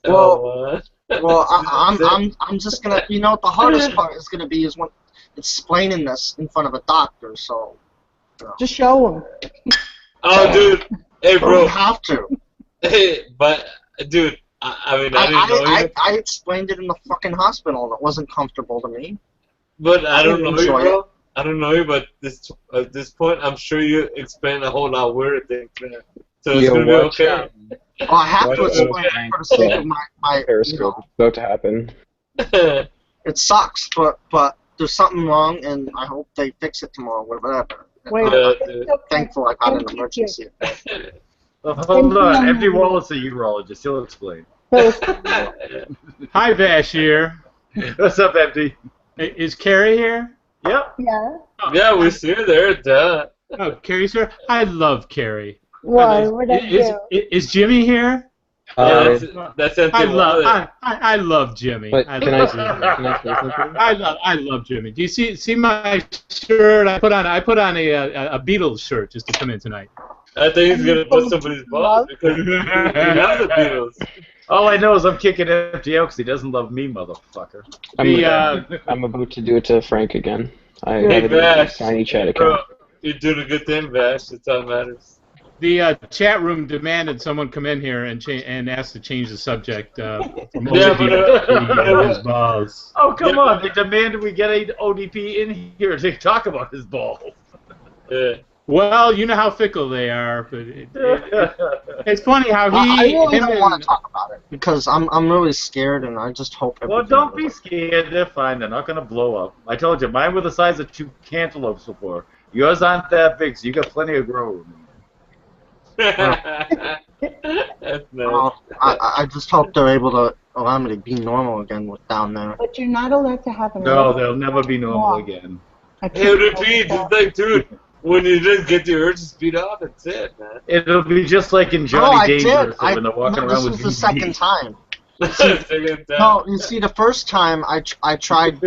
Well, I'm just gonna... You know what the hardest part is gonna be is when... explaining this in front of a doctor, so... Just show him. Oh, dude. Hey, bro. You have to. Hey, but, dude, I mean, I didn't know you. I explained it in the fucking hospital, and it wasn't comfortable to me. But I don't know you, bro. I don't know you, but at this point, I'm sure you explain a whole lot weird things, man. So it's gonna be okay. Oh, I have to explain it for the sake of my Periscope is about to happen. It sucks, but there's something wrong, and I hope they fix it tomorrow, whatever. Wait, thankful I got an emergency. Well, hold on. Empty Wallace, a urologist. He'll explain. Hi, Vash here. What's up, Empty? Is Carrie here? Yep. Yeah. Yeah, we see her there, duh. Oh, Carrie's here? I love Carrie. Why? What did I do? Is Jimmy here? That's Empty I love Jimmy. But can I say something? I love Jimmy. Do you see my shirt? I put on a Beatles shirt just to come in tonight. I think he's gonna put somebody's balls because he loves the Beatles. All I know is I'm kicking Empty out because he doesn't love me, motherfucker. I'm about to do it to Frank again. I Hey, have Vash, a tiny chat bro, account. you're doing a good thing, Vash. That's all that matters. The chat room demanded someone come in here and ask to change the subject from Yeah, ODP to his balls. Oh, come on. They demanded we get an ODP in here to talk about his balls. Yeah. Well, you know how fickle they are, but it's funny how I really don't want to talk about it because I'm really scared, and I just hope. Well, don't be scared. They're fine. They're not going to blow up. I told you, mine were the size of 2 cantaloupes before. Yours aren't that big, so you got plenty of grow room. That's nice. I just hope they're able to allow me to be normal again with down there. But you're not allowed to have an No, they'll never be normal again. Hey, repeat. It's like, dude, when you just get the urge to speed off, that's it, man. It'll be just like in Johnny Dangerous when they're walking around with this was the second time. Second time. No, you see, the first time I tried,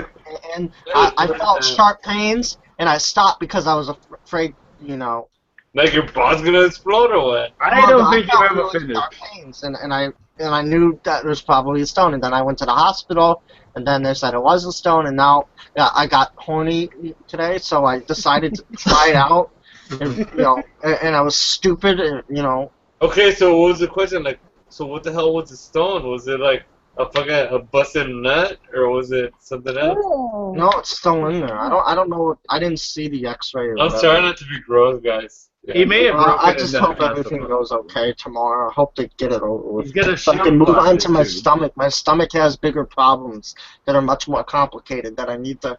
and I felt sharp pains, and I stopped because I was afraid, you know. Like your balls gonna explode or what? I don't think you felt ever really finished. sharp pains, and I knew that it was probably a stone, and then I went to the hospital, and then they said it was a stone, and now I got horny today, so I decided to try it out, and, you know, and I was stupid, and, you know. Okay, so what was the question? Like, so what the hell was the stone? Was it like a busted nut, or was it something else? No, it's still in there. I don't know. I didn't see the X-ray. I'm sorry not to be gross, guys. He may have broken I just it hope down. everything goes okay tomorrow. I hope they get it over with. He's got a So I can move shock on to my too. stomach. My stomach has bigger problems that are much more complicated that I need to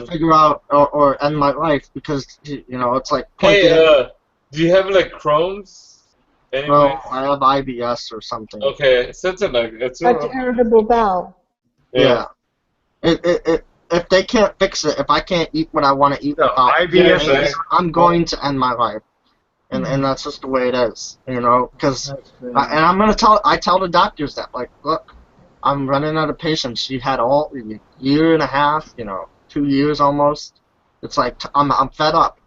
figure out or end my life because, you know, it's like... Hey, do you have like Crohn's? Anyway? No, I have IBS or something. Okay, something like it's That's irritable bowel. Yeah. If they can't fix it, if I can't eat what I want to eat, IBS I'm going to end my life. And that's just the way it is, you know, because, and I'm going to I tell the doctors that, like, look, I'm running out of patience. She had a year and a half, you know, 2 years almost. It's like, I'm fed up.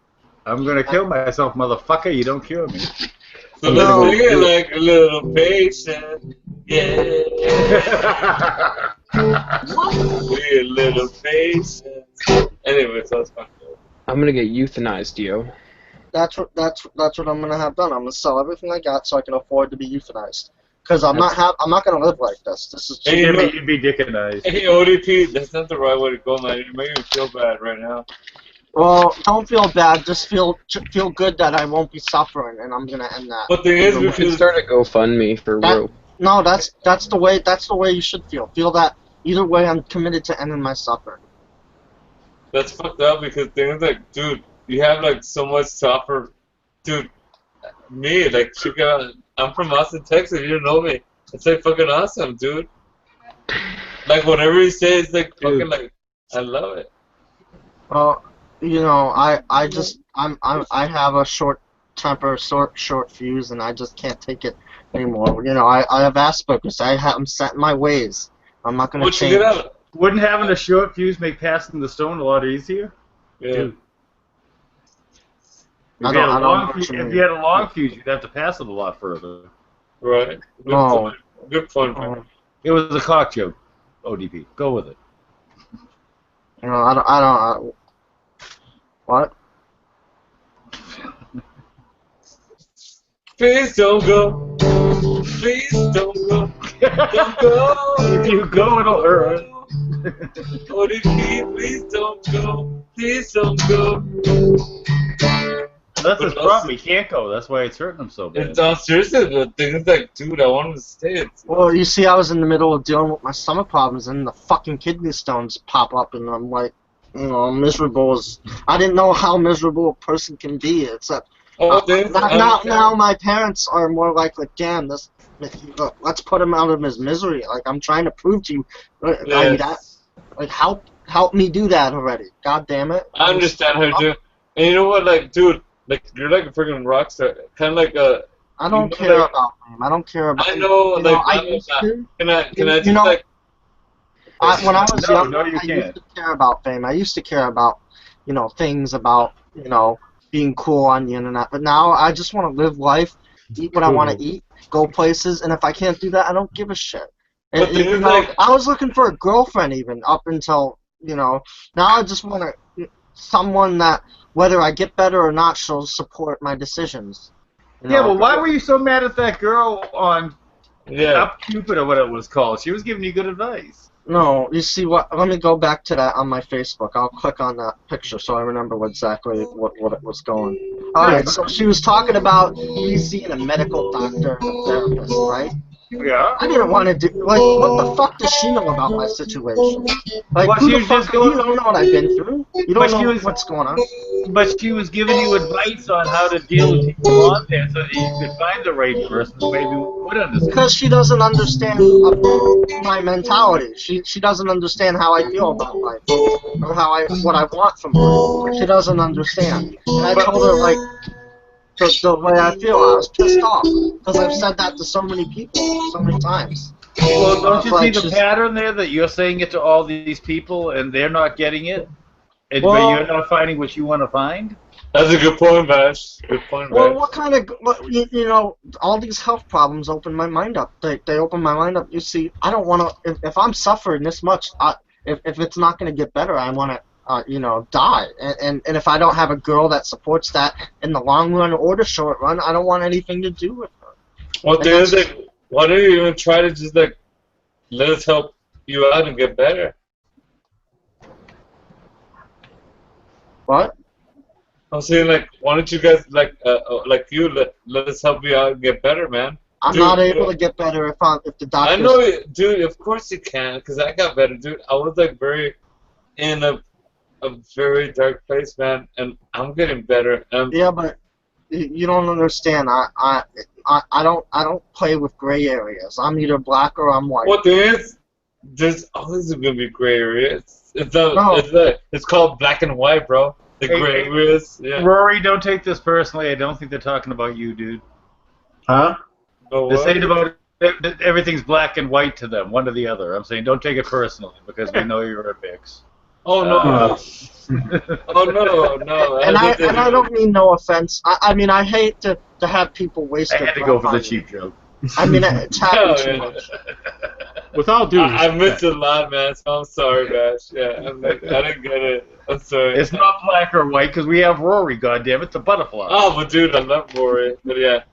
I'm gonna kill myself, motherfucker. You don't cure me. So let's sing it like a little patient. Yeah. Be a little patient. Anyways, that's fine. I'm gonna get euthanized, yo. That's what I'm gonna have done. I'm gonna sell everything I got so I can afford to be euthanized. Because I'm not gonna live like this. This is hey, you'd be dickinized. Hey, ODP, that's not the right way to go, man. You're making me feel bad right now. Well, don't feel bad. Just feel good that I won't be suffering, and I'm gonna end that. But the thing is, we should start a GoFundMe for rope. No, that's the way you should feel. Feel that either way, I'm committed to ending my suffering. That's fucked up because things like, dude, you have like so much to offer, dude. Me, like, I'm from Austin, Texas. You don't know me. It's like fucking awesome, dude. Like whatever you say, it's like fucking like, I love it. Well, you know, I have a short temper, short fuse, and I just can't take it anymore. You know, I have Asperger's. I'm set in my ways. I'm not gonna change. Wouldn't having a short fuse make passing the stone a lot easier? Yeah. Dude. If you had a long fuse, you'd have to pass it a lot further. Right. Good point, man. It was a cock joke, ODP. Go with it. You know, I don't. What? Please don't go. Please don't go. Don't go. If you go, it'll hurt. ODP, please don't go. Please don't go. That's his problem. He can't go. That's why it's hurting him so bad. It's seriously, the thing is like, dude, I want him to stay. Well, you see, I was in the middle of dealing with my stomach problems, and the fucking kidney stones pop up, and I'm like, you know, miserable. I didn't know how miserable a person can be. Except now my parents are more like damn, this. Look, let's put him out of his misery. Like, I'm trying to prove to you, help me do that already. God damn it. I understand her too. And you know what, like, dude. Like, you're like a freaking rock star. Kind of like a... I don't care about him. I don't care about... I know, like... I used to. Can I just, like... When I was young, I used to care about fame. I used to care about, you know, things about, you know, being cool on the internet. But now I just want to live life, eat what I want to eat, go places, and if I can't do that, I don't give a shit. And, you know, I was looking for a girlfriend even up until, you know... Now I just want someone that... Whether I get better or not, she'll support my decisions. You know? Yeah, well, why were you so mad at that girl on Up Cupid or what it was called? She was giving you good advice. No, you see what? Let me go back to that on my Facebook. I'll click on that picture so I remember exactly what it was going. All right, so she was talking about me seeing a medical doctor and a therapist, right? Yeah. I didn't want to do. Like, what the fuck does she know about my situation? Like, well, who the fuck? You don't know what I've been through. You don't know what's going on. But she was giving you advice on how to deal with people on there so that you could find the right person who maybe would understand. Because she doesn't understand my mentality. She doesn't understand how I feel about life or what I want from life. She doesn't understand. And I told her like. The way I feel, I was pissed off because I've said that to so many people so many times. Well, don't you see the pattern there that you're saying it to all these people and they're not getting it, and but you're not finding what you want to find? That's a good point, Vash. Good point, Vash. Well, what kind of you know? All these health problems open my mind up. They open my mind up. You see, I don't want to. If I'm suffering this much, if it's not going to get better, I want to. You know, die. And if I don't have a girl that supports that in the long run or the short run, I don't want anything to do with her. Well, dude, like, why don't you even try to just, like, let us help you out and get better? What? I'm saying, like, why don't you guys, like you, let us help you out and get better, man? I'm not able to get better if the doctor... I know, dude, of course you can, because I got better, dude. I was, like, in a very dark place, man, and I'm getting better. Yeah, but you don't understand. I don't play with gray areas. I'm either black or I'm white. What there's always gonna be gray areas. It's called black and white, bro. The gray areas. Yeah. Rory, don't take this personally. I don't think they're talking about you, dude. Huh? Oh, they're saying about everything's black and white to them, one or the other. I'm saying don't take it personally because we know you're a mix. Oh no. Oh no. And I don't mean no offense. I mean I hate to have people waste I their had to breath go for the on cheap you. joke. I mean it's happened too Yeah. much. With all due I respect. missed a lot, man. So I'm sorry, Bash. Yeah, I didn't get it. I'm sorry. It's not black or white because we have Rory. Goddammit, it's a butterfly. Oh, but dude, I love Rory. But yeah.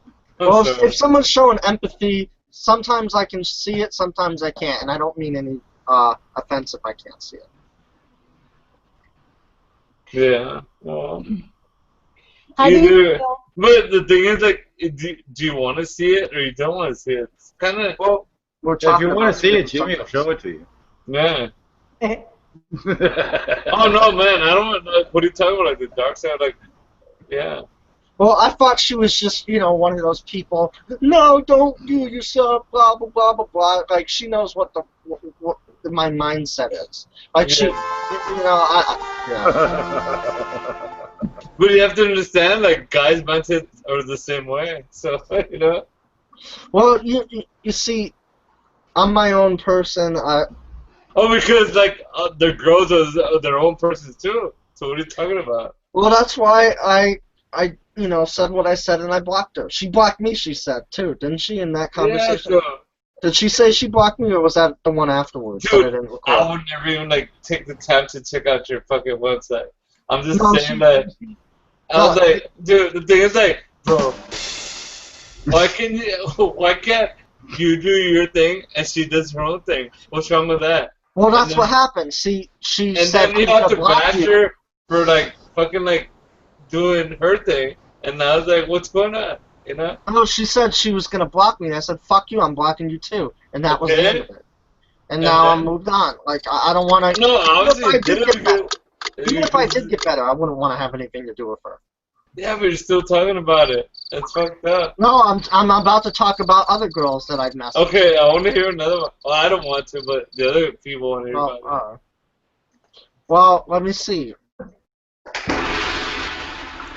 I'm Well, sorry. if someone's showing empathy, sometimes I can see it, sometimes I can't, and I don't mean any offense if I can't see it. Yeah. Well, How do you either. feel? But the thing is, like, do you want to see it or you don't want to see it? It's kind of. Well, we're If talking you want about to see it, different Jimmy will show it to you. Yeah. Oh no, man! I don't. Like, what are you talking about? Like the dark side? Like, yeah. Well, I thought she was just, one of those people. No, don't do yourself. Blah blah blah blah blah. Like she knows what my mindset is. Like she, But you have to understand, like guys' mindset are the same way. So Well, you see, I'm my own person. Oh, because like the girls are their own persons too. So what are you talking about? Well, that's why I said what I said and I blocked her. She blocked me, she said, too, didn't she, in that conversation? Yeah, Did she say she blocked me, or was that the one afterwards that I dude, didn't record? I would never even like take the time to check out your fucking website. I'm just No, saying that. I was like, dude, the thing is like, bro, why can't you do your thing and she does her own thing? What's wrong with that? Well, that's what happened. See, she And said then you have to bash her for like fucking like doing her thing, and I was like, what's going on? No, she said she was gonna block me. And I said, "Fuck you, I'm blocking you too," and that was the end of it. And now I'm moved on. Like I don't want to. No, obviously, Even if I did get better, I wouldn't want to have anything to do with her. Yeah, but you're still talking about it. That's fucked up. No, I'm about to talk about other girls that I've messed with. Okay, I want to hear another one. Well, I don't want to, but the other people want to hear about it. Well, let me see.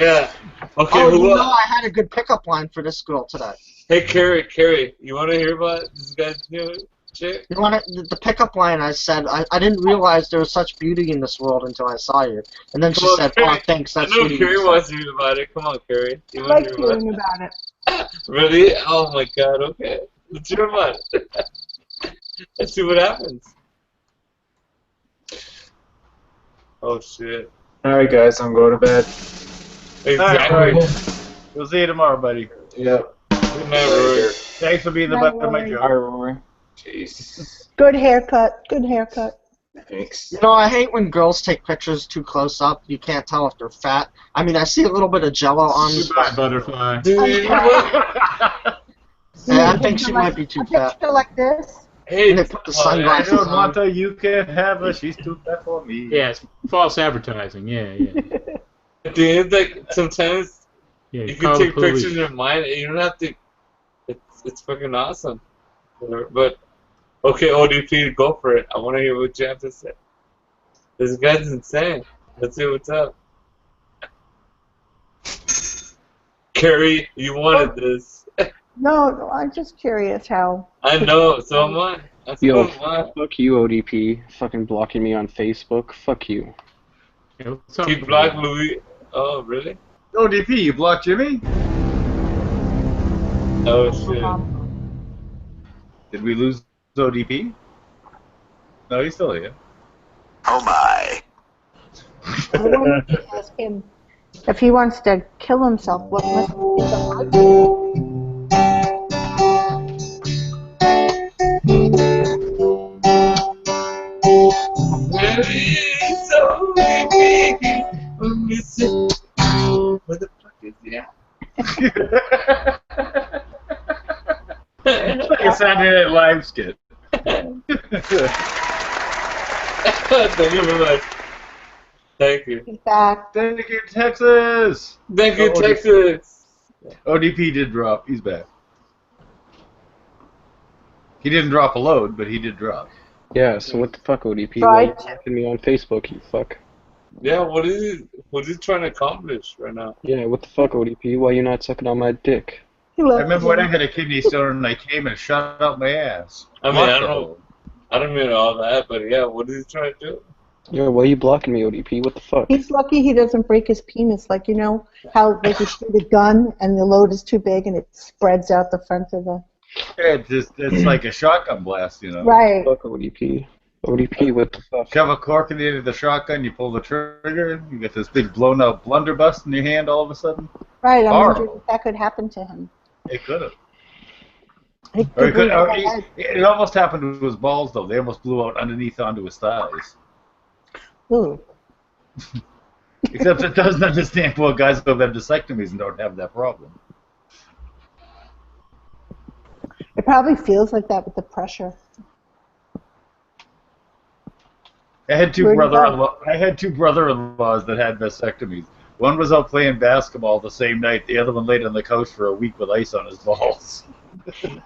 Yeah. Okay, Oh, I had a good pickup line for this girl today. Hey, Carrie, you want to hear about this guy's new chick? You want the pickup line? I said I didn't realize there was such beauty in this world until I saw you, and then she said, Carrie, "Oh, thanks, that's I know sweet." Carrie wants to hear about it. Come on, Carrie. You I want like to hear hearing about it. Really? Oh my God. Okay, let's hear about it. Let's see what happens. Oh shit. Alright, guys, I'm going to bed. Exactly. All right. We'll see you tomorrow, buddy. Yep. Good night, Rory. Thanks for being the butt of my joke. All right, Rory. Jeez. Good haircut. Good haircut. Thanks. I hate when girls take pictures too close up. You can't tell if they're fat. I mean, I see a little bit of jello on me. Goodbye, butterfly. Yeah, I think she might be too fat. Picture like this. Hey, And they put the I sunglasses don't on. want her, you can have her, she's too fat for me. Yeah, it's false advertising. Yeah. At the end, like sometimes Yeah, you call can the take pictures police. in your mind, and you don't have to. It's fucking awesome. But okay, ODP, go for it. I want to hear what you have to say. This guy's insane. Let's see what's up. Carrie, you wanted this. No, I'm just curious how. I know, so am I. That's Yo, so am I. fuck you, ODP. Fucking blocking me on Facebook. Fuck you. Yeah, what's up, Keep block Louis. Oh, really? ODP, you blocked Jimmy? Oh, shit. Did we lose ODP? No, he's still here. Oh my. I wanted to ask him if he wants to kill himself. What must be the What the fuck is that? It's like a Saturday Night Live skit. Thank you very much. Thank you. He's back. Thank you, Texas. Thank you, Oh, Texas. ODP did drop. He's back. He didn't drop a load, but he did drop. Yeah, so what the fuck, ODP? Right. Why you blocking me on Facebook, you fuck? Yeah, what is he trying to accomplish right now? Yeah, what the fuck, ODP? Why you not sucking on my dick? I remember when I had a kidney stone and I came and shot out my ass. I mean, Blocked I the don't hole. know. I don't mean all that, but yeah, what is he trying to do? Yo, why are you blocking me, ODP? What the fuck? He's lucky he doesn't break his penis. Like, you know how like you shoot a gun and the load is too big and it spreads out the front of the... Yeah, it's like a shotgun blast, you know. Right. Fuck ODP. ODP, what the fuck? Shove a cork in the end of the shotgun, you pull the trigger, you get this big blown out blunderbuss in your hand all of a sudden. Right, I'm Horrible. wondering if that could happen to him. It could have. It It almost happened to his balls, though. They almost blew out underneath onto his thighs. Ooh. Except it doesn't understand why guys who have vasectomies and don't have that problem. It probably feels like that with the pressure. I had two brother-in-laws that had vasectomies. One was out playing basketball the same night. The other one laid on the couch for a week with ice on his balls.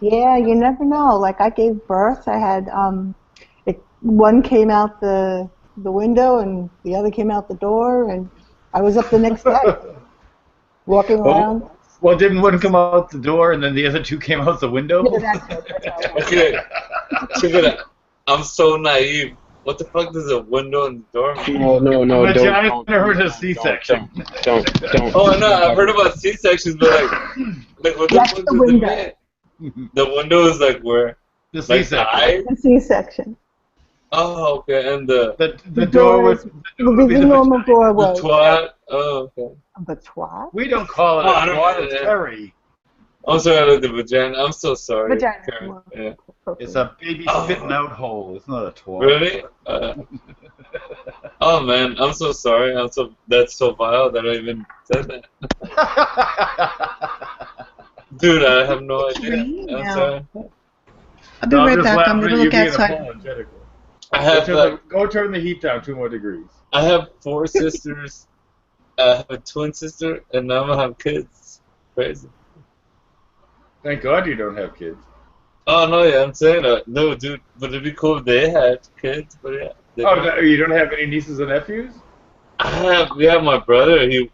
Yeah, you never know. Like I gave birth, I had one came out the window and the other came out the door, and I was up the next day walking around. Well, didn't one come out the door and then the other two came out the window? Yeah, Okay, check it out. I'm so naive. What the fuck does a window in the door mean? No, don't. I heard a C-section. Don't. Oh no, I've heard about C-sections, but like what the That's fuck the does window. it mean? The window is like where? The Like C-section. The C-section. Oh, okay, and the door would be the normal doorway. The twat. Oh, okay. The twat? We don't call it Oh, a I don't twat, know it's that. Terry. I'm sorry, I looked at vagina. I'm so sorry. Vagina. Karen. Yeah. It's a baby spitting out hole. It's not a twat. Really? Oh man, I'm so sorry. That's so vile that I even said that. Dude, I have no idea. I'm sorry. I'll be right back. I'm gonna look outside. I have go turn the heat down 2 more degrees. I have 4 sisters. I have a twin sister, and now I have kids. Crazy. Thank God you don't have kids. Oh no, yeah, I'm saying no, dude. But it'd be cool if they had kids. But yeah. You don't have any nieces and nephews? We have my brother. He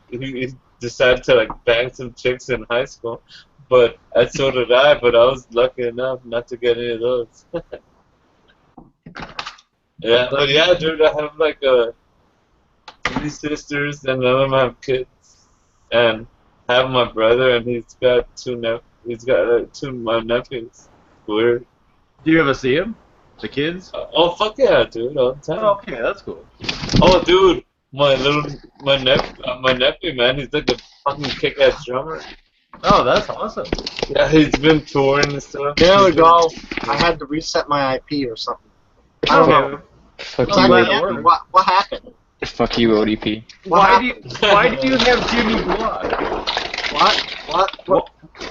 decided to like bang some chicks in high school, but so did I. But I was lucky enough not to get any of those. Yeah, but yeah, dude, I have like 3 sisters, and none of them have kids, and I have my brother, and he's got 2 2 of my nephews. Weird. Do you ever see him? The kids? Oh fuck yeah, dude, all the time. Oh, okay, that's cool. Oh, dude, my nephew, man, he's like a fucking kick-ass drummer. Oh, that's awesome. Yeah, he's been touring and stuff. There we go. I had to reset my IP or something. I don't know. Fuck What happened? Fuck you, ODP. Why do you have Jimmy blocked? What?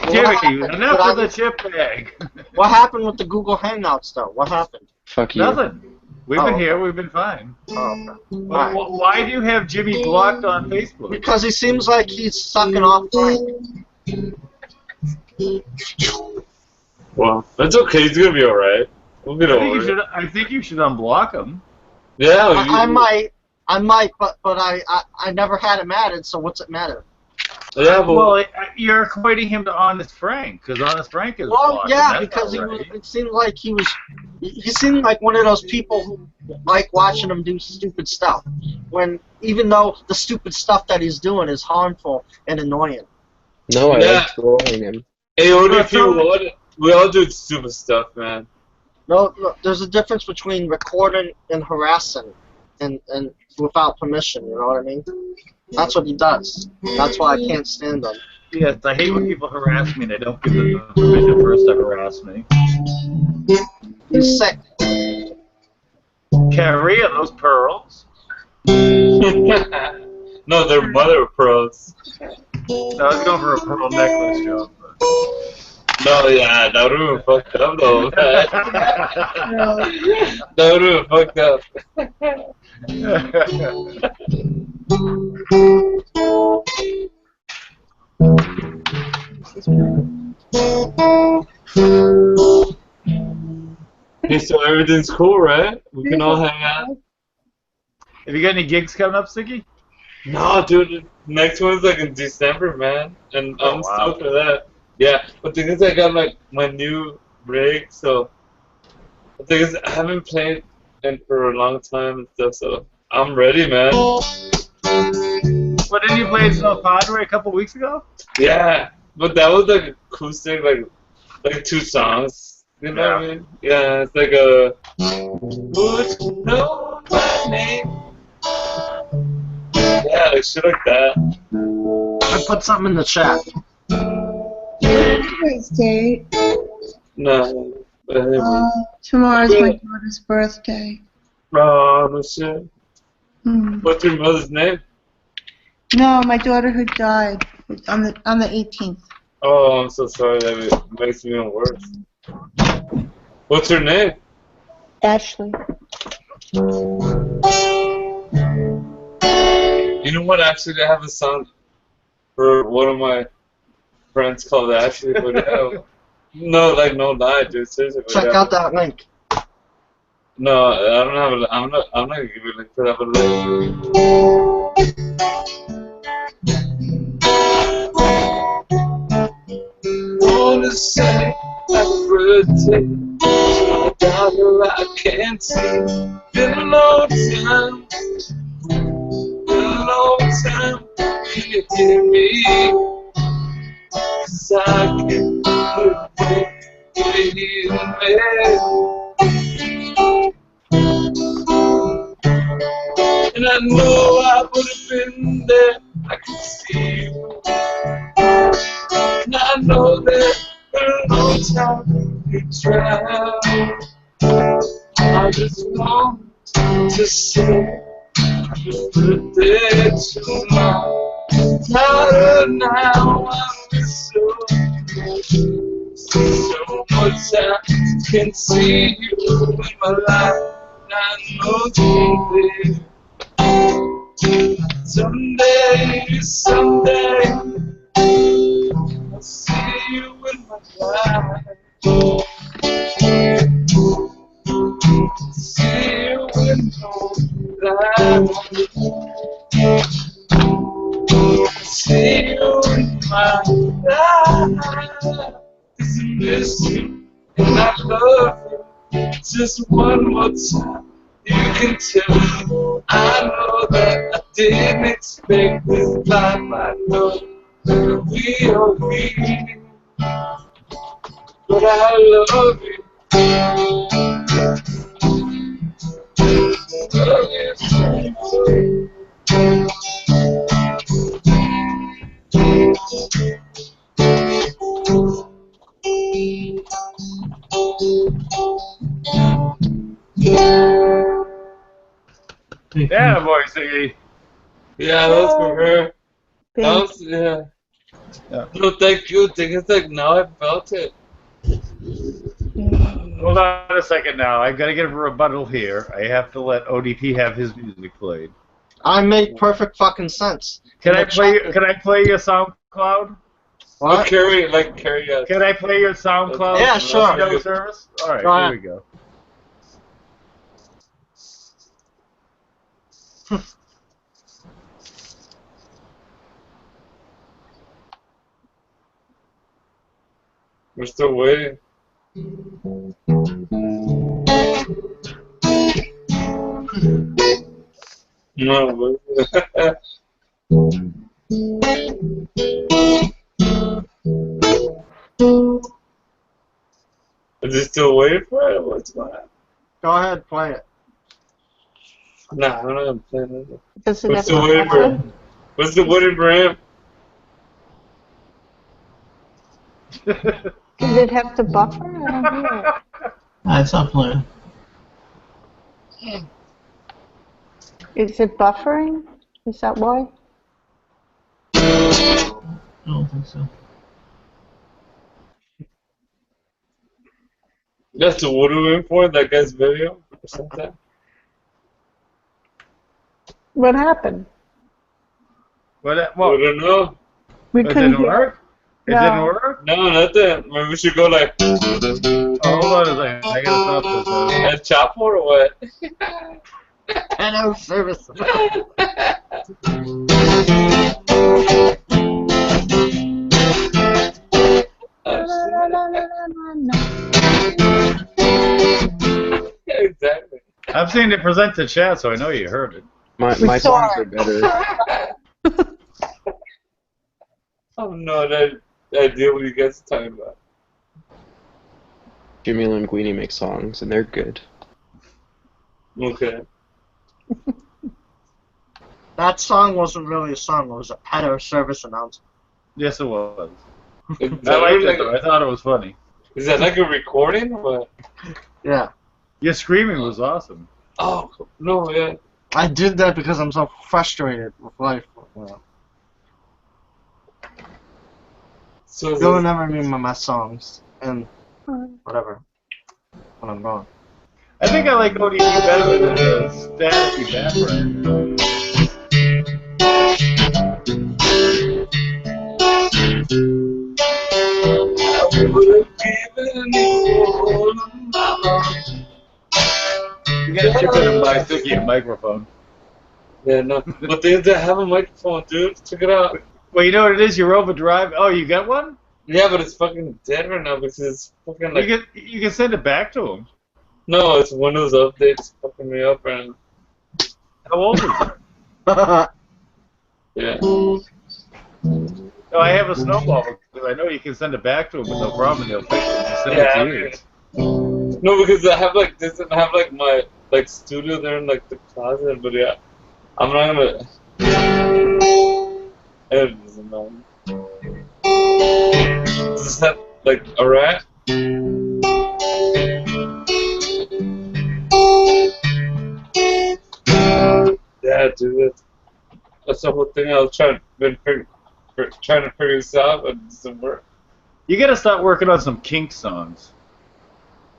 Jimmy, enough of the chip bag. What happened with the Google Hangouts, though? What happened? Fuck you. Nothing. We've been here. We've been fine. Oh, okay. Why do you have Jimmy blocked on Facebook? Because he seems like he's sucking off Frank. Well, that's okay. He's gonna be alright. We'll get over it. I think you should unblock him. Yeah, I might, but I never had him added, so what's it matter? Yeah, but well, you're equating him to Honest Frank, because Honest Frank is well, blocked, yeah, and that's because not it seemed like he seemed like one of those people who like watching him do stupid stuff, when even though the stupid stuff that he's doing is harmful and annoying. No, I like trolling him. Hey, we all do stupid stuff, man. No, there's a difference between recording and harassing, and without permission. You know what I mean? That's what he does. That's why I can't stand him. Yes, I hate when people harass me and they don't give them permission first to harass me. He's sick. Carrie, are those pearls? No, they're mother of pearls. I was going for a pearl necklace job. No, yeah, that would have fucked up though. That would have fucked up. Hey, so everything's cool, right? We can all hang out. Have you got any gigs coming up, Siggy? No, dude. Next one's like in December, man, and I'm stoked for that. Yeah, but the thing is, I got my new rig, so the thing is, I haven't played in for a long time and stuff, so I'm ready, man. What, didn't you play South Padre a couple weeks ago? Yeah, but that was like acoustic, like 2 songs. You know what I mean? Yeah, it's like a. Would you know my name? Yeah, like shit like that. I put something in the chat. Today's date. No. Tomorrow's my daughter's birthday. Oh, no shit. Hmm. What's your mother's name? No, my daughter who died on the 18th. Oh, I'm so sorry. That makes me even worse. What's her name? Ashley. You know what? Actually, I have a song for one of my friends called Ashley. But no, like no lie, dude. Seriously. Check out that link. No, I don't have a. I'm not gonna give you a link for that. But wanna say happy birthday to a daughter I can't see. Been a long time. Been a long time. Can you hear me? 'Cause I can't wait to hear me. And I know I would have been there. I can see you. And I know that for a long time you tried. I just want to say happy birthday to my daughter. Now I'm so much I can see you in my life. And I know someday, I'll see you in my life. See you in my life. See you in my life. 'Cause I miss you and I love you. Just one more time. You can tell me I know that I didn't expect this life. I know that we are leaving, but I love you. Love Yeah, boy, Ziggy. Yeah, that's for her. That was, yeah. No, thank you. It's like now I felt it. Hold on a second now. I gotta get a rebuttal here. I have to let ODP have his music played. I make perfect fucking sense. Can I play your SoundCloud? What? Carry us. Can I play your SoundCloud? Yeah, sure. Radio service? Alright, Go here ahead. we go. We're still waiting. No, but is he still waiting for it? What's going on? Go ahead, play it. Nah, I'm not gonna play that. Does it We're have still to waiting for buffer? him. We're still waiting for him. Does it have to buffer? I don't hear it. It's not playing. Is it buffering? Is that why? I don't think so. That's what are we waiting for? That guy's video or something? What happened? I don't know. We It couldn't didn't hear. work? It No. didn't work? No, nothing. Maybe we should go like. Oh, hold on a second. I gotta stop this. And chop or what? Hello, service. Exactly. I've seen it present to chat, so I know you heard it. My songs are better. I have no idea what you guys are talking about. Jimmy Linguini makes songs, and they're good. Okay. That song wasn't really a song. It was a pedo service announcement. Yes, it was. I I liked it though. I thought it was funny. Is that like a recording or what? Yeah. Your screaming was awesome. Oh, no, yeah. I did that because I'm so frustrated with life. Well, So you'll remember me in my songs and whatever when I'm gone. I think I like ODB better than the staticky background. You gotta chip in and buy Sticky a microphone. Yeah, no. But they have a microphone, dude. Check it out. Well, you know what it is? Your overdrive. Oh, you got one? Yeah, but it's fucking dead right now because it's fucking like. You can send it back to him. No, it's Windows updates fucking me up right now. How old is it? Yeah. No, I have a snowball because I know you can send it back to him with no problem and they'll fix it. Just send it to you. No, because I have like doesn't have like my like studio there in like the closet, but yeah, I'm not gonna. It doesn't know. Is that like alright? Yeah, dude. That's the whole thing. I was trying to figure this out, but it doesn't work. You gotta start working on some Kink songs.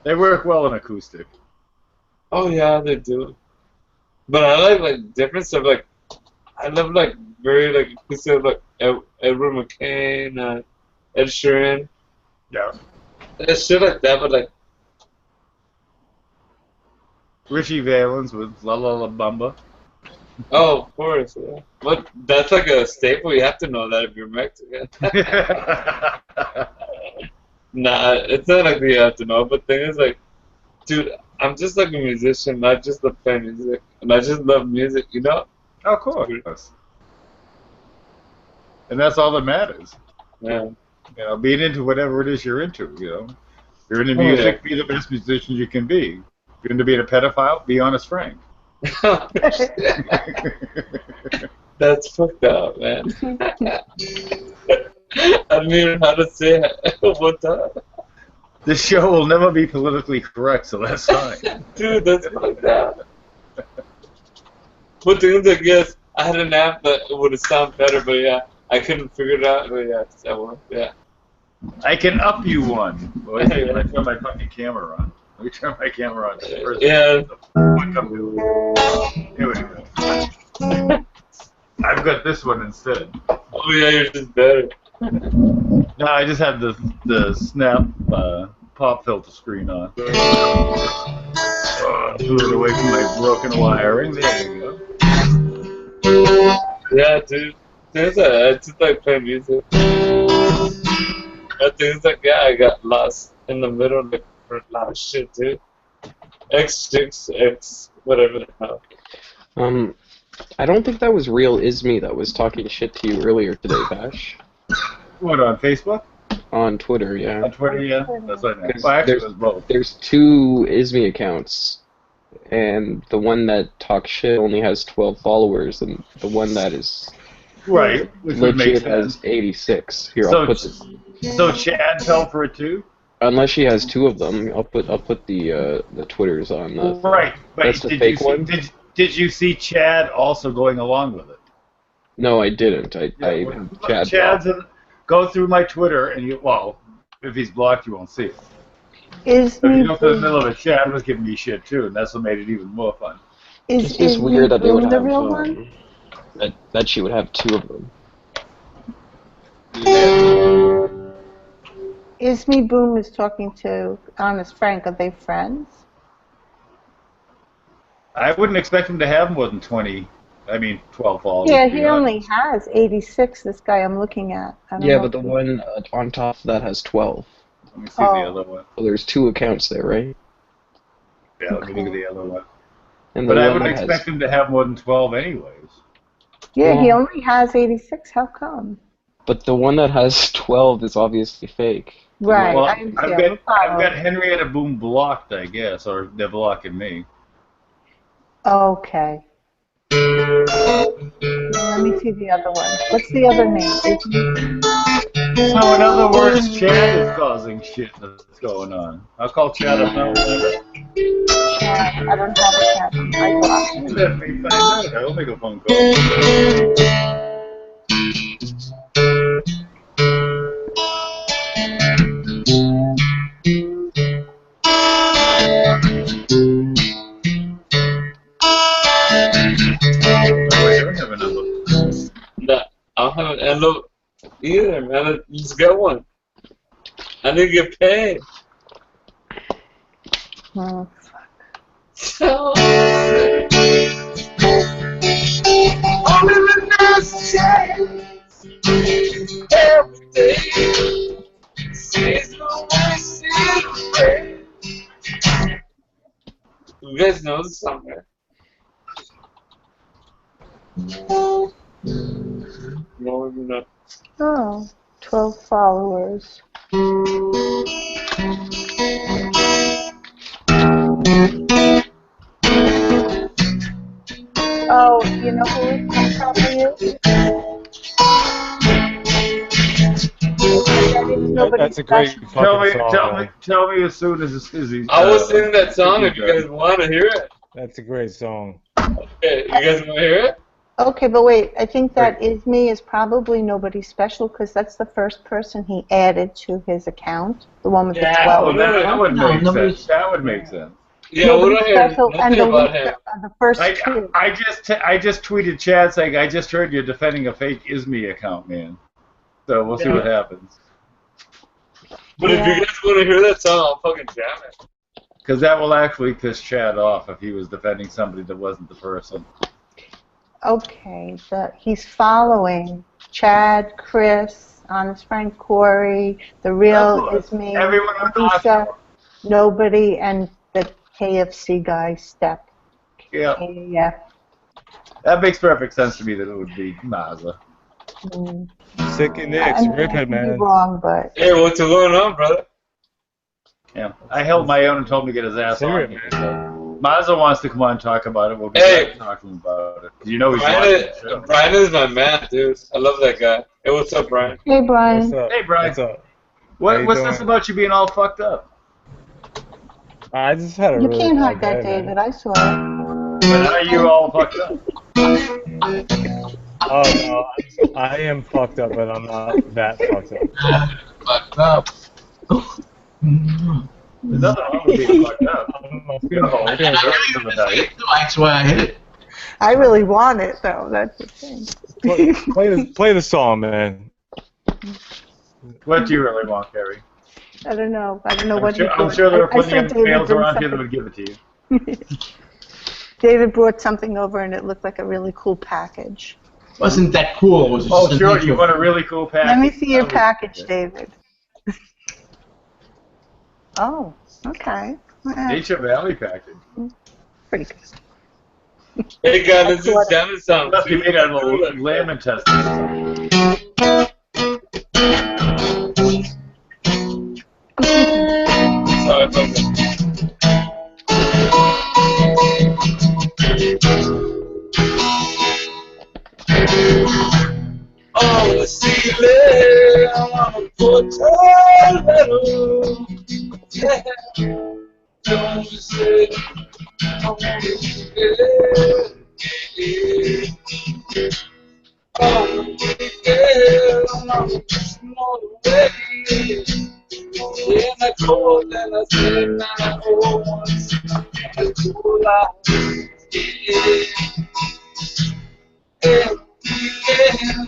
They work well in acoustic. Oh yeah, they do. But I like different stuff. Like I love like very like acoustic, like Edward McCain, Ed Sheeran. Yeah. Shit like that, but like Richie Valens with La La La Bamba. oh, of course. Yeah. But that's like a staple. You have to know that if you're Mexican. Nah, it's not like you have to know. But the thing is, like, dude, I'm just like a musician, not just love playing music, and I just love music, you know? Of course. And that's all that matters. Yeah. You know, being into whatever it is you're into, you know. If you're into music, be the best musician you can be. If you're into being a pedophile, be Honest Frank. That's fucked up, man. I don't even know how to say it. What the? This show will never be politically correct, so that's fine. Dude, that's fucked up. But things like, yes, I had an app that would have sounded better, but yeah, I couldn't figure it out. But yeah, that one, yeah. I can up you one. Wait, let me turn my fucking camera on. Let me turn my camera on first. Yeah. Here we go. I've got this one instead. Oh yeah, you're just better. No, I just have the snap pop filter screen on. Move it away from my broken wiring. There you go. Yeah, dude. I just like playing music. But things like, yeah, I got lost in the middle like for a lot of shit, dude. X, whatever the hell. I don't think that was real Isme that was talking shit to you earlier today, Bash. What, on Facebook? On Twitter, yeah. On Twitter, yeah. That's what I meant. Well, actually, it was both. There's two Isme accounts, and the one that talks shit only has 12 followers, and the one that is right, which would make legit has 86. Here, so, I'll put this. So Chad fell for it too? Unless she has two of them, I'll put the Twitters on. Right, but that's the fake one. Did you see Chad also going along with it? No, I didn't. Chad's go through my Twitter and if he's blocked, you won't see it. If you go to the middle of it, Chad was giving me shit too, and that's what made it even more fun. It's just weird that they would have the real one? that she would have two of them. Isme Boom is talking to Honest Frank. Are they friends? I wouldn't expect him to have more than 12 followers. Yeah, he only has 86, this guy I'm looking at. Yeah, but the one on top of that has 12. Let me see the other one. So there's two accounts there, right? Yeah, let me look at the other one. And But the I one would that expect has, him to have more than 12 anyways. Yeah, he Well- only has 86. How come? but the one that has 12 is obviously fake. Right, Well, I I've understand. got Henrietta Boone blocked, I guess, or they're blocking me. Okay. Let me see the other one. What's the other name? So in other words, Chad is causing shit that's going on. I'll call Chad up now. Chad. I don't have a Chad. I blocked him. Let me find out. I'll make a phone call. No, I don't have an envelope either, man. I just got one. I need to get paid. Oh, So Only the nurse checks every day. Says no one secret. you guys know this song, right? No, no. Oh, 12 followers. Oh, you know who it probably is? That's a great fucking song. Tell me as soon as he. I was singing that song if you guys want to hear it. That's a great song. Okay, you guys want to hear it? Okay, but wait, I think that Isme is probably nobody special because that's the first person he added to his account, the one with the 12. That would make sense. That would make sense. Yeah, we don't hear special, and nothing about him. the first two. I just tweeted Chad saying I just heard you're defending a fake Isme account, man. So we'll see what happens. But if you guys want to hear that song, I'll fucking jam it. Because that will actually piss Chad off if he was defending somebody that wasn't the person. Okay, he's following Chad, Chris, Honest Frank, Corey, the real Isme, Everyone Lisa, nobody, and the KFC guy, Step. Yeah. KF. That makes perfect sense to me that it would be Mazza. Sick and Nicks, rip it, man. Wrong, but hey, what's going on, brother? Yeah, I held my own and told him to get his ass on. Mazza wants to come on and talk about it. We'll get back to talking about it. You know he's watching the show. Brian is my man, dude. I love that guy. Hey, what's up, Brian? Hey, Brian. Hey, Brian. What's up? What's this about you being all fucked up? I just had a you really can't bad hide that, day, man. David. I saw it. But how are you all fucked up? Oh no, I am fucked up, but I'm not that fucked up. Fucked up. There's nothing wrong with being fucked up. That's why I hit it. I really want it, though. That's the thing. Play the song, man. What do you really want, Carrie? I don't know. I don't know what I'm sure there are plenty I of saw David males bring around here that something- would give it to you. David brought something over, and it looked like a really cool package. Wasn't that cool? It was just Oh, a sure. nature You of- want a really cool package? Let me see your package, David. Oh, okay. Nature Valley package. Pretty good. Hey, guys, this is jamming song. Must be made out of a lamb intestine. Sorry about that. On the ceiling, on a portrait, yeah. Don't you say I want it, yeah. Oh, yeah, I'm small away. In the cold and I said, now I almost had to cool out, yeah. Yeah, yeah.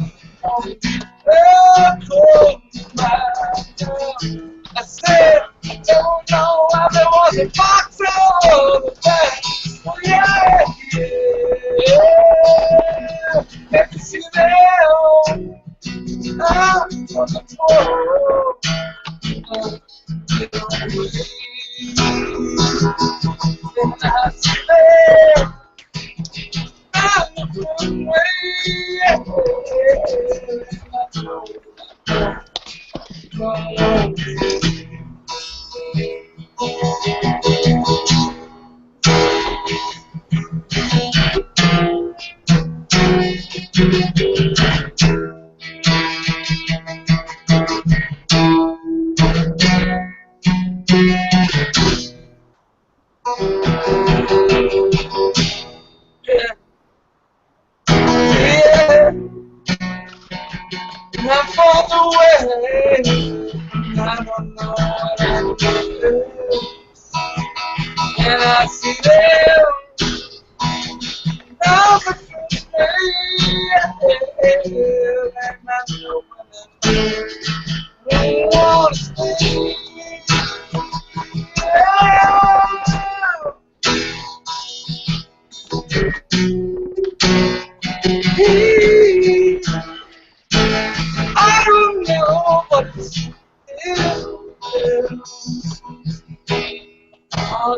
I said, I don't know how there was a box on the back. Oh, yeah, yeah. Let me see them. I'm on the floor. Then I see them. Yeah, not far away. I don't know what I do. And I see them now the first day. And I know when I want to stay. I don't know what this is. I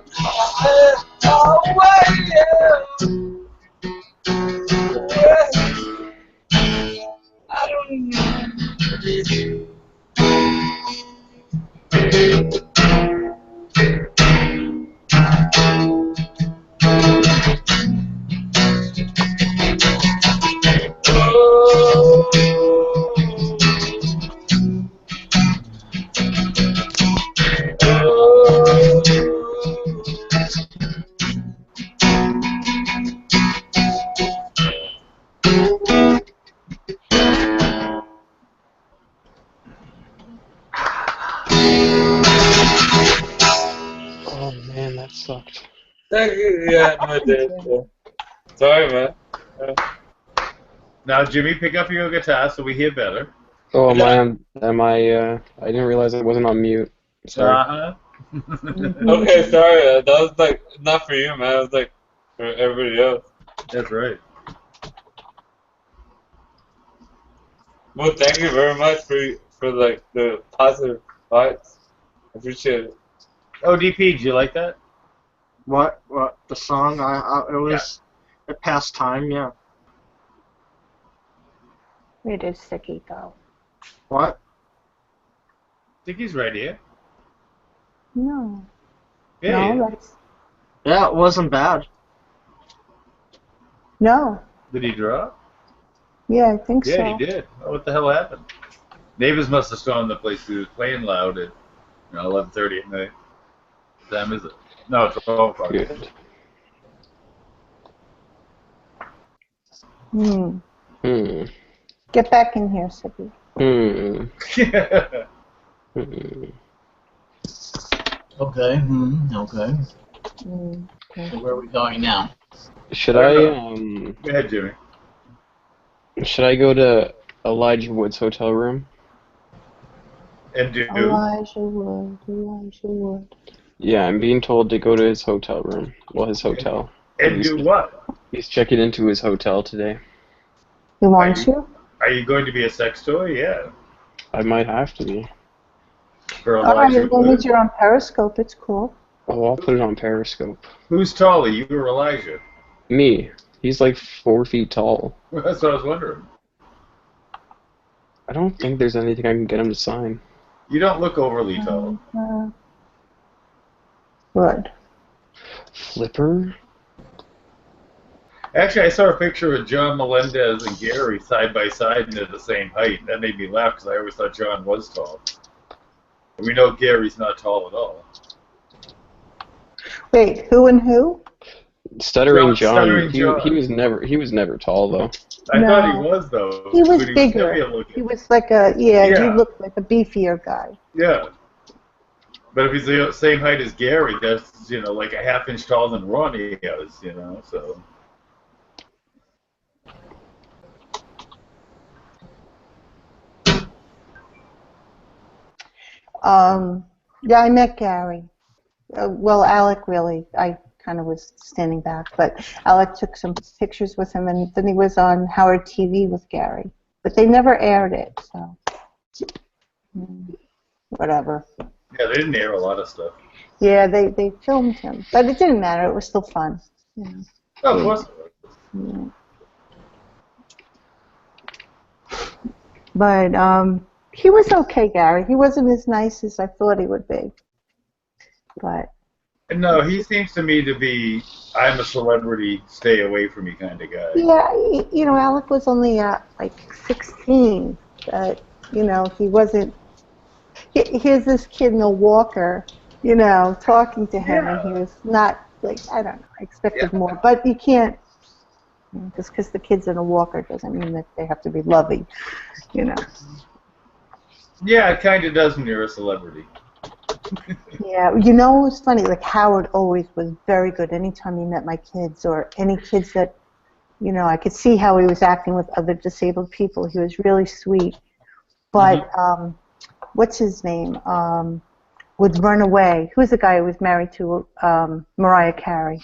don't know. Oh man, that sucked. Thank you. Yeah, no, I did. Yeah. Sorry, man. Now, Jimmy, pick up your guitar so we hear better. Oh, I didn't realize I wasn't on mute. Sorry. Uh-huh. Okay, sorry. That was like not for you, man. It was like for everybody else. That's right. Well, thank you very much for like the positive vibes. I appreciate it. Oh, DP, did you like that? What? The song? It was a pastime, yeah. It is sicky though. What? Sticky's right here. No. Yeah. No, that's Yeah, it wasn't bad. no. Did he draw? Yeah, I think Yeah, so. he did. Oh, what the hell happened? Neighbors must have stormed the place. He was playing loud at 11:30 at night. What time is it? No, it's 12 o'clock. Good. Get back in here, Sippy. Okay. Okay. Okay. So where are we going now? Should I Go ahead, Jimmy. Should I go to Elijah Wood's hotel room? And do? Elijah Wood. Yeah, I'm being told to go to his hotel room. Well, his hotel. And do what? He's checking into his hotel today. He wants you? Are you going to be a sex toy? Yeah. I might have to be. For Alright, Elijah as long Wood. as you're on Periscope, it's cool. Oh, I'll put it on Periscope. Who's taller, you or Elijah? Me. He's like 4 feet tall. That's what I was wondering. I don't think there's anything I can get him to sign. You don't look overly tall. What? Flipper? Actually, I saw a picture of John Melendez and Gary side by side and they're the same height. That made me laugh because I always thought John was tall. And we know Gary's not tall at all. Wait, who and who? Stuttering John. Stuttering He John. was never tall though. I No. thought he was, though. He was but bigger. heavier looking. He was like a, yeah, Yeah. he looked like a beefier guy. Yeah. But if he's the same height as Gary, that's, like a half-inch taller than Ronnie is, so. Yeah, I met Gary. Well, Alec really. I kind of was standing back, but Alec took some pictures with him, and then he was on Howard TV with Gary. But they never aired it, so whatever. Yeah, they didn't air a lot of stuff. Yeah, they filmed him, but it didn't matter. It was still fun. Yeah. Oh, of course. Yeah. But he was okay, Gary. He wasn't as nice as I thought he would be. But No, he seems to me to be I'm a celebrity, stay away from me kind of guy. Yeah, you know, Alec was only like 16, but you know, he wasn't. Here's this kid in a walker, you know, talking to him, and he was not like, I don't know. I expected more, but you can't. Just because the kid's in a walker doesn't mean that they have to be lovey, you know. Yeah, it kind of does when you're a celebrity. Yeah, you know, it was funny. Like Howard always was very good. Anytime he met my kids or any kids that, you know, I could see how he was acting with other disabled people. He was really sweet. But what's his name? Would run away. Who's the guy who was married to Mariah Carey?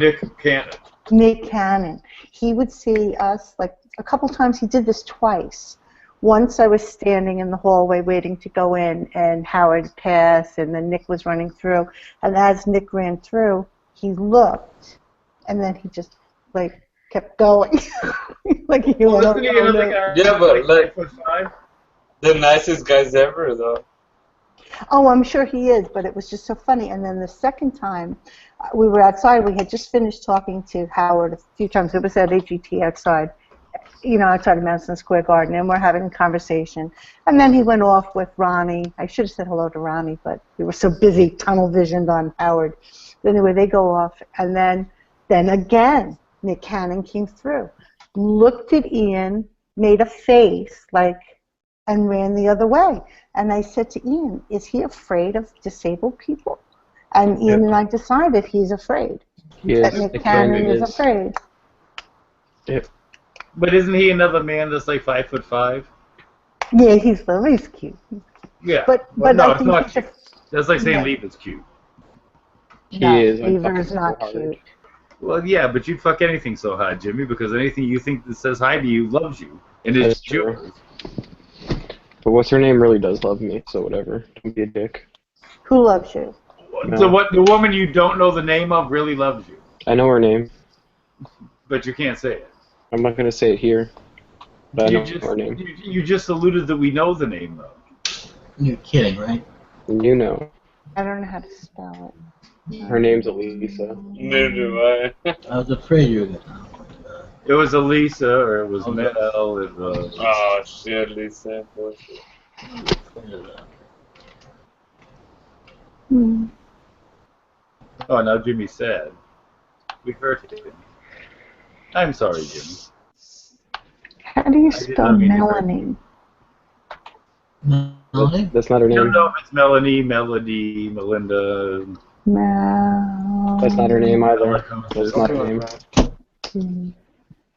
Nick Cannon. Nick Cannon. He would see us like a couple times. He did this twice. Once I was standing in the hallway waiting to go in, and Howard passed, and then Nick was running through. And as Nick ran through, he looked, and then he just like kept going. Like he went, but like the nicest guys ever, though. Oh, I'm sure he is, but it was just so funny. And then the second time, we were outside. We had just finished talking to Howard a few times. It was at AGT outside, you know, outside of Madison Square Garden, and we're having a conversation. And then he went off with Ronnie. I should have said hello to Ronnie, but we were so busy tunnel-visioned on Howard. But anyway, they go off, and then again, Nick Cannon came through, looked at Ian, made a face, like, and ran the other way. And I said to Ian, is he afraid of disabled people? And Ian and I decided he's afraid. Yes, that Nick Cannon is afraid. Yep. But isn't he another man that's like 5'5"? Yeah, he's cute. Yeah. But no, I it's think not he's cute. That's like saying Yeah. Leave is cute. Lever is not cute. Well, yeah, but you'd fuck anything so hard, Jimmy, because anything you think that says hi to you loves you. And it's That's true. yours. But what's her name really does love me, so whatever. Don't be a dick. Who loves you? No. So what? The woman you don't know the name of really loves you, I know her name. but you can't say it. I'm not gonna say it here. But I know her name. You just alluded that we know the name, though. You're kidding, right? You know. I don't know how to spell it. Her name's Elisa. Neither do I. I was afraid you were gonna. It was Elisa, or it was Mel, it was... Oh, shit, Lisa. Oh, now Jimmy's sad. We hurt him. I'm sorry, Jimmy. How do you spell Melanie? Melanie? That's not her I don't name. know if it's Melanie, Melody, Melinda... That's not her name either. That's not her name.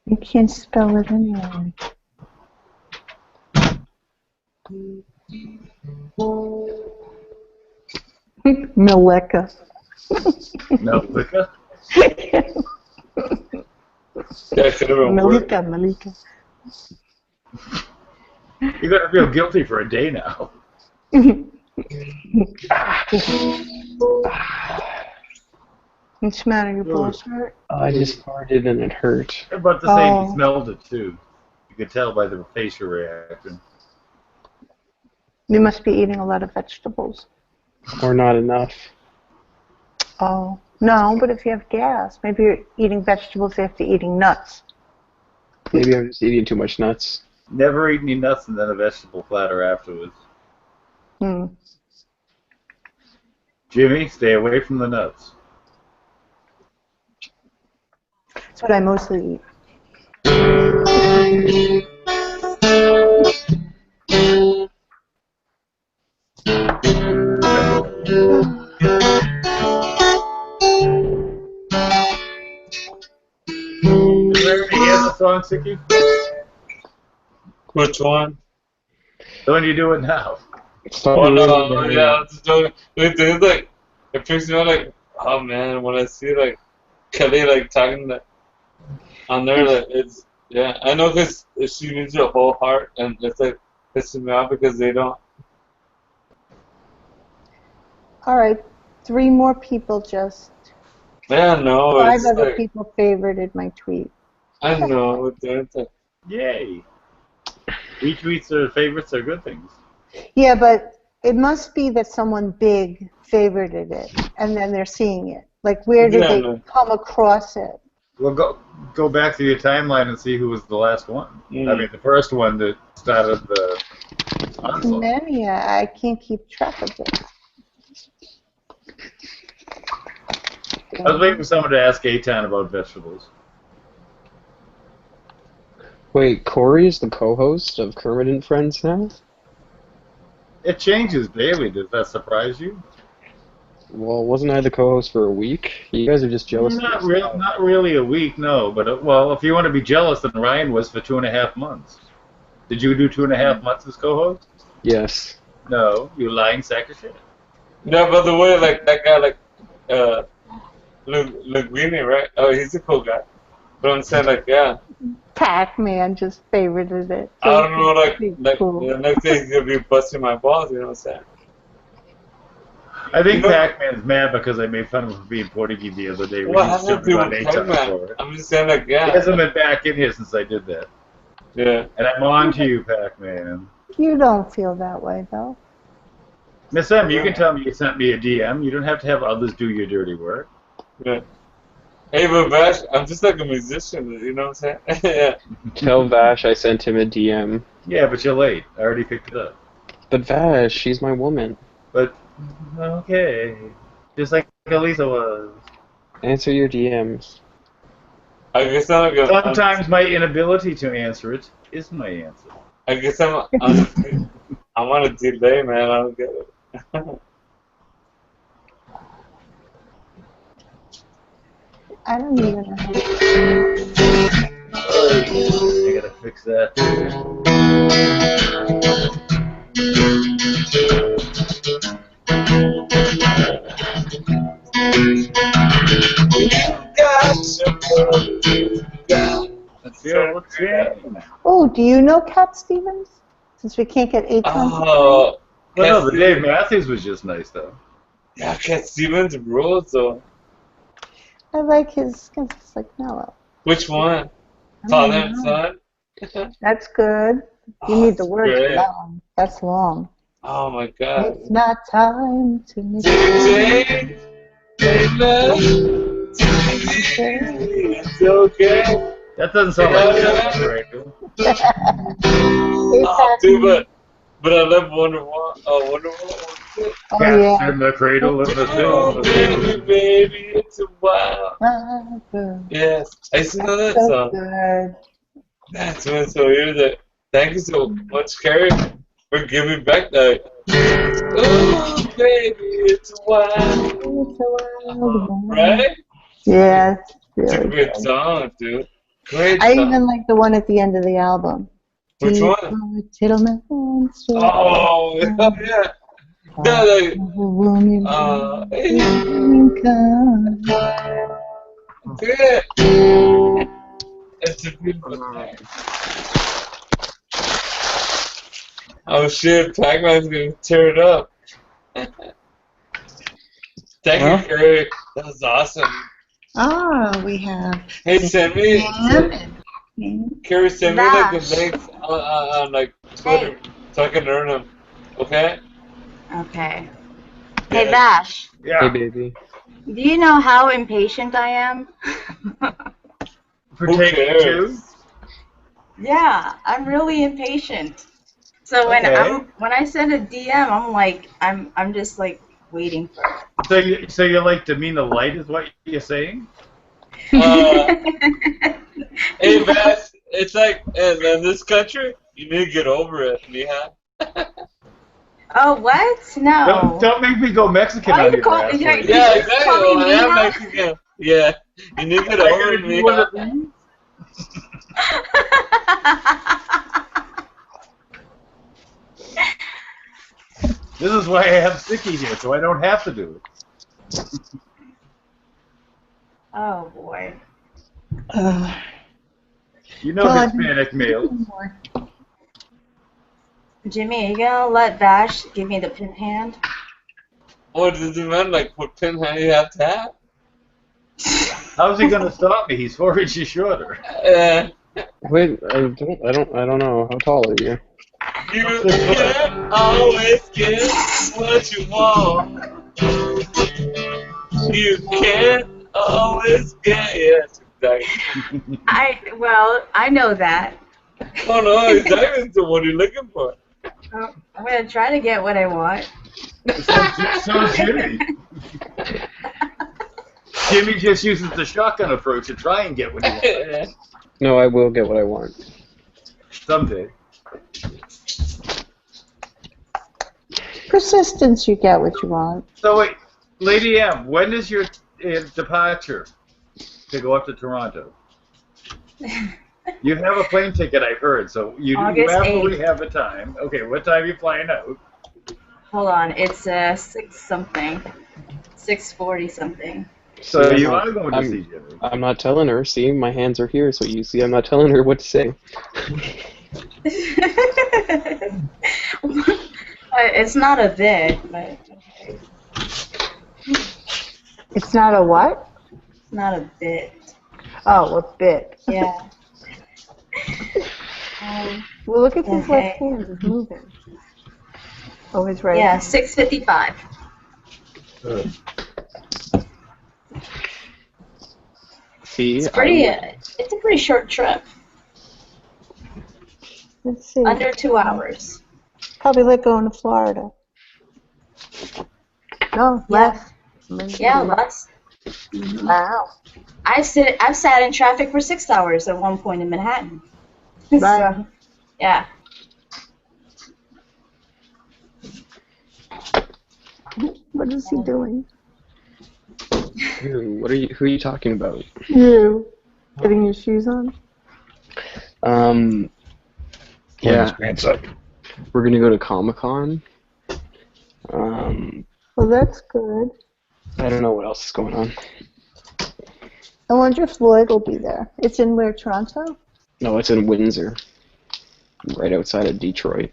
You can't spell it anyway. Malika. Melika? Malika. You're going to feel guilty for a day now. What's the matter? Your balls hurt? I just farted and it hurt. You're about to say you smelled it, too. You could tell by the facial reaction. You must be eating a lot of vegetables. Or not enough. Oh. No, but if you have gas, maybe you're eating vegetables after eating nuts. Maybe I'm just eating too much nuts. Never eat any nuts and then a vegetable platter afterwards. Jimmy, stay away from the nuts. That's what I mostly eat. Song, Sicky? Which one? The one you do it now. Oh no, yeah, I'm just doing it. Like, it freaks me out. Like, oh man, when I see like Kelly like talking on there, like it's I know because she means your whole heart, and it's like pissing me off because they don't. All right, 3 more people just. Yeah, no. 5 it's other like, people favorited my tweet. I know. It's Yay. Retweets or favorites are good things. Yeah, but It must be that someone big favorited it, and then they're seeing it. Like, where did they come across it? Well, go back to your timeline and see who was the last one. I mean, the first one that started the onslaught. Many, I can't keep track of it. I was waiting for someone to ask A-Town about vegetables. Wait, Corey is the co-host of Kermit and Friends now? It changes daily. Does that surprise you? Well, wasn't I the co-host for a week? You guys are just jealous. Not really a week, no. But well, if you want to be jealous, then Ryan was for 2.5 months. Did you do 2.5 months as co-host? Yes. No, you lying sack of shit. No, by the way, like that guy, like Linguini, right? Oh, he's a cool guy. But I'm saying, like, yeah. Pac-Man just favorited it. I don't know, like cool. The next day he's gonna be busting my balls. You know what I'm saying? I think Pac-Man's mad because I made fun of him for being Portuguese the other day. What happened to Pac-Man? I'm just saying, like, yeah. He hasn't been back in here since I did that. Yeah. And I'm on to you, Pac-Man. You don't feel that way, though. Miss M, you can tell me you sent me a DM. You don't have to have others do your dirty work. Yeah. Hey, but Vash, I'm just like a musician, you know what I'm saying? Yeah. Tell Vash I sent him a DM. Yeah, but you're late. I already picked it up. But Vash, she's my woman. But, okay. Just like Elisa was. Answer your DMs. I guess Sometimes my inability to answer it is my answer. I guess I'm on a delay, man. I don't get it. I don't even know. I gotta fix that. Oh, do you know Cat Stevens? Since we can't get 8 times. Oh, no, the Dave Matthews was just nice, though. Yeah, Cat Stevens rules, though. I like his, it's like mellow. Which one? Father and Son? That's good. You need the words for that one. That's long. Oh my God. It's not time to miss Jane, it's okay. That doesn't sound like that. Oh, dude, but I love Wonder Woman. Oh, Wonder Woman. Cats in the cradle of the Oh, baby, it's a wild. Yes, I used to know that song. Good. That's when so here's it. Thank you so much, Carrie, for giving back that. Oh, baby, it's a wild. Right? Yeah, It's a really great good. song, dude. Great I song. even like the one at the end of the album. Which one? Oh, yeah. No, like, good. It's a beautiful thing. Oh shit, Pac-Man's gonna tear it up. Thank you, Carrie. That was awesome. Oh, we have. Hey, send me. Carrie, send me like the links on like Twitter so I can earn them. Okay? Okay. Hey, Bash. Yeah. Hey, baby. Do you know how impatient I am? For taking two? Yeah, I'm really impatient. So when I send a DM, I'm like, I'm just like waiting for it. So you like Demina Light is what you're saying? Hey, Bash, it's like in this country, you need to get over it, Mija. Oh, what? No. Don't make me go Mexican on your ass. Yeah, exactly. Well, I am Mexican. Yeah, you need to get over it, Mija. This is why I have Sticky here, so I don't have to do it. Oh, boy. You know Hispanic males. Jimmy, are you gonna let Vash give me the pin hand? Oh, does it matter like what pin hand you have to have? How's he gonna stop me? He's 4 inches shorter. Wait, I don't know. How tall are you? You can't always get what you want. You can't always get it. I know that. Oh no, exactly the what you're looking for. I'm gonna try to get what I want. So is Jimmy. Jimmy just uses the shotgun approach to try and get what he wants. No, I will get what I want. Someday. Persistence, you get what you want. So wait, Lady M, when is your departure to go up to Toronto? You have a plane ticket, I heard, so you absolutely have the time. Okay, what time are you flying out? Hold on, it's 6 something, 6:40 something. So you are going to see Jimmy. I'm not telling her. See, my hands are here, so you see I'm not telling her what to say. It's not a bit, but okay. It's not a what? It's not a bit. Oh, a bit. Yeah. Well, look at his left hand. It's moving. Oh, his right. Yeah, hand. 6:55. See, It's pretty. It's a pretty short trip. Let's see. Under 2 hours. Probably like going to Florida. No, less. Yeah, less. Wow. I've sat in traffic for 6 hours at one point in Manhattan. Right. So, yeah. What is he doing? Who are you talking about? You. Getting your shoes on? Yeah. We're gonna go to Comic-Con. Well, that's good. I don't know what else is going on. I wonder if Lloyd will be there. It's in where, Toronto? No, it's in Windsor, right outside of Detroit.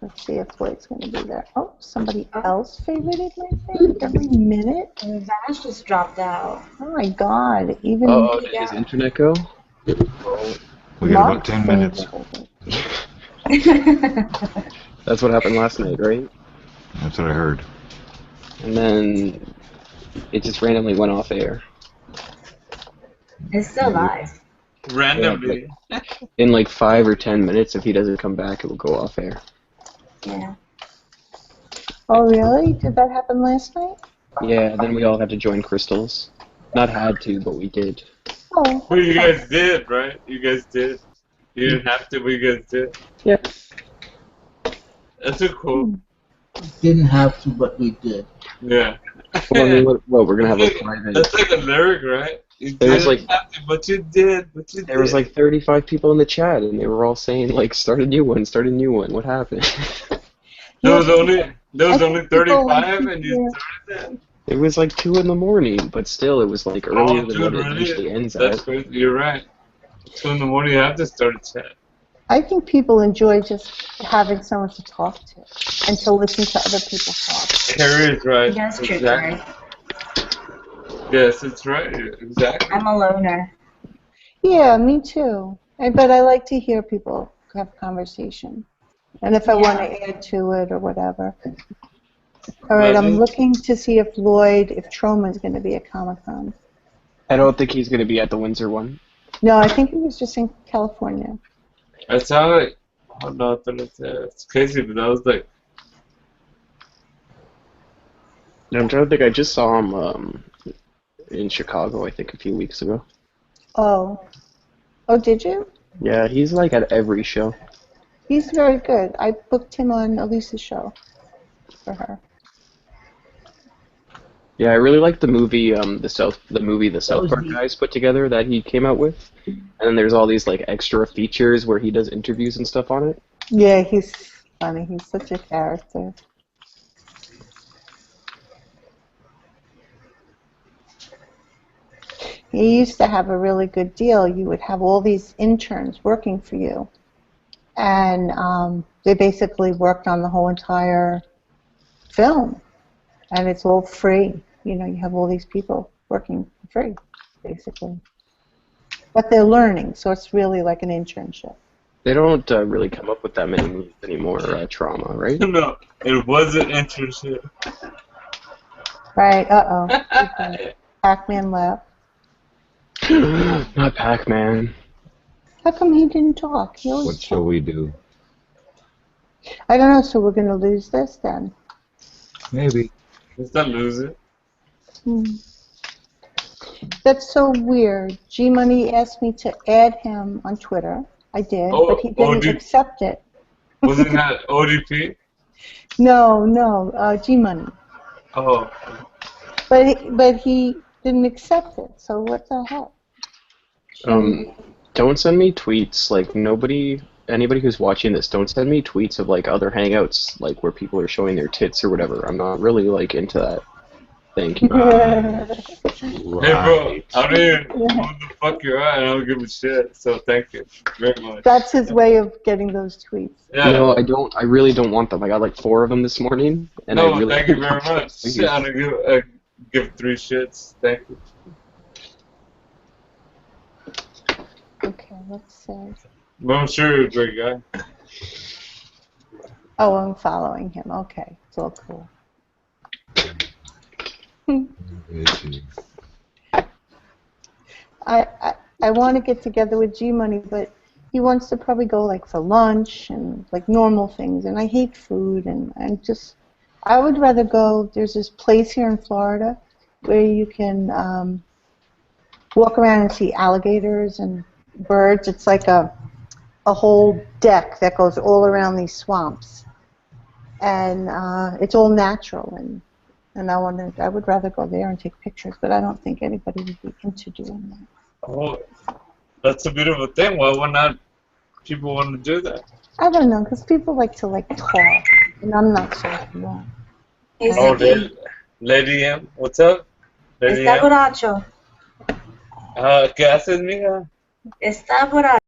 Let's see if Lloyd's going to be there. Oh, somebody else favorited my thing every minute? Vash just dropped out. Oh my god. Even Oh, did his internet go? We got about 10 minutes. That's what happened last night, right? That's what I heard. And then it just randomly went off air. It's still live. Randomly. In like 5 or 10 minutes, if he doesn't come back, it will go off air. Yeah. Oh, really? Did that happen last night? Yeah, then we all had to join Crystals. Not had to, but we did. Oh. Well, you guys did, right? You guys did. You didn't have to, but you guys did. Yeah. That's so cool. Didn't have to, but we did. Yeah. Well, I mean, what, we're gonna have a private. That's like a lyric, right? You There was didn't like- have to, but you did. But you There was like 35 people in the chat, and they were all saying like, "Start a new one, start a new one." What happened? There was only 35, and you Yeah. started that. It was like 2 in the morning, but still, it was like earlier than what dude, it usually ends That's at. crazy. You're right. 2 in the morning, you have to start a chat. I think people enjoy just having someone to talk to and to listen to other people talk. Carrie is right. That's true, Exactly. Carrie. Yes, it's right. Exactly. I'm a loner. Yeah, me too. But I like to hear people have conversation. And if I want to add to it or whatever. All right, I'm looking to see if Troman's going to be at Comic-Con. I don't think he's gonna be at the Windsor one. No, I think he was just in California. I saw it. Oh no, it's crazy, but that was like. I'm trying to think. I just saw him in Chicago, I think, a few weeks ago. Oh. Oh, did you? Yeah, he's like at every show. He's very good. I booked him on Elisa's show for her. Yeah, I really like the movie, the South Park guys put together that he came out with, and then there's all these like extra features where he does interviews and stuff on it. Yeah, he's funny. He's such a character. He used to have a really good deal. You would have all these interns working for you, and they basically worked on the whole entire film, and it's all free. You know, you have all these people working for free, basically. But they're learning, so it's really like an internship. They don't really come up with that many movies anymore, trauma, right? No, it wasn't interesting. Right, uh-oh. Pac-Man left. Not Pac-Man. How come he didn't talk? He always What shall we do? I don't know, so we're going to lose this then? Maybe. Let's not lose it. That's so weird. G-Money asked me to add him on Twitter. I did, but he didn't accept it. Wasn't that ODP? No, G-Money. Oh. But he didn't accept it, so what the heck? Don't send me tweets. Like, anybody who's watching this, don't send me tweets of, like, other Hangouts, like, where people are showing their tits or whatever. I'm not really, like, into that. Thank you. Hey, bro, I don't even know who the fuck you are, and I don't give a shit, so thank you very much. That's his way of getting those tweets. Yeah. No, I don't. I really don't want them. I got, like, 4 of them this morning, and no, I really thank you very much. I don't give 3 shits. Thank you. Okay, let's see. Well, I'm sure you're a great guy. Oh, I'm following him. Okay, it's all cool. I want to get together with G-Money, but he wants to probably go like for lunch and like normal things, and I hate food, and I would rather go. There's this place here in Florida where you can walk around and see alligators and birds. It's like a whole deck that goes all around these swamps, and it's all natural, and I would rather go there and take pictures, but I don't think anybody would be into doing that. Oh, that's a beautiful thing. Why would not people want to do that? I don't know, because people like to talk, and I'm not so wrong. Oh, Lady M, what's up? Lady Está M. borracho. ¿Qué haces, mija? Está borracho.